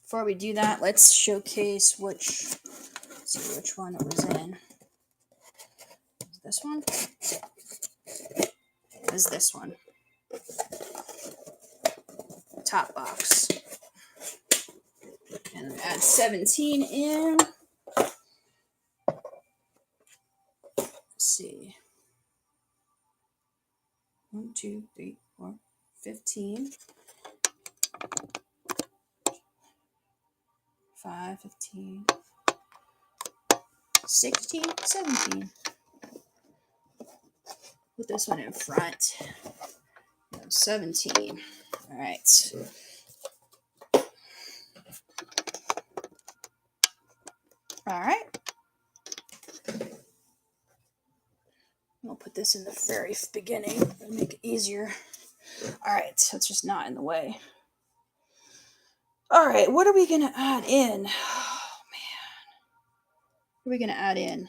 Before we do that, let's showcase let's see which one it was in. This one? It was this one. Top box. And add 17 in. Let's see. 1, 2, 3, 4, 15. 5, 15, 16, 17. Put this one in front. 17. All right. All right. We'll put this in the very beginning and make it easier. All right, so it's just not in the way. All right, what are we going to add in? Oh, man. What are we going to add in?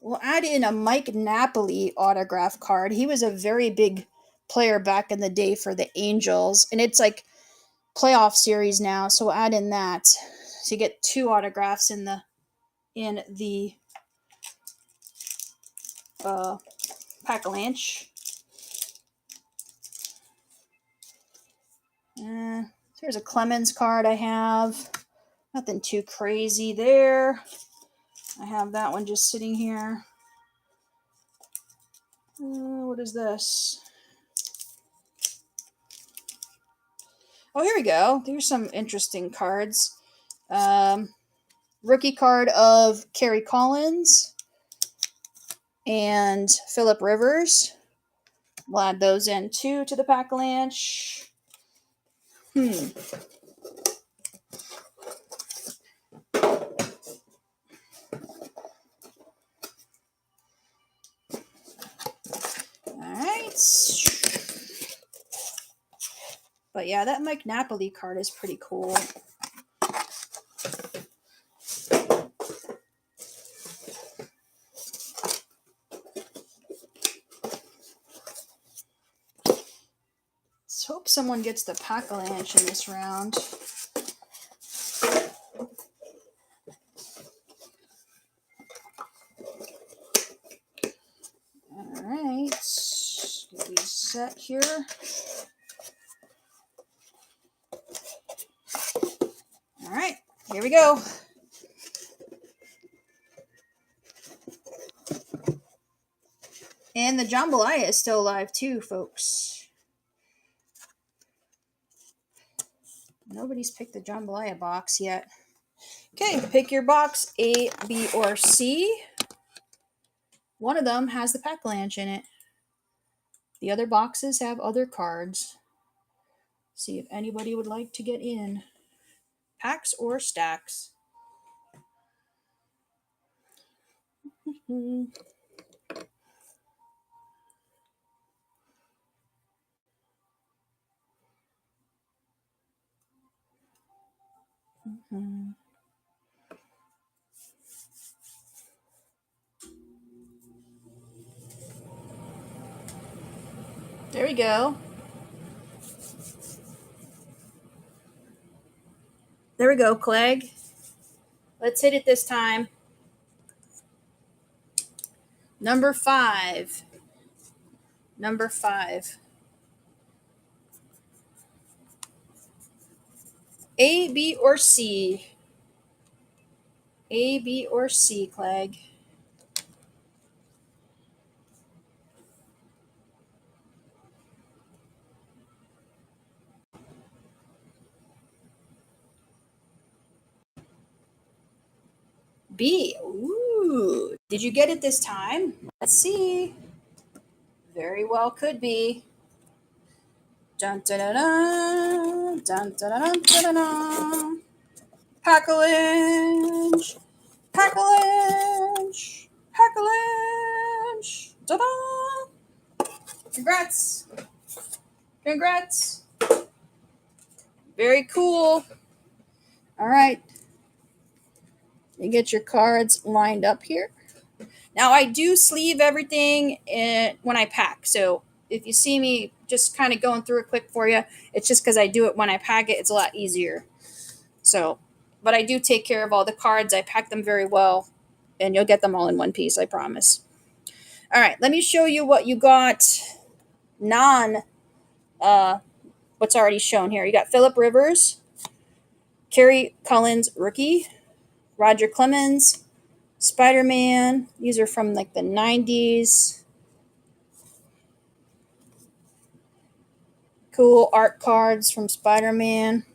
We'll add in a Mike Napoli autograph card. He was a very big player back in the day for the Angels, and it's like playoff series now, so we'll add in that. So you get 2 autographs in the Pack-Alanche. Here's a Clemens card I have. Nothing too crazy there. I have that one just sitting here. What is this? Oh, here we go. There's some interesting cards. Rookie card of Kerry Collins and Phillip Rivers. We'll add those in too to the Pack-Alanche. Alright. But yeah, that Mike Napoli card is pretty cool. Let's hope someone gets the Pack-Alanche in this round. Alright. Get these set here. Alright, here we go. And the jambalaya is still alive too, folks. Nobody's picked the jambalaya box yet. Okay, pick your box, A, B, or C. One of them has the Pack-Alanche in it. The other boxes have other cards. See if anybody would like to get in. Packs or stacks. There we go. There we go, Clegg. Let's hit it this time. Number 5. Number 5. A, B, or C? A, B, or C, Clegg? B. Ooh. Did you get it this time? Let's see. Very well could be. Dun dun dun dun dun dun dun dun. Pack-Alanche. Pack-Alanche. Pack-Alanche. Ta-da! Congrats. Congrats. Very cool. All right. You get your cards lined up here. Now, I do sleeve everything when I pack. So if you see me just kind of going through it quick for you, it's just because I do it when I pack it. It's a lot easier. So, but I do take care of all the cards. I pack them very well, and you'll get them all in one piece, I promise. All right, let me show you what you got what's already shown here. You got Phillip Rivers, Kerry Collins, rookie, Roger Clemens, Spider-Man. These are from like the 90s. Cool art cards from Spider-Man.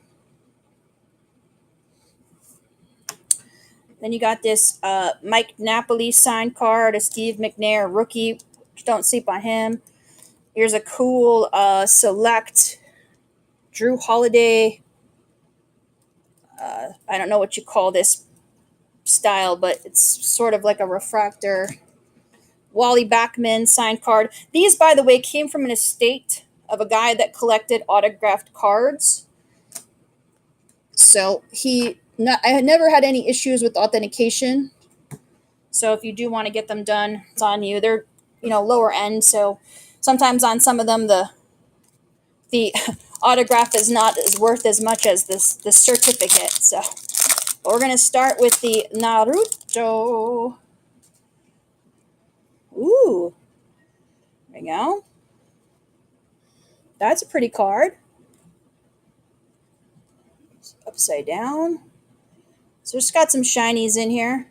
Then you got this Mike Napoli signed card, a Steve McNair rookie. Don't sleep on him. Here's a cool select Drew Holiday. I don't know what you call this style, but it's sort of like a refractor. Wally Backman signed card. These, by the way, came from an estate of a guy that collected autographed cards. So I had never had any issues with authentication. So if you do want to get them done, it's on you. They're, lower end, so sometimes on some of them the autograph is not as worth as much as the certificate. So we're gonna start with the Naruto. Ooh, there you go. That's a pretty card. Upside down. So it's got some shinies in here.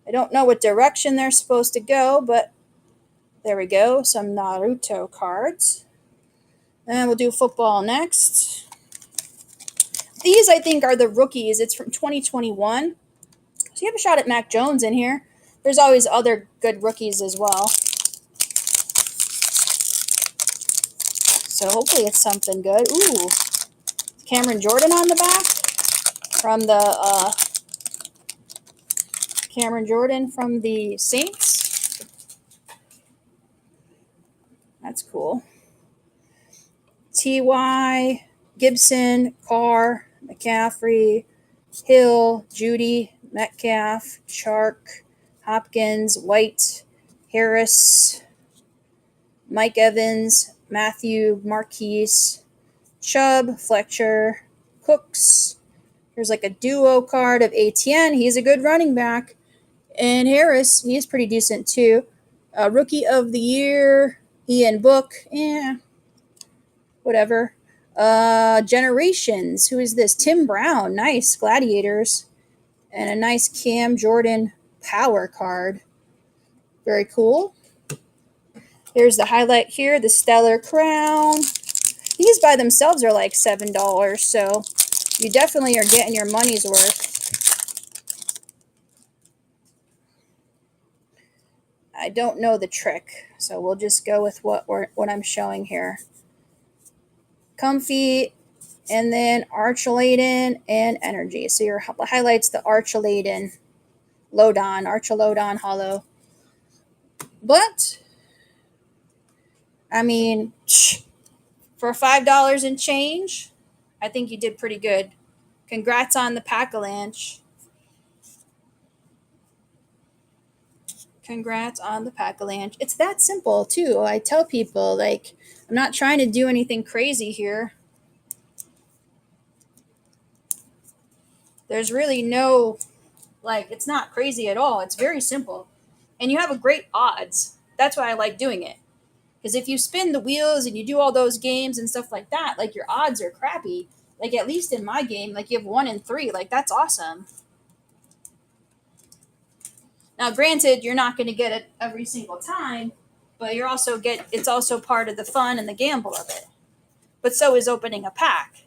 I don't know what direction they're supposed to go, but there we go. Some Naruto cards. And we'll do football next. These, I think, are the rookies. It's from 2021. So you have a shot at Mac Jones in here. There's always other good rookies as well. So hopefully it's something good. Ooh, Cameron Jordan on the back from the Cameron Jordan from the Saints. That's cool. T.Y., Gibson, Carr, McCaffrey, Hill, Judy, Metcalf, Shark, Hopkins, White, Harris, Mike Evans, Matthew, Marquise, Chubb, Fletcher, Cooks. There's like a duo card of ATN. He's a good running back. And Harris, he's pretty decent too. Rookie of the Year, Ian Book. Whatever. Generations. Who is this? Tim Brown. Nice. Gladiators. And a nice Cam Jordan power card. Very cool. Here's the highlight here, the Stellar Crown. These by themselves are like $7, so you definitely are getting your money's worth. I don't know the trick, so we'll just go with what I'm showing here. Comfy, and then Archeladen and Energy. So your highlights the Archeladen, Archelodon Hollow. But I mean, for $5 and change, I think you did pretty good. Congrats on the Pack-Alanche. Congrats on the Pack-Alanche. It's that simple, too. I tell people, like, I'm not trying to do anything crazy here. There's really no, it's not crazy at all. It's very simple. And you have a great odds. That's why I like doing it. Because if you spin the wheels and you do all those games and stuff like that, your odds are crappy. At least in my game, you have 1 in 3. That's awesome. Now, granted, you're not going to get it every single time, but it's also part of the fun and the gamble of it. But so is opening a pack.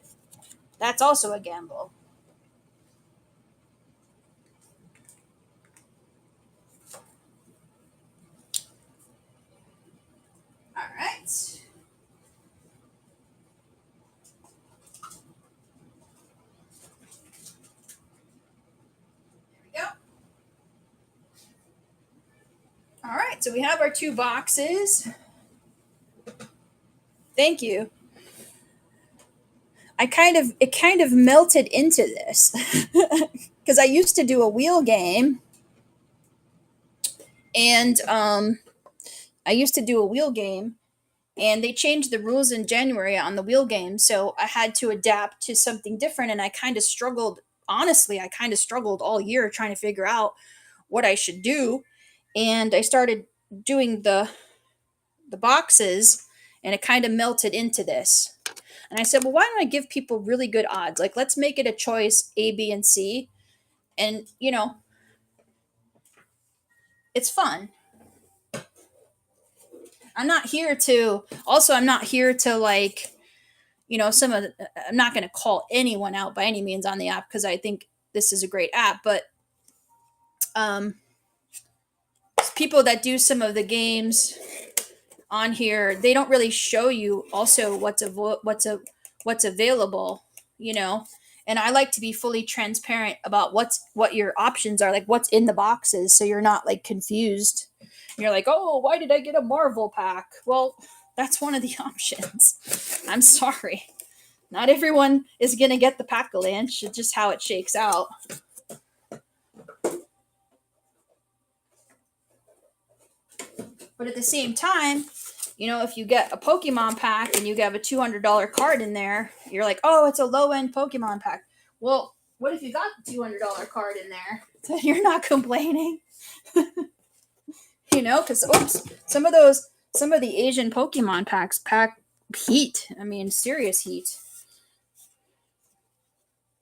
That's also a gamble. All right. There we go. All right, so we have our 2 boxes. Thank you. It kind of melted into this because I used to do a wheel game, and and they changed the rules in January on the wheel game, so I had to adapt to something different, and I kind of struggled. Honestly, I kind of struggled all year trying to figure out what I should do, and I started doing the boxes, and it kind of melted into this. And I said, well, why don't I give people really good odds? Let's make it a choice A, B, and C. And, it's fun. I'm not here to I'm not going to call anyone out by any means on the app because I think this is a great app. But people that do some of the games on here, they don't really show you also what's available, and I like to be fully transparent about what your options are, what's in the boxes, so you're not confused. You're like, oh, why did I get a Marvel pack? Well, that's one of the options. I'm sorry. Not everyone is going to get the Pack-Alanche. It's just how it shakes out. But at the same time, you know, if you get a Pokemon pack and you have a $200 card in there, you're like, oh, it's a low-end Pokemon pack. Well, what if you got the $200 card in there? So you're not complaining. You know, because, oops, some of the Asian Pokemon packs pack heat. I mean, serious heat.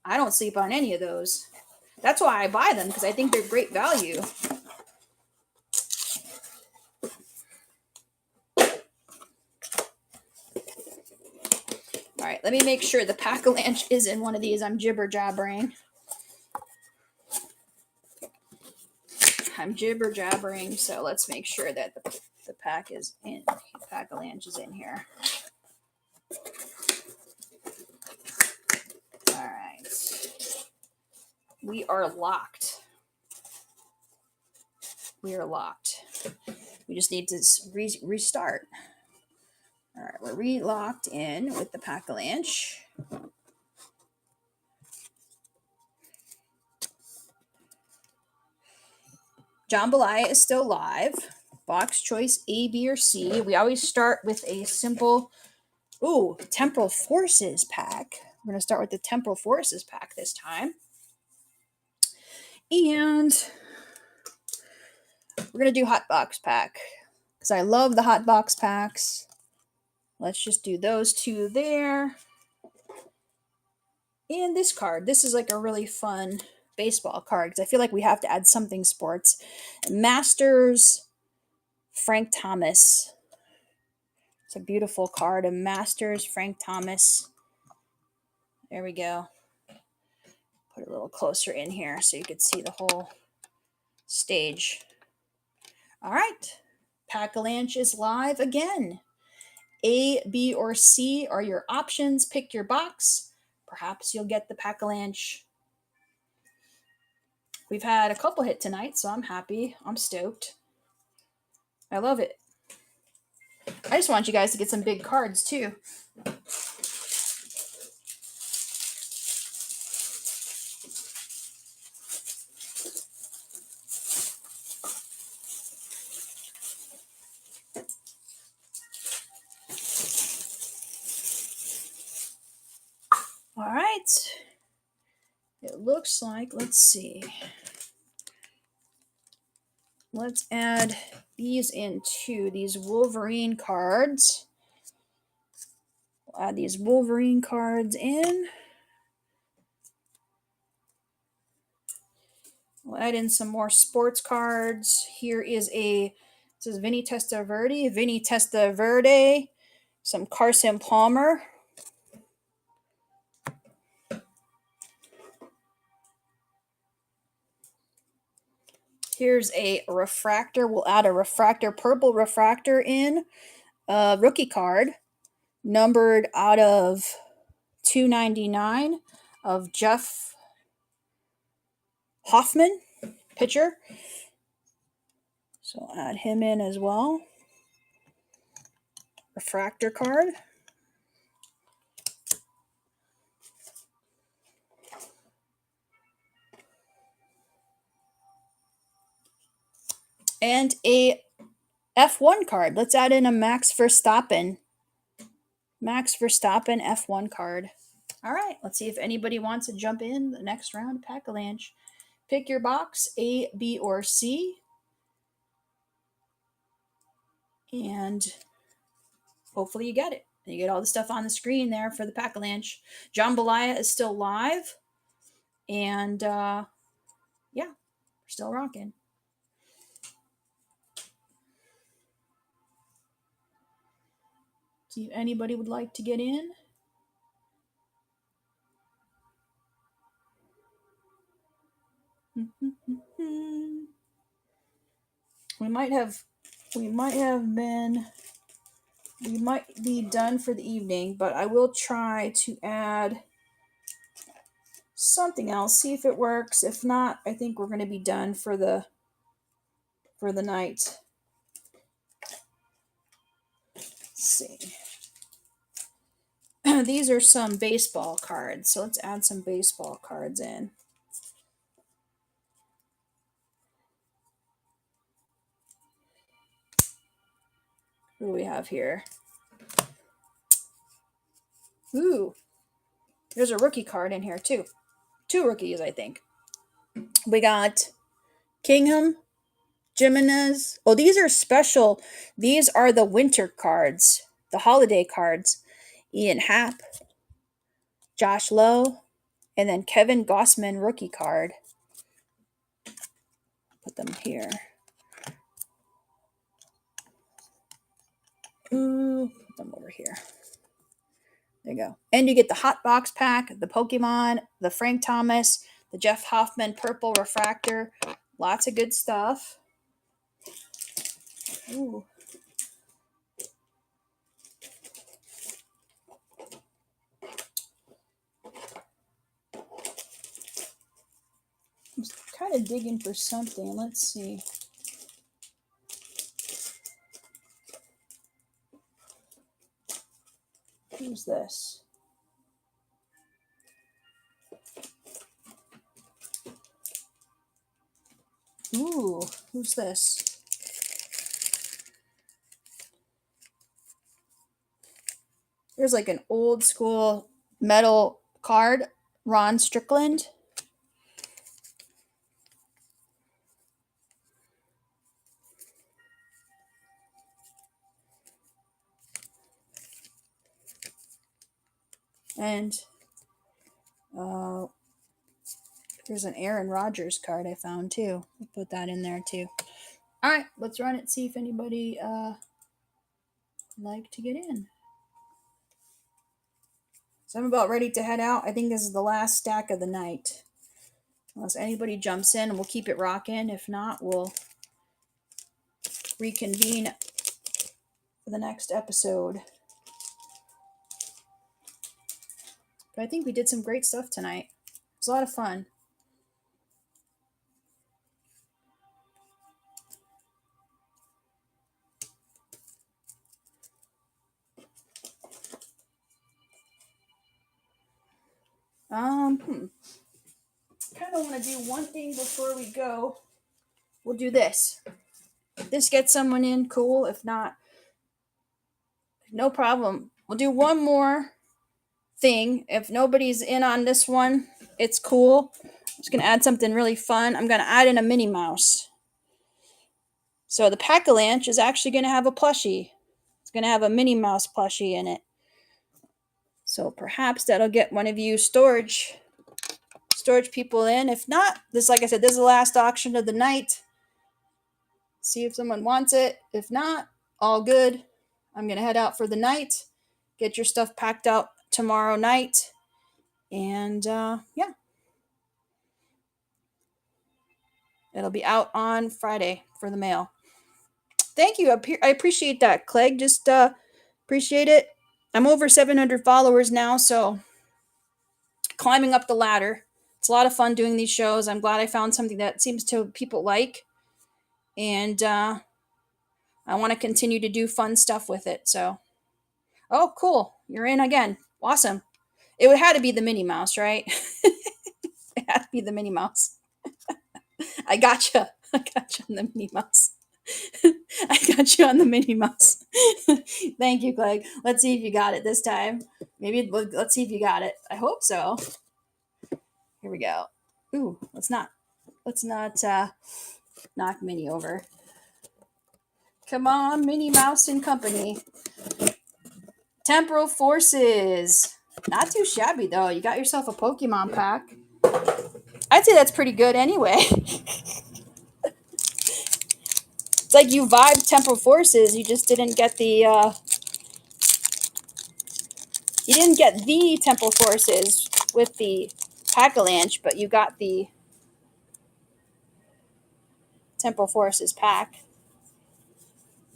I don't sleep on any of those. That's why I buy them, because I think they're great value. All right, let me make sure the Pack-Alanche is in one of these. I'm jibber-jabbering. So let's make sure that the pack is in. The Pack-Alanche is in here. All right. We are locked. We are locked. We just need to restart. All right, we're re-locked in with the Pack-Alanche. Jambalaya is still live. Box choice A, B, or C. We always start with a simple, Temporal Forces pack. We're going to start with the Temporal Forces pack this time. And we're going to do Hot Box pack, because I love the Hot Box packs. Let's just do those two there. And this card. This is like a really fun baseball card, because I feel like we have to add something sports. Masters Frank Thomas. It's a beautiful card. A Masters Frank Thomas. There we go. Put it a little closer in here so you could see the whole stage. All right. Pack-Alanche is live again. A, B, or C are your options. Pick your box. Perhaps you'll get the Pack-Alanche. We've had a couple hit tonight, so I'm happy. I'm stoked. I love it. I just want you guys to get some big cards, too. All right. It looks like, let's see. Let's add these into these Wolverine cards. We'll add these Wolverine cards in. We'll add in some more sports cards. Here is this is Vinny Testaverde, some Carson Palmer. Here's a refractor. We'll add a refractor, purple refractor in. A rookie card, numbered out of 299 of Jeff Hoffman, pitcher. So I'll add him in as well. Refractor card. And a F1 card. Let's add in a Max Verstappen. Max Verstappen F1 card. All right, let's see if anybody wants to jump in the next round of Pack-Alanche. Pick your box, A, B, or C. And hopefully you get it. You get all the stuff on the screen there for the Pack-Alanche. Jambalaya is still live. And yeah, we're still rocking. See if anybody would like to get in. We might be done for the evening, but I will try to add something else, see if it works. If not, I think we're going to be done for the night. Let's see. These are some baseball cards. So let's add some baseball cards in. What do we have here? Ooh, there's a rookie card in here too. 2 rookies, I think. We got Kingham, Jimenez. Oh, these are special. These are the winter cards, the holiday cards. Ian Happ, Josh Lowe, and then Kevin Gossman rookie card. Put them here. Ooh, put them over here. There you go. And you get the hot box pack, the Pokemon, the Frank Thomas, the Jeff Hoffman purple refractor. Lots of good stuff. Ooh. I'm kind of digging for something. Let's see. Who's this? Ooh, who's this? There's like an old school metal card, Ron Strickland. And there's an Aaron Rodgers card I found too. We'll put that in there too. All right, let's run it, see if anybody would like to get in. So I'm about ready to head out. I think this is the last stack of the night. Unless anybody jumps in, we'll keep it rocking. If not, we'll reconvene for the next episode. But I think we did some great stuff tonight. It was a lot of fun. Kind of want to do one thing before we go. We'll do this. If this gets someone in, cool. If not, no problem. We'll do one more thing. If nobody's in on this one, it's cool. I'm just going to add something really fun. I'm going to add in a Minnie Mouse. So the Pack-Alanche is actually going to have a plushie. It's going to have a Minnie Mouse plushie in it. So perhaps that'll get one of you storage people in. If not, this, like I said, this is the last auction of the night. See if someone wants it. If not, all good. I'm going to head out for the night. Get your stuff packed out tomorrow night. And yeah. It'll be out on Friday for the mail. Thank you. I appreciate that, Clegg. Just appreciate it. I'm over 700 followers now, so climbing up the ladder. It's a lot of fun doing these shows. I'm glad I found something that seems to people like. And I want to continue to do fun stuff with it. So, oh, cool. You're in again. Awesome. It had to be the Minnie Mouse, right? It had to be the Minnie Mouse. I gotcha. I gotcha on the Minnie Mouse. I got you on the Minnie Mouse. Thank you, Clegg. Let's see if you got it this time. Maybe let's see if you got it. I hope so. Here we go. Ooh, let's not knock Minnie over. Come on, Minnie Mouse and Company. Temporal Forces. Not too shabby though. You got yourself a Pokemon pack. I'd say that's pretty good anyway. It's like you vibed Temporal Forces. You just didn't get the Temporal Forces with the Pack-Alanche, but you got the Temporal Forces pack.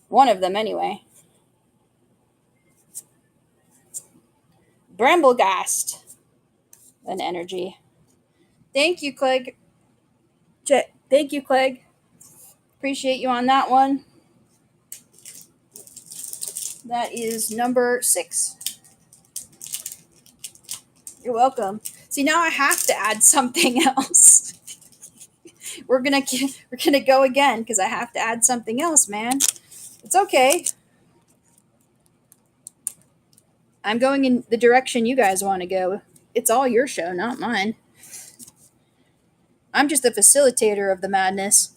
One of them anyway. Bramblegast. An energy. Thank you, Clegg. Thank you, Clegg. Appreciate you on that one. That is number 6. You're welcome. See, now I have to add something else. We're gonna go again because I have to add something else, man. It's okay. I'm going in the direction you guys want to go. It's all your show, not mine. I'm just the facilitator of the madness.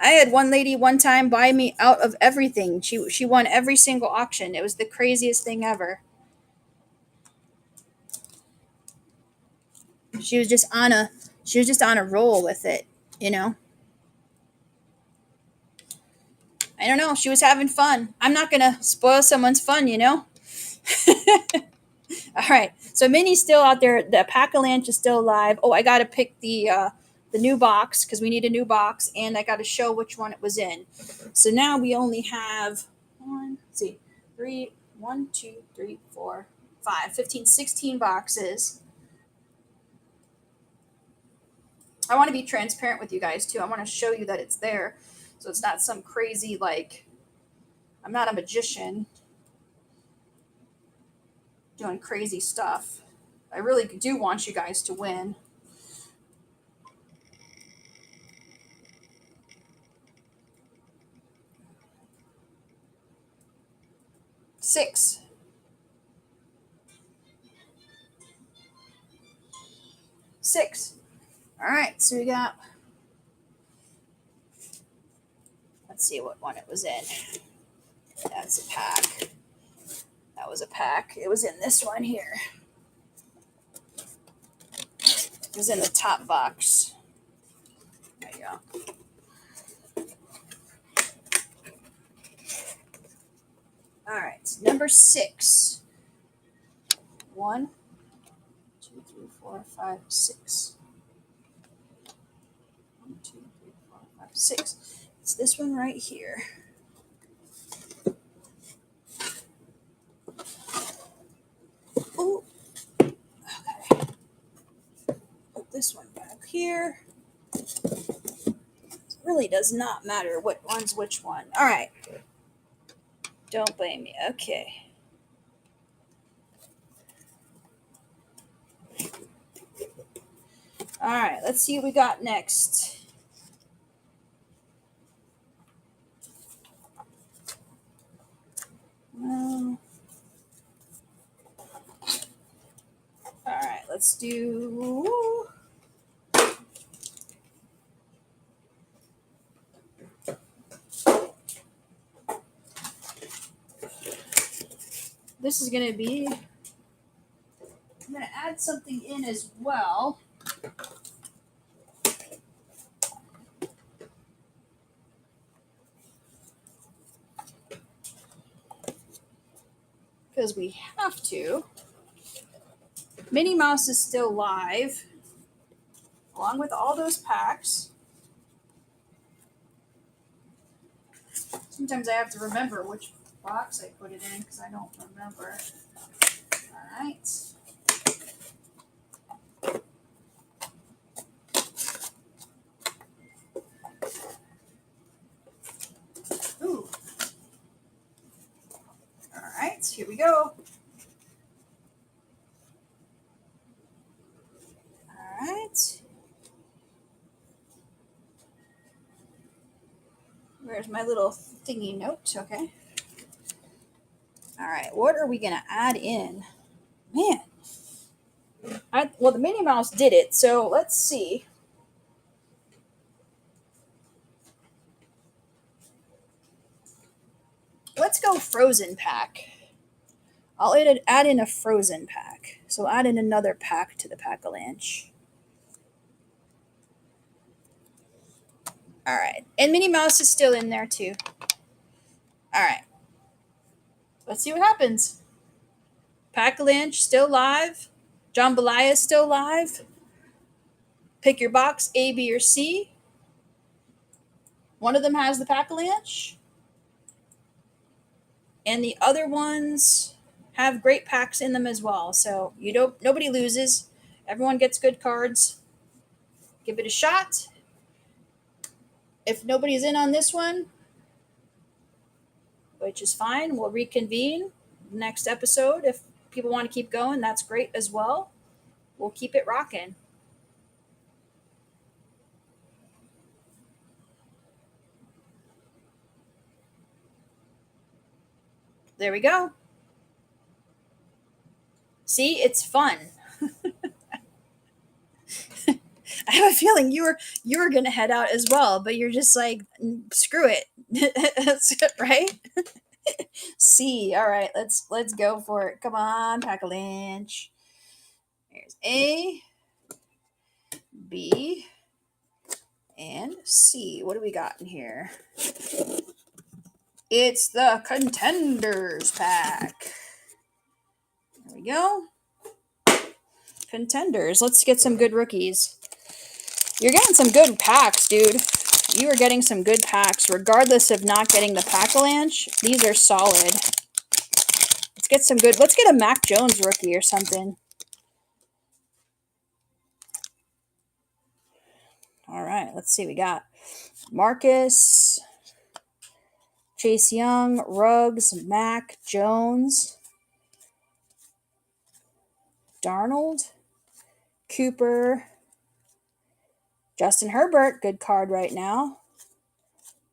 I had one lady one time buy me out of everything. She won every single auction. It was the craziest thing ever. She was just on a she was just on a roll with it, you know. I don't know. She was having fun. I'm not gonna spoil someone's fun, you know. All right. So Minnie's still out there. The Pack-Alanche is still alive. Oh, I gotta pick the new box because we need a new box, and I gotta show which one it was in. So now we only have one. Let's see, three, 1, 2, 3, 4, 5, 15, 16 boxes. I want to be transparent with you guys too. I want to show you that it's there, so it's not some crazy like. I'm not a magician doing crazy stuff. I really do want you guys to win. 6. 6. All right, so we got. Let's see what one it was in. That's a pack. That was a pack. It was in this one here. It was in the top box. There you go. All right, number 6. 1, 2, 3, 4, 5, 6. 1, 2, 3, 4, 5, 6. It's this one right here. Oh, okay. Put this one back here. It really does not matter what one's which one. All right. Don't blame me. Okay. All right, let's see what we got next. Well, all right, let's do. This is going to be. I'm going to add something in as well. Because we have to. Minnie Mouse is still live, along with all those packs. Sometimes I have to remember which box I put it in because I don't remember. All right. Ooh. All right, here we go. All right. Where's my little thingy note? Okay. All right, what are we going to add in? Man. Well, the Minnie Mouse did it, so let's see. Let's go frozen pack. I'll add in a frozen pack. So add in another pack to the Pack-Alanche. All right. And Minnie Mouse is still in there too. All right. Let's see what happens. Pack-Alanche still live. Jambalaya still live. Pick your box, A, B, or C. One of them has the Pack-Alanche. And the other ones have great packs in them as well. So nobody loses. Everyone gets good cards. Give it a shot. If nobody's in on this one, which is fine, we'll reconvene. next episode. If people want to keep going, that's great as well. We'll keep it rocking. There we go. See, it's fun. I have a feeling you were gonna head out as well, but you're just like, screw it. That's it, right? C. All right, let's go for it. Come on, Pack-Alanche. There's A, B, and C. What do we got in here? It's the Contenders pack. There we go. Contenders. Let's get some good rookies. You're getting some good packs, dude. You are getting some good packs, regardless of not getting the Pack-Alanche. These are solid. Let's get some good. Let's get a Mac Jones rookie or something. All right, let's see. We got Marcus, Chase Young, Ruggs, Mac Jones, Darnold, Cooper, Justin Herbert, good card right now.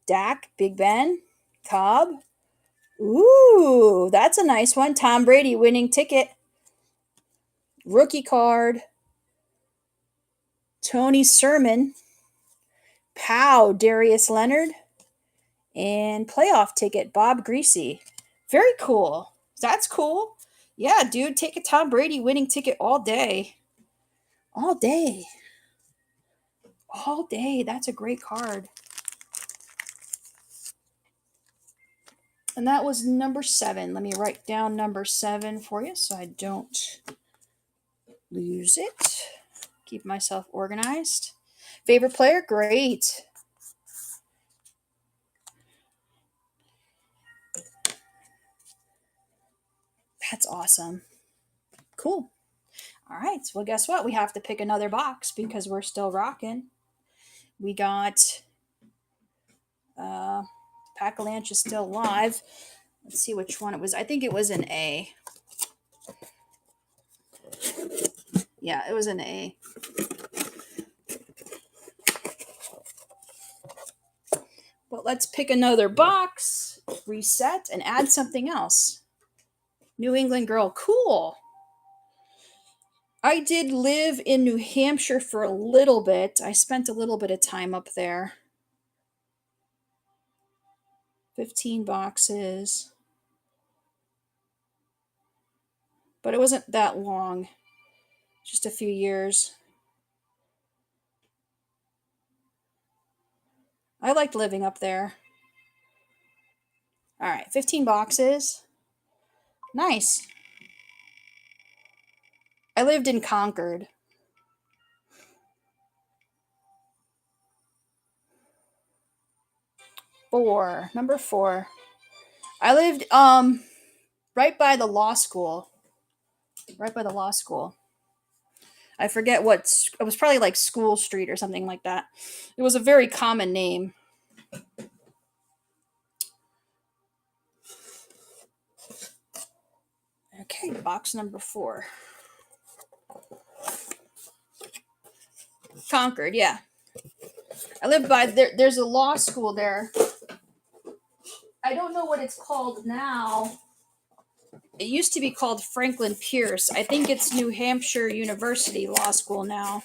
Dak, Big Ben, Cobb. Ooh, that's a nice one. Tom Brady winning ticket. Rookie card. Tony Sermon. Pow, Darius Leonard. And playoff ticket, Bob Greasy. Very cool. That's cool. Yeah, dude, take a Tom Brady winning ticket all day. All day. All day. That's a great card. And that was number 7. Let me write down number 7 for you so I don't lose it. Keep myself organized. Favorite player? Great. That's awesome. Cool. All right. Well, guess what? We have to pick another box because we're still rocking. We got Pack-Alanche is still live. Let's see which one it was. I think it was an A. Yeah, it was an A. But let's pick another box, reset, and add something else. New England girl. Cool. I did live in New Hampshire for a little bit. I spent a little bit of time up there. 15 boxes. But it wasn't that long. Just a few years. I liked living up there. All right, 15 boxes. Nice. I lived in Concord. Number 4. I lived right by the law school. Right by the law school. I forget what, it was probably like School Street or something like that. It was a very common name. Okay, box number 4. Concord, yeah. I lived by there. There's a law school there. I don't know what it's called now. It used to be called Franklin Pierce. I think it's New Hampshire University Law School now.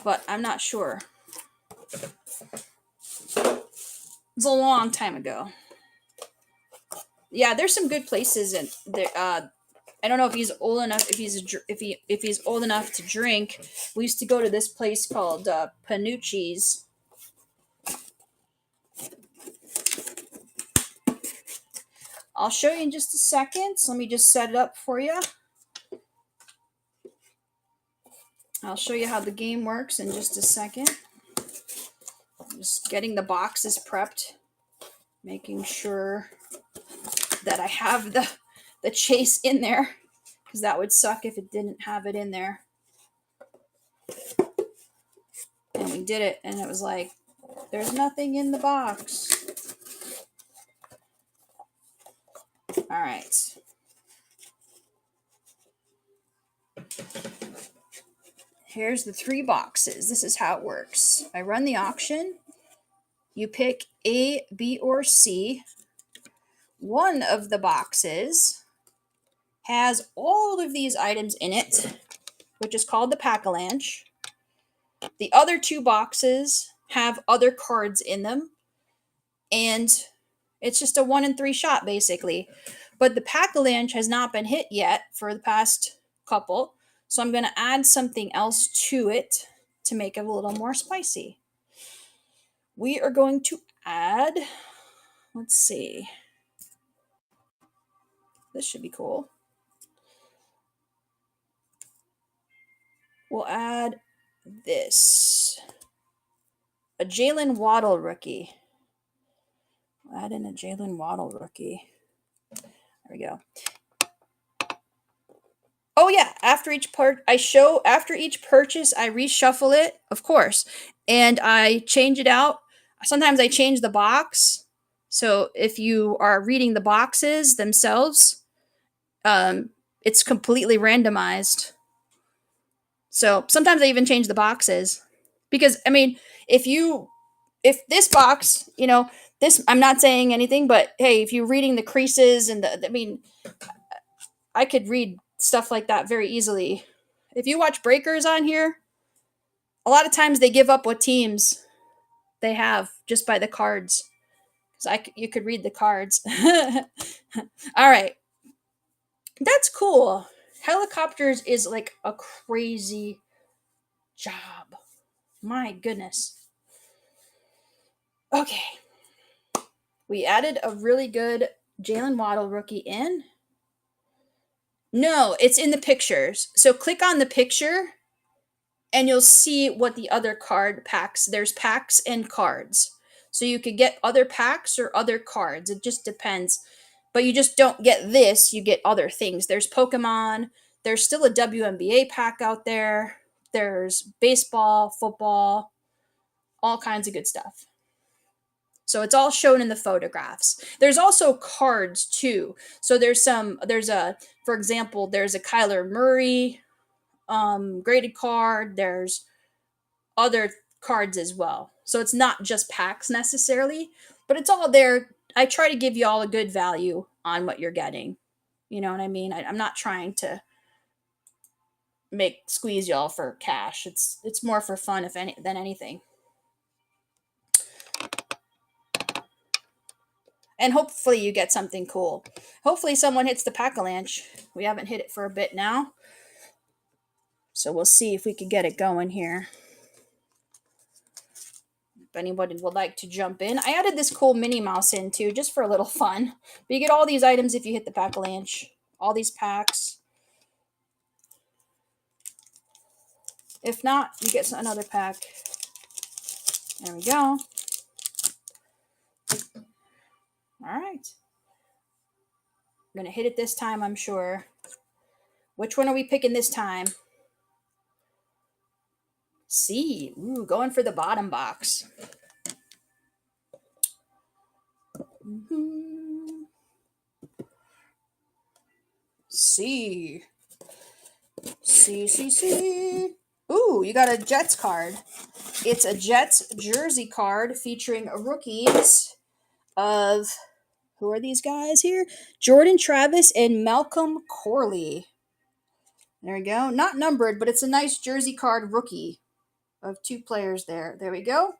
But I'm not sure. It's a long time ago. Yeah, there's some good places in there. I don't know if he's old enough. If he's old enough to drink, we used to go to this place called Panucci's. I'll show you in just a second. So let me just set it up for you. I'll show you how the game works in just a second. I'm just getting the boxes prepped, making sure that I have the chase in there, because that would suck if it didn't have it in there. And we did it, and it was like, There's nothing in the box. All right. Here's the 3 boxes. This is how it works. I run the auction. You pick A, B, or C. One of the boxes has all of these items in it, which is called the Pack-Alanche. The other 2 boxes have other cards in them, and it's just a 1 in 3 shot, basically. But the Pack-Alanche has not been hit yet for the past couple, so I'm going to add something else to it to make it a little more spicy. We are going to add, let's see, this should be cool. We'll add this, a Jalen Waddle rookie. We'll add in a Jalen Waddle rookie. There we go. Oh yeah, after each purchase, I reshuffle it, of course, and I change it out. Sometimes I change the box. So if you are reading the boxes themselves, it's completely randomized. So sometimes I even change the boxes because I mean, if this box, this, I'm not saying anything, but hey, if you're reading the creases and I could read stuff like that very easily. If you watch breakers on here, a lot of times they give up what teams they have just by the cards. Because you could read the cards. All right. That's cool. Helicopters is like a crazy job. My goodness. Okay. We added a really good Jalen Waddle rookie in. No, it's in the pictures. So click on the picture and you'll see what the other card packs. There's packs and cards. So you could get other packs or other cards. It just depends. But you just don't get this, you get other things. There's Pokemon. There's still a WNBA pack out there. There's baseball, football, all kinds of good stuff. So it's all shown in the photographs. There's also cards too. So for example, there's a Kyler Murray graded card. There's other cards as well. So it's not just packs necessarily, but it's all there. I try to give you all a good value on what you're getting. You know what I mean? I'm not trying to squeeze y'all for cash. It's more for fun than anything. And hopefully you get something cool. Hopefully someone hits the Pack-Alanche. We haven't hit it for a bit now. So we'll see if we can get it going here. If anybody would like to jump in. I added this cool Minnie Mouse in too, just for a little fun. But you get all these items if you hit the Pack-Alanche. All these packs. If not, you get another pack. There we go. All right. I'm going to hit it this time, I'm sure. Which one are we picking this time? C. Ooh, going for the bottom box. C. C. Ooh, you got a Jets card. It's a Jets jersey card featuring rookies of, who are these guys here? Jordan Travis and Malcolm Corley. There we go. Not numbered, but it's a nice jersey card rookie of 2 players there. There we go.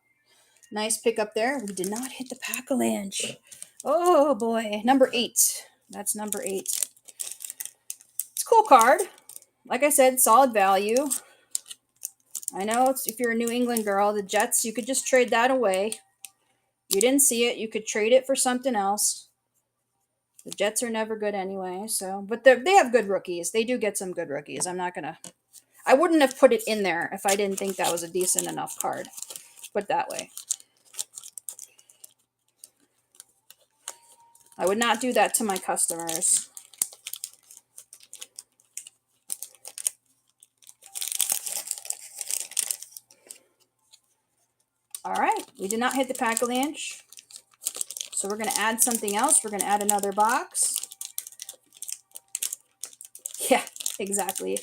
Nice pickup there. We did not hit the Pack-Alanche. Oh boy. Number 8. That's number 8. It's a cool card. Like I said, solid value. I know if you're a New England girl, the Jets, you could just trade that away. You didn't see it. You could trade it for something else. The Jets are never good anyway. But they have good rookies. They do get some good rookies. I wouldn't have put it in there if I didn't think that was a decent enough card. Put it that way. I would not do that to my customers. All right, We did not hit the Pack-Alanche. So we're going to add something else. We're going to add another box. Yeah, exactly.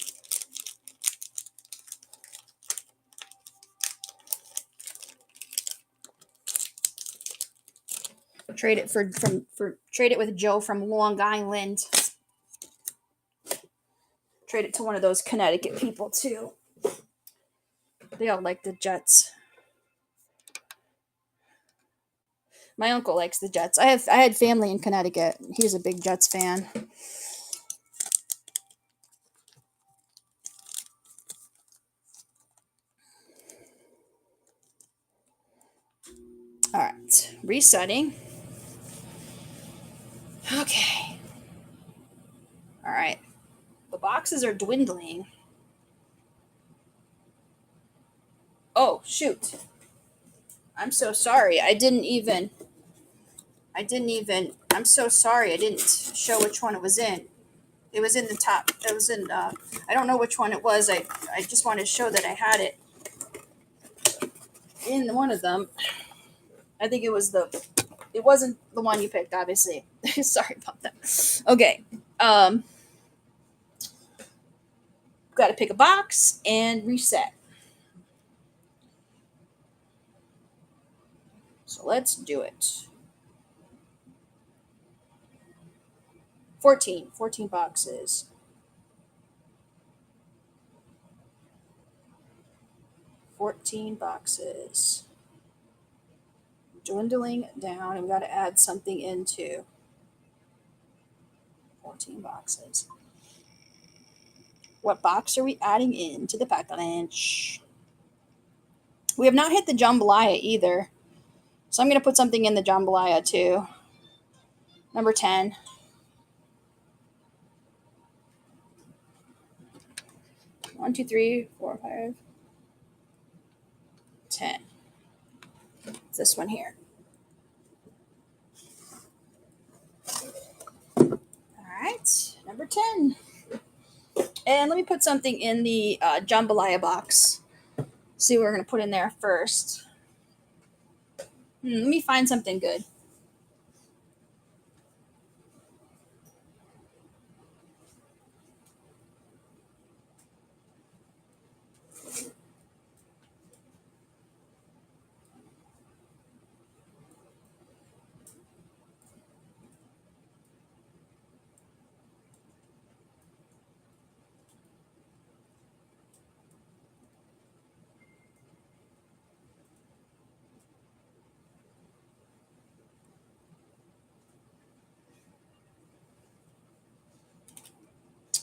Trade it trade it with Joe from Long Island. Trade it to one of those Connecticut people too. They all like the Jets. My uncle likes the Jets. I had family in Connecticut. He's a big Jets fan. All right, resetting. Okay. All right. The boxes are dwindling. Oh, shoot. I'm so sorry. I'm so sorry. I didn't show which one it was in. It was in the top. It was in, I don't know which one it was. I just wanted to show that I had it in one of them. I think it wasn't the one you picked, obviously. Sorry about that. Okay. Got to pick a box and reset. So let's do it. 14 boxes. 14 boxes. Dwindling down, and we got to add something into 14 boxes. What box are we adding into the Pack-Alanche? We have not hit the jambalaya either, so I'm going to put something in the jambalaya too. Number 10. One, two, three, 4, 5, 10. It's this one here. All right, number 10. And let me put something in the jambalaya box. See what we're going to put in there first. Let me find something good.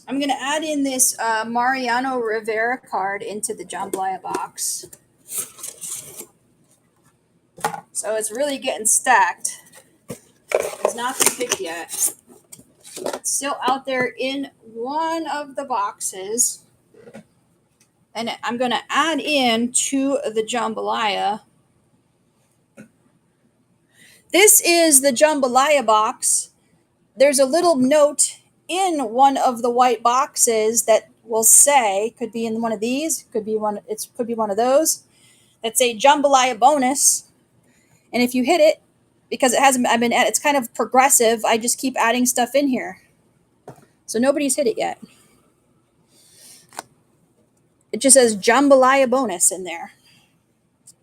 I'm going to add in this Mariano Rivera card into the jambalaya box. So it's really getting stacked. It's not been picked yet. It's still out there in one of the boxes. And I'm going to add in to the jambalaya. This is the jambalaya box. There's a little note in one of the white boxes that will say, could be in one of these, could be one of those, that say jambalaya bonus. And if you hit it, because it's kind of progressive, I just keep adding stuff in here. So nobody's hit it yet. It just says jambalaya bonus in there.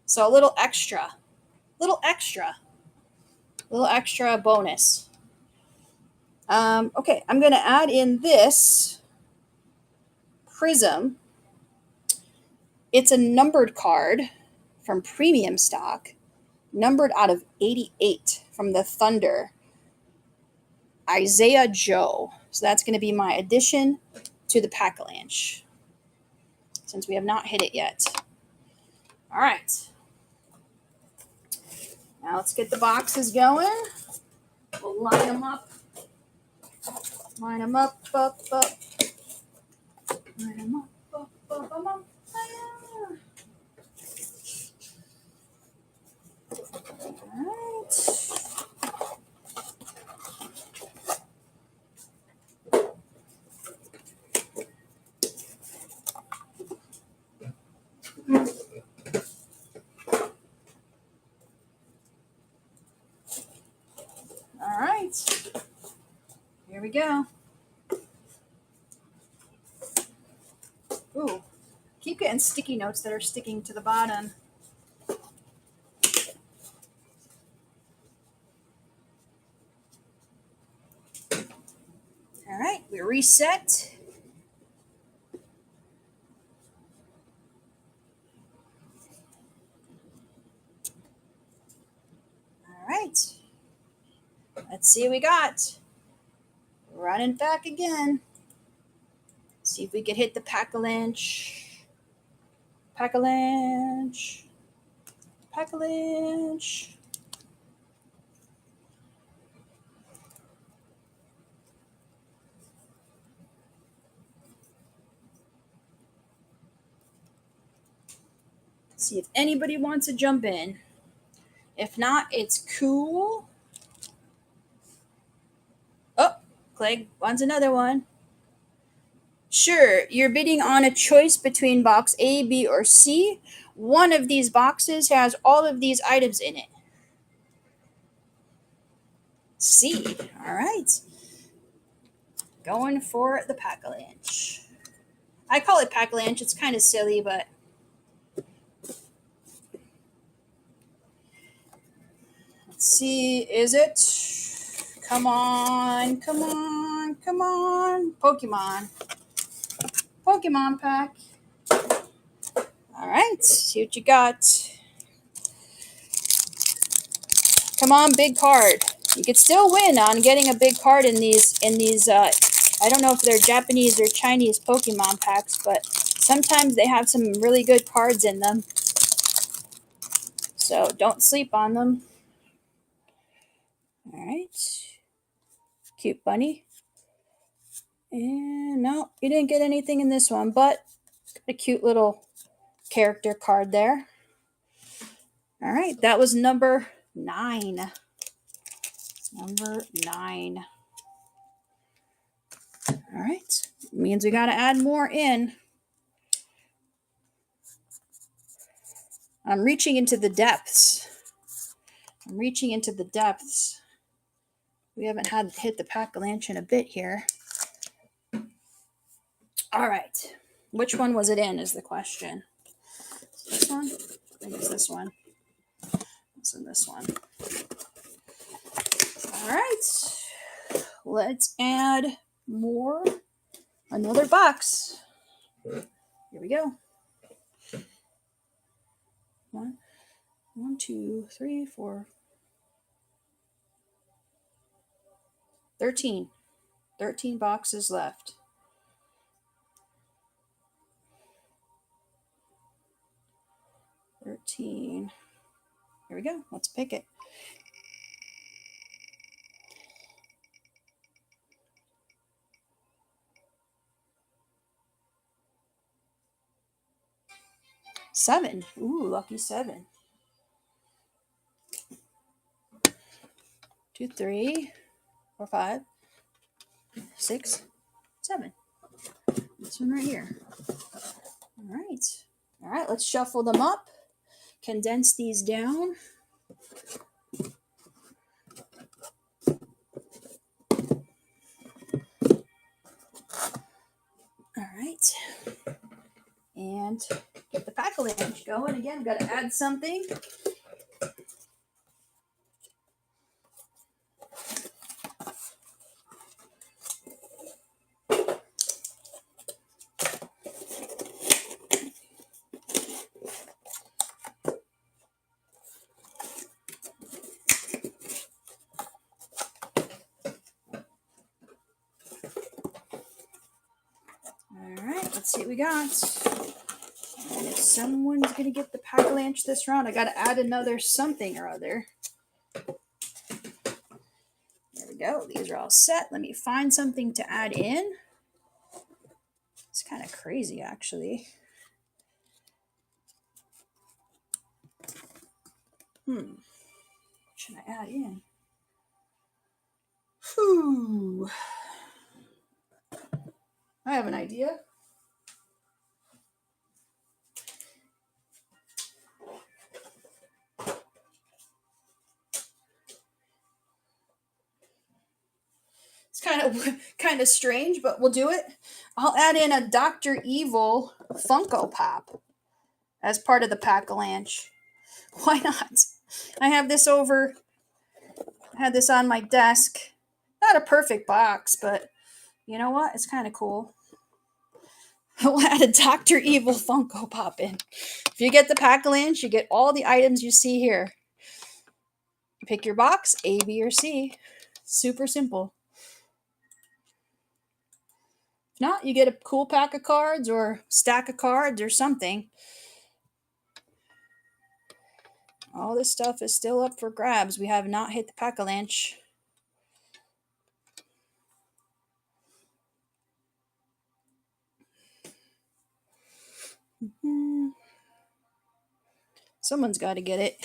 So a little extra bonus. Okay, I'm going to add in this Prism. It's a numbered card from premium stock, numbered out of 88 from the Thunder. Isaiah Joe. So that's going to be my addition to the Pack-Alanche, since we have not hit it yet. All right. Now let's get the boxes going. We'll line them up. Line them up. Line them up. All right. All right. Here we go. Ooh, keep getting sticky notes that are sticking to the bottom. All right, we reset. All right. Let's see what we got. Running back again. See if we could hit the Pack-Alanche. Pack-Alanche. Pack-Alanche. See if anybody wants to jump in. If not, it's cool. Oh, Clegg wants another one. Sure, you're bidding on a choice between box A, B, or C. One of these boxes has all of these items in it. C. All right. Going for the Pack-Alanche. I call it Pack-Alanche. It's kind of silly, but let's see. Is it? Come on, come on, come on. Pokemon. Pokemon pack. All right. See what you got. Come on, big card. You could still win on getting a big card in these I don't know if they're Japanese or Chinese Pokemon packs, but sometimes they have some really good cards in them. So don't sleep on them. All right. Cute bunny. And no, you didn't get anything in this one, but a cute little character card there. All right, that was number 9. Number 9. All right, means we got to add more in. I'm reaching into the depths. I'm reaching into the depths. We haven't had hit the Pack-Alanche in a bit here. All right, which one was it in is the question. This one? I think it's this one. It's in this one. All right, let's add more. Another box. Here we go. 1, 2, 3, 4. 13. 13 boxes left. Here we go. Let's pick it. Seven. Ooh, lucky 7. 2, 3, 4, 5, 6, 7. This one right here. All right. All right, let's shuffle them up. Condense these down. All right. And get the Pack-Alanche going. Again, we've got to add something. All right, let's see what we got. And if someone's going to get the Pack-Alanche this round, I got to add another something or other. There we go. These are all set. Let me find something to add in. It's kind of crazy, actually. What should I add in? Whew. I have an idea. It's kind of strange, but we'll do it. I'll add in a Dr. Evil Funko Pop as part of the Pack-Alanche. Why not? I have this over, I had this on my desk. Not a perfect box, but you know what? It's kind of cool. I'll add a Dr. Evil Funko Pop in. If you get the Pack-Alanche, you get all the items you see here. You pick your box, A, B, or C. Super simple. If not, you get a cool pack of cards or stack of cards or something. All this stuff is still up for grabs. We have not hit the Pack-Alanche. Someone's got to get it.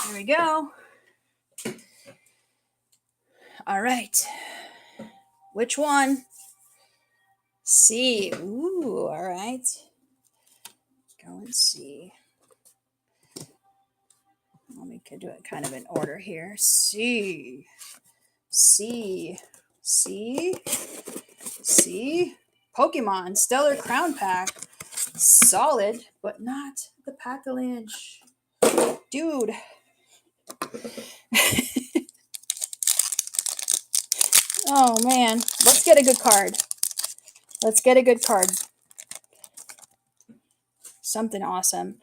There we go. All right. Which one? C. Ooh, all right. Go and see. Let me do it kind of in order here. C. C. C. C. Pokemon Stellar Crown Pack. Solid, but not the Pack-Alanche. Dude. Oh, man. Let's get a good card. Let's get a good card. Something awesome.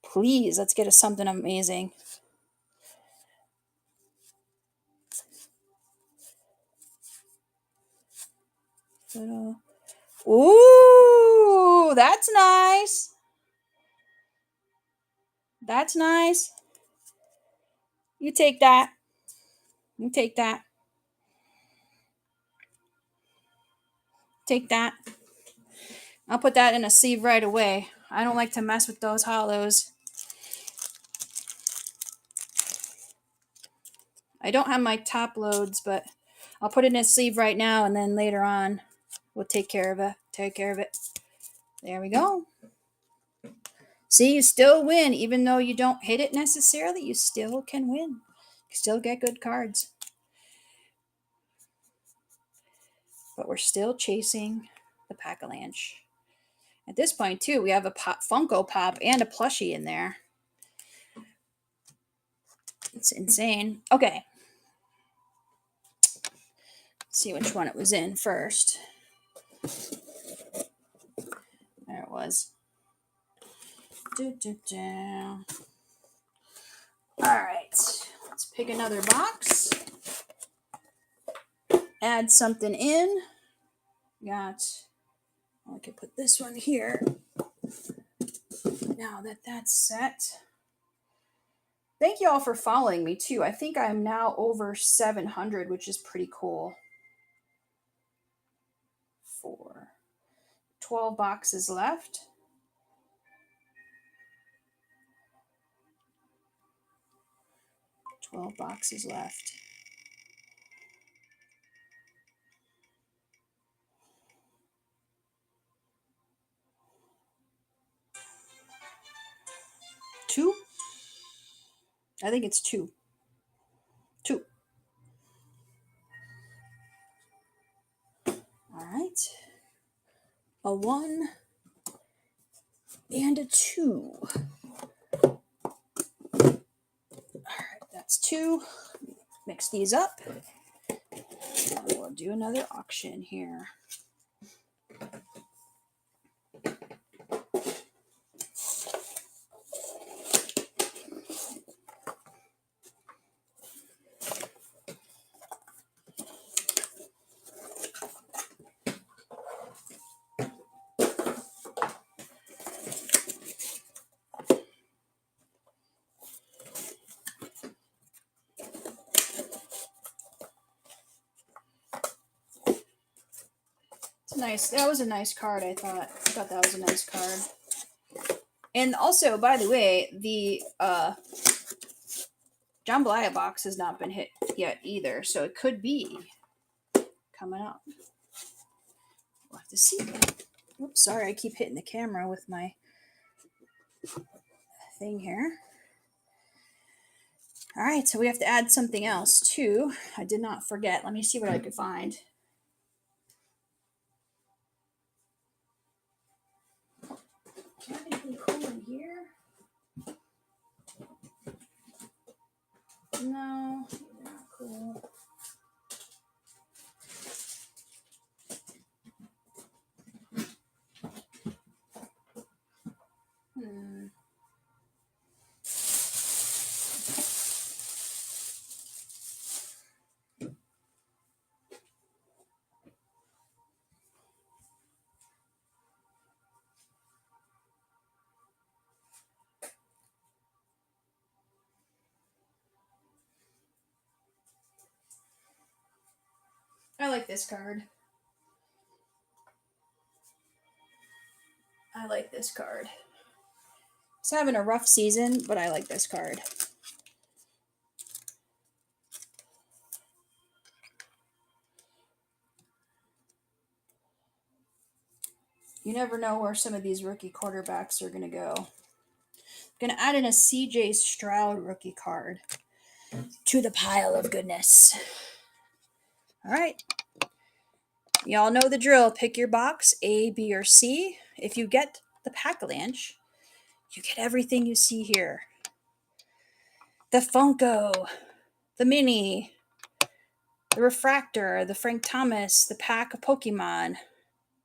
Please, let's get us something amazing. Ooh, that's nice. That's nice. You take that. You take that. Take that. I'll put that in a sleeve right away. I don't like to mess with those hollows. I don't have my top loads, but I'll put it in a sleeve right now, and then later on we'll take care of it. Take care of it. There we go. See, you still win. Even though you don't hit it necessarily, you still can win. You still get good cards. But we're still chasing the Pack-Alanche. At this point, too, we have a Funko Pop and a plushie in there. It's insane. Okay. Let's see which one it was in first. There it was. All right. Let's pick another box. Add something in. I could put this one here. Now that that's set. Thank you all for following me too. I think I'm now over 700, which is pretty cool. 12 boxes left. Boxes left. Two? I think it's two. Two. All right. A 1 and a 2. All right, that's 2. Mix these up. And we'll do another auction here. Nice. That was a nice card, I thought. I thought that was a nice card. And also, by the way, the Jambalaya box has not been hit yet either, so it could be coming up. We'll have to see. Oops, sorry, I keep hitting the camera with my thing here. All right, so we have to add something else too. I did not forget. Let me see what I could find. Do you have anything cool in here? No, they're not cool. I like this card. I like this card. It's having a rough season, but I like this card. You never know where some of these rookie quarterbacks are going to go. I'm going to add in a CJ Stroud rookie card to the pile of goodness. All right. Y'all know the drill. Pick your box, A, B, or C. If you get the Pack-Alanche, you get everything you see here. The Funko, the Mini, the Refractor, the Frank Thomas, the pack of Pokemon,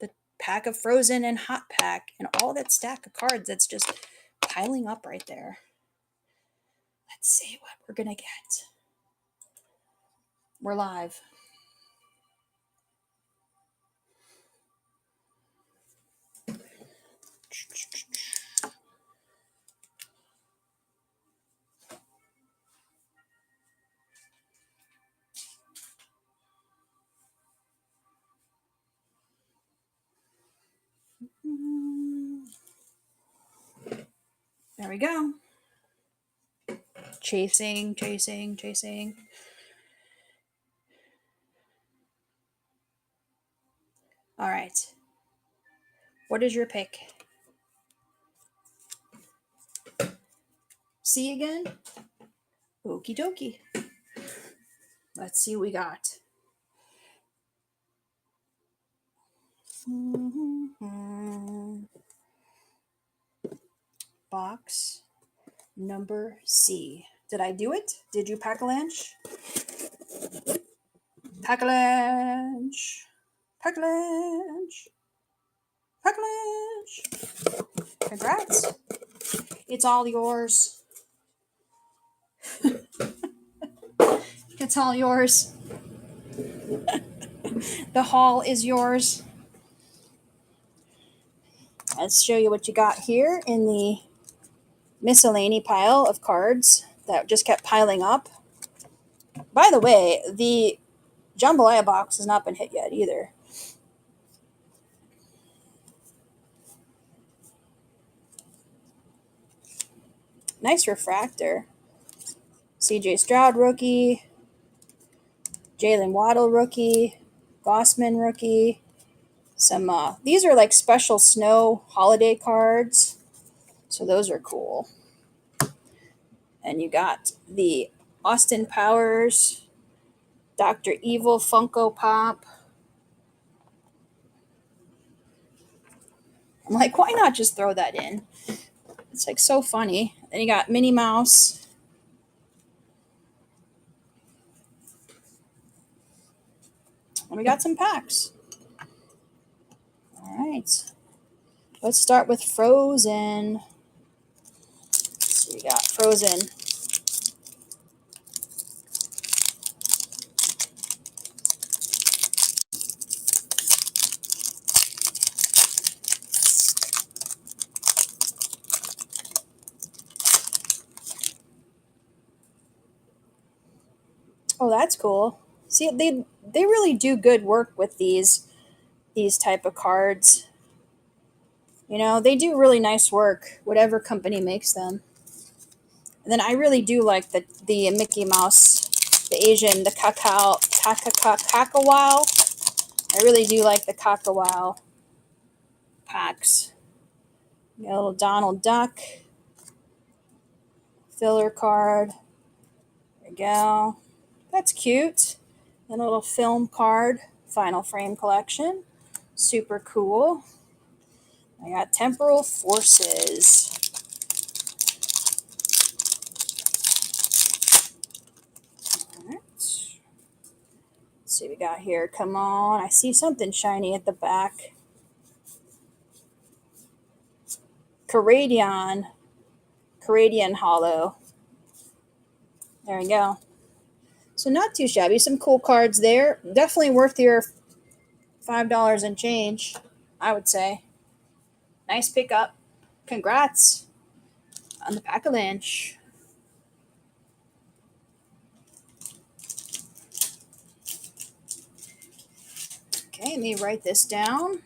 the pack of Frozen and Hot Pack, and all that stack of cards that's just piling up right there. Let's see what we're going to get. We're live. There we go. Chasing, chasing, chasing. All right. What is your pick? C again? Okie dokie. Let's see what we got. Box number C. Did I do it? Did you, Pack-Alanche? Pack-Alanche. Pack-Alanche. Pack-Alanche. Congrats. It's all yours. It's all yours. The haul is yours. Let's show you what you got here in the miscellany pile of cards that just kept piling up. By the way, the jambalaya box has not been hit yet either. Nice refractor. CJ Stroud rookie. Jalen Waddle rookie. Gossman rookie. Some these are like special snow holiday cards, so those are cool. And you got the Austin Powers, Dr. Evil Funko Pop. I'm like, why not just throw that in? It's like so funny. Then you got Minnie Mouse. And we got some packs. All right. Let's start with Frozen. So we got Frozen. Oh, that's cool. See, they really do good work with these type of cards. You know, they do really nice work, whatever company makes them. And then I really do like the Mickey Mouse, the Asian, the cacao. I really do like the Pack-Alanche packs. Got a little Donald Duck filler card. There we go. That's cute. And a little film card, Final Frame Collection. Super cool. I got Temporal Forces. All right. Let's see what we got here. Come on. I see something shiny at the back. Caradian Hollow. There we go. So not too shabby. Some cool cards there. Definitely worth your $5 and change, I would say. Nice pickup. Congrats on the Pack-Alanche. Okay, let me write this down.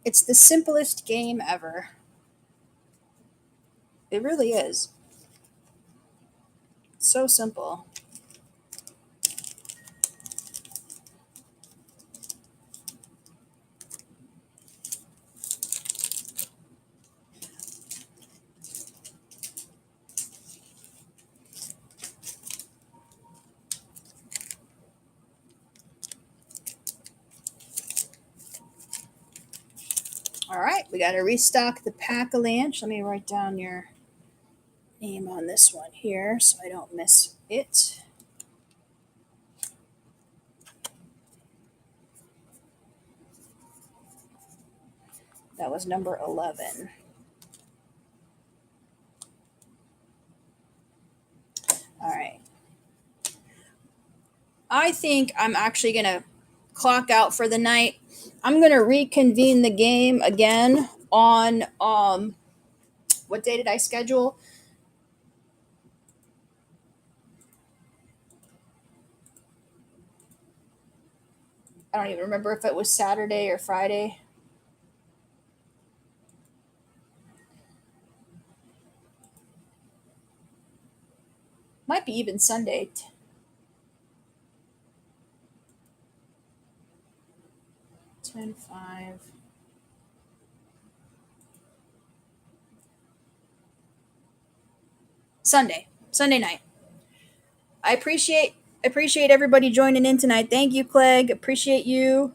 It's the simplest game ever. It really is. It's so simple. All right, we got to restock the Pack-Alanche. Let me write down your name on this one here so I don't miss it. That was number 11. All right. I think I'm actually going to clock out for the night. I'm going to reconvene the game again on, what day did I schedule? I don't even remember if it was Saturday or Friday. Might be even Sunday. 10-5. Sunday night. I appreciate everybody joining in tonight. Thank you, Clegg. Appreciate you.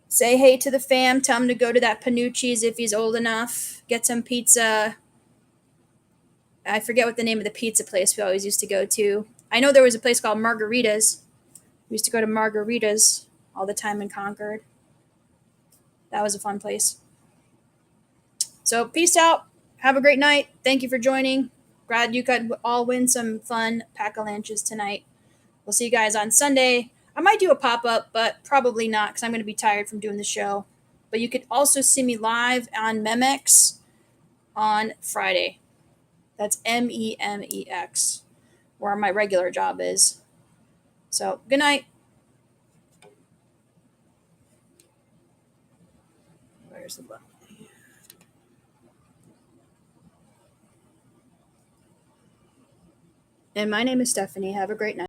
Say hey to the fam. Tell him to go to that Panucci's if he's old enough. Get some pizza. I forget what the name of the pizza place we always used to go to. I know there was a place called Margarita's. We used to go to Margarita's all the time in Concord. That was a fun place. So peace out. Have a great night. Thank you for joining. Glad you could all win some fun Pack-Alanches tonight. We'll see you guys on Sunday. I might do a pop-up, but probably not because I'm going to be tired from doing the show. But you could also see me live on Memex on Friday. That's MEMEX, where my regular job is. So, good night. Where's the button? And my name is Stephanie. Have a great night.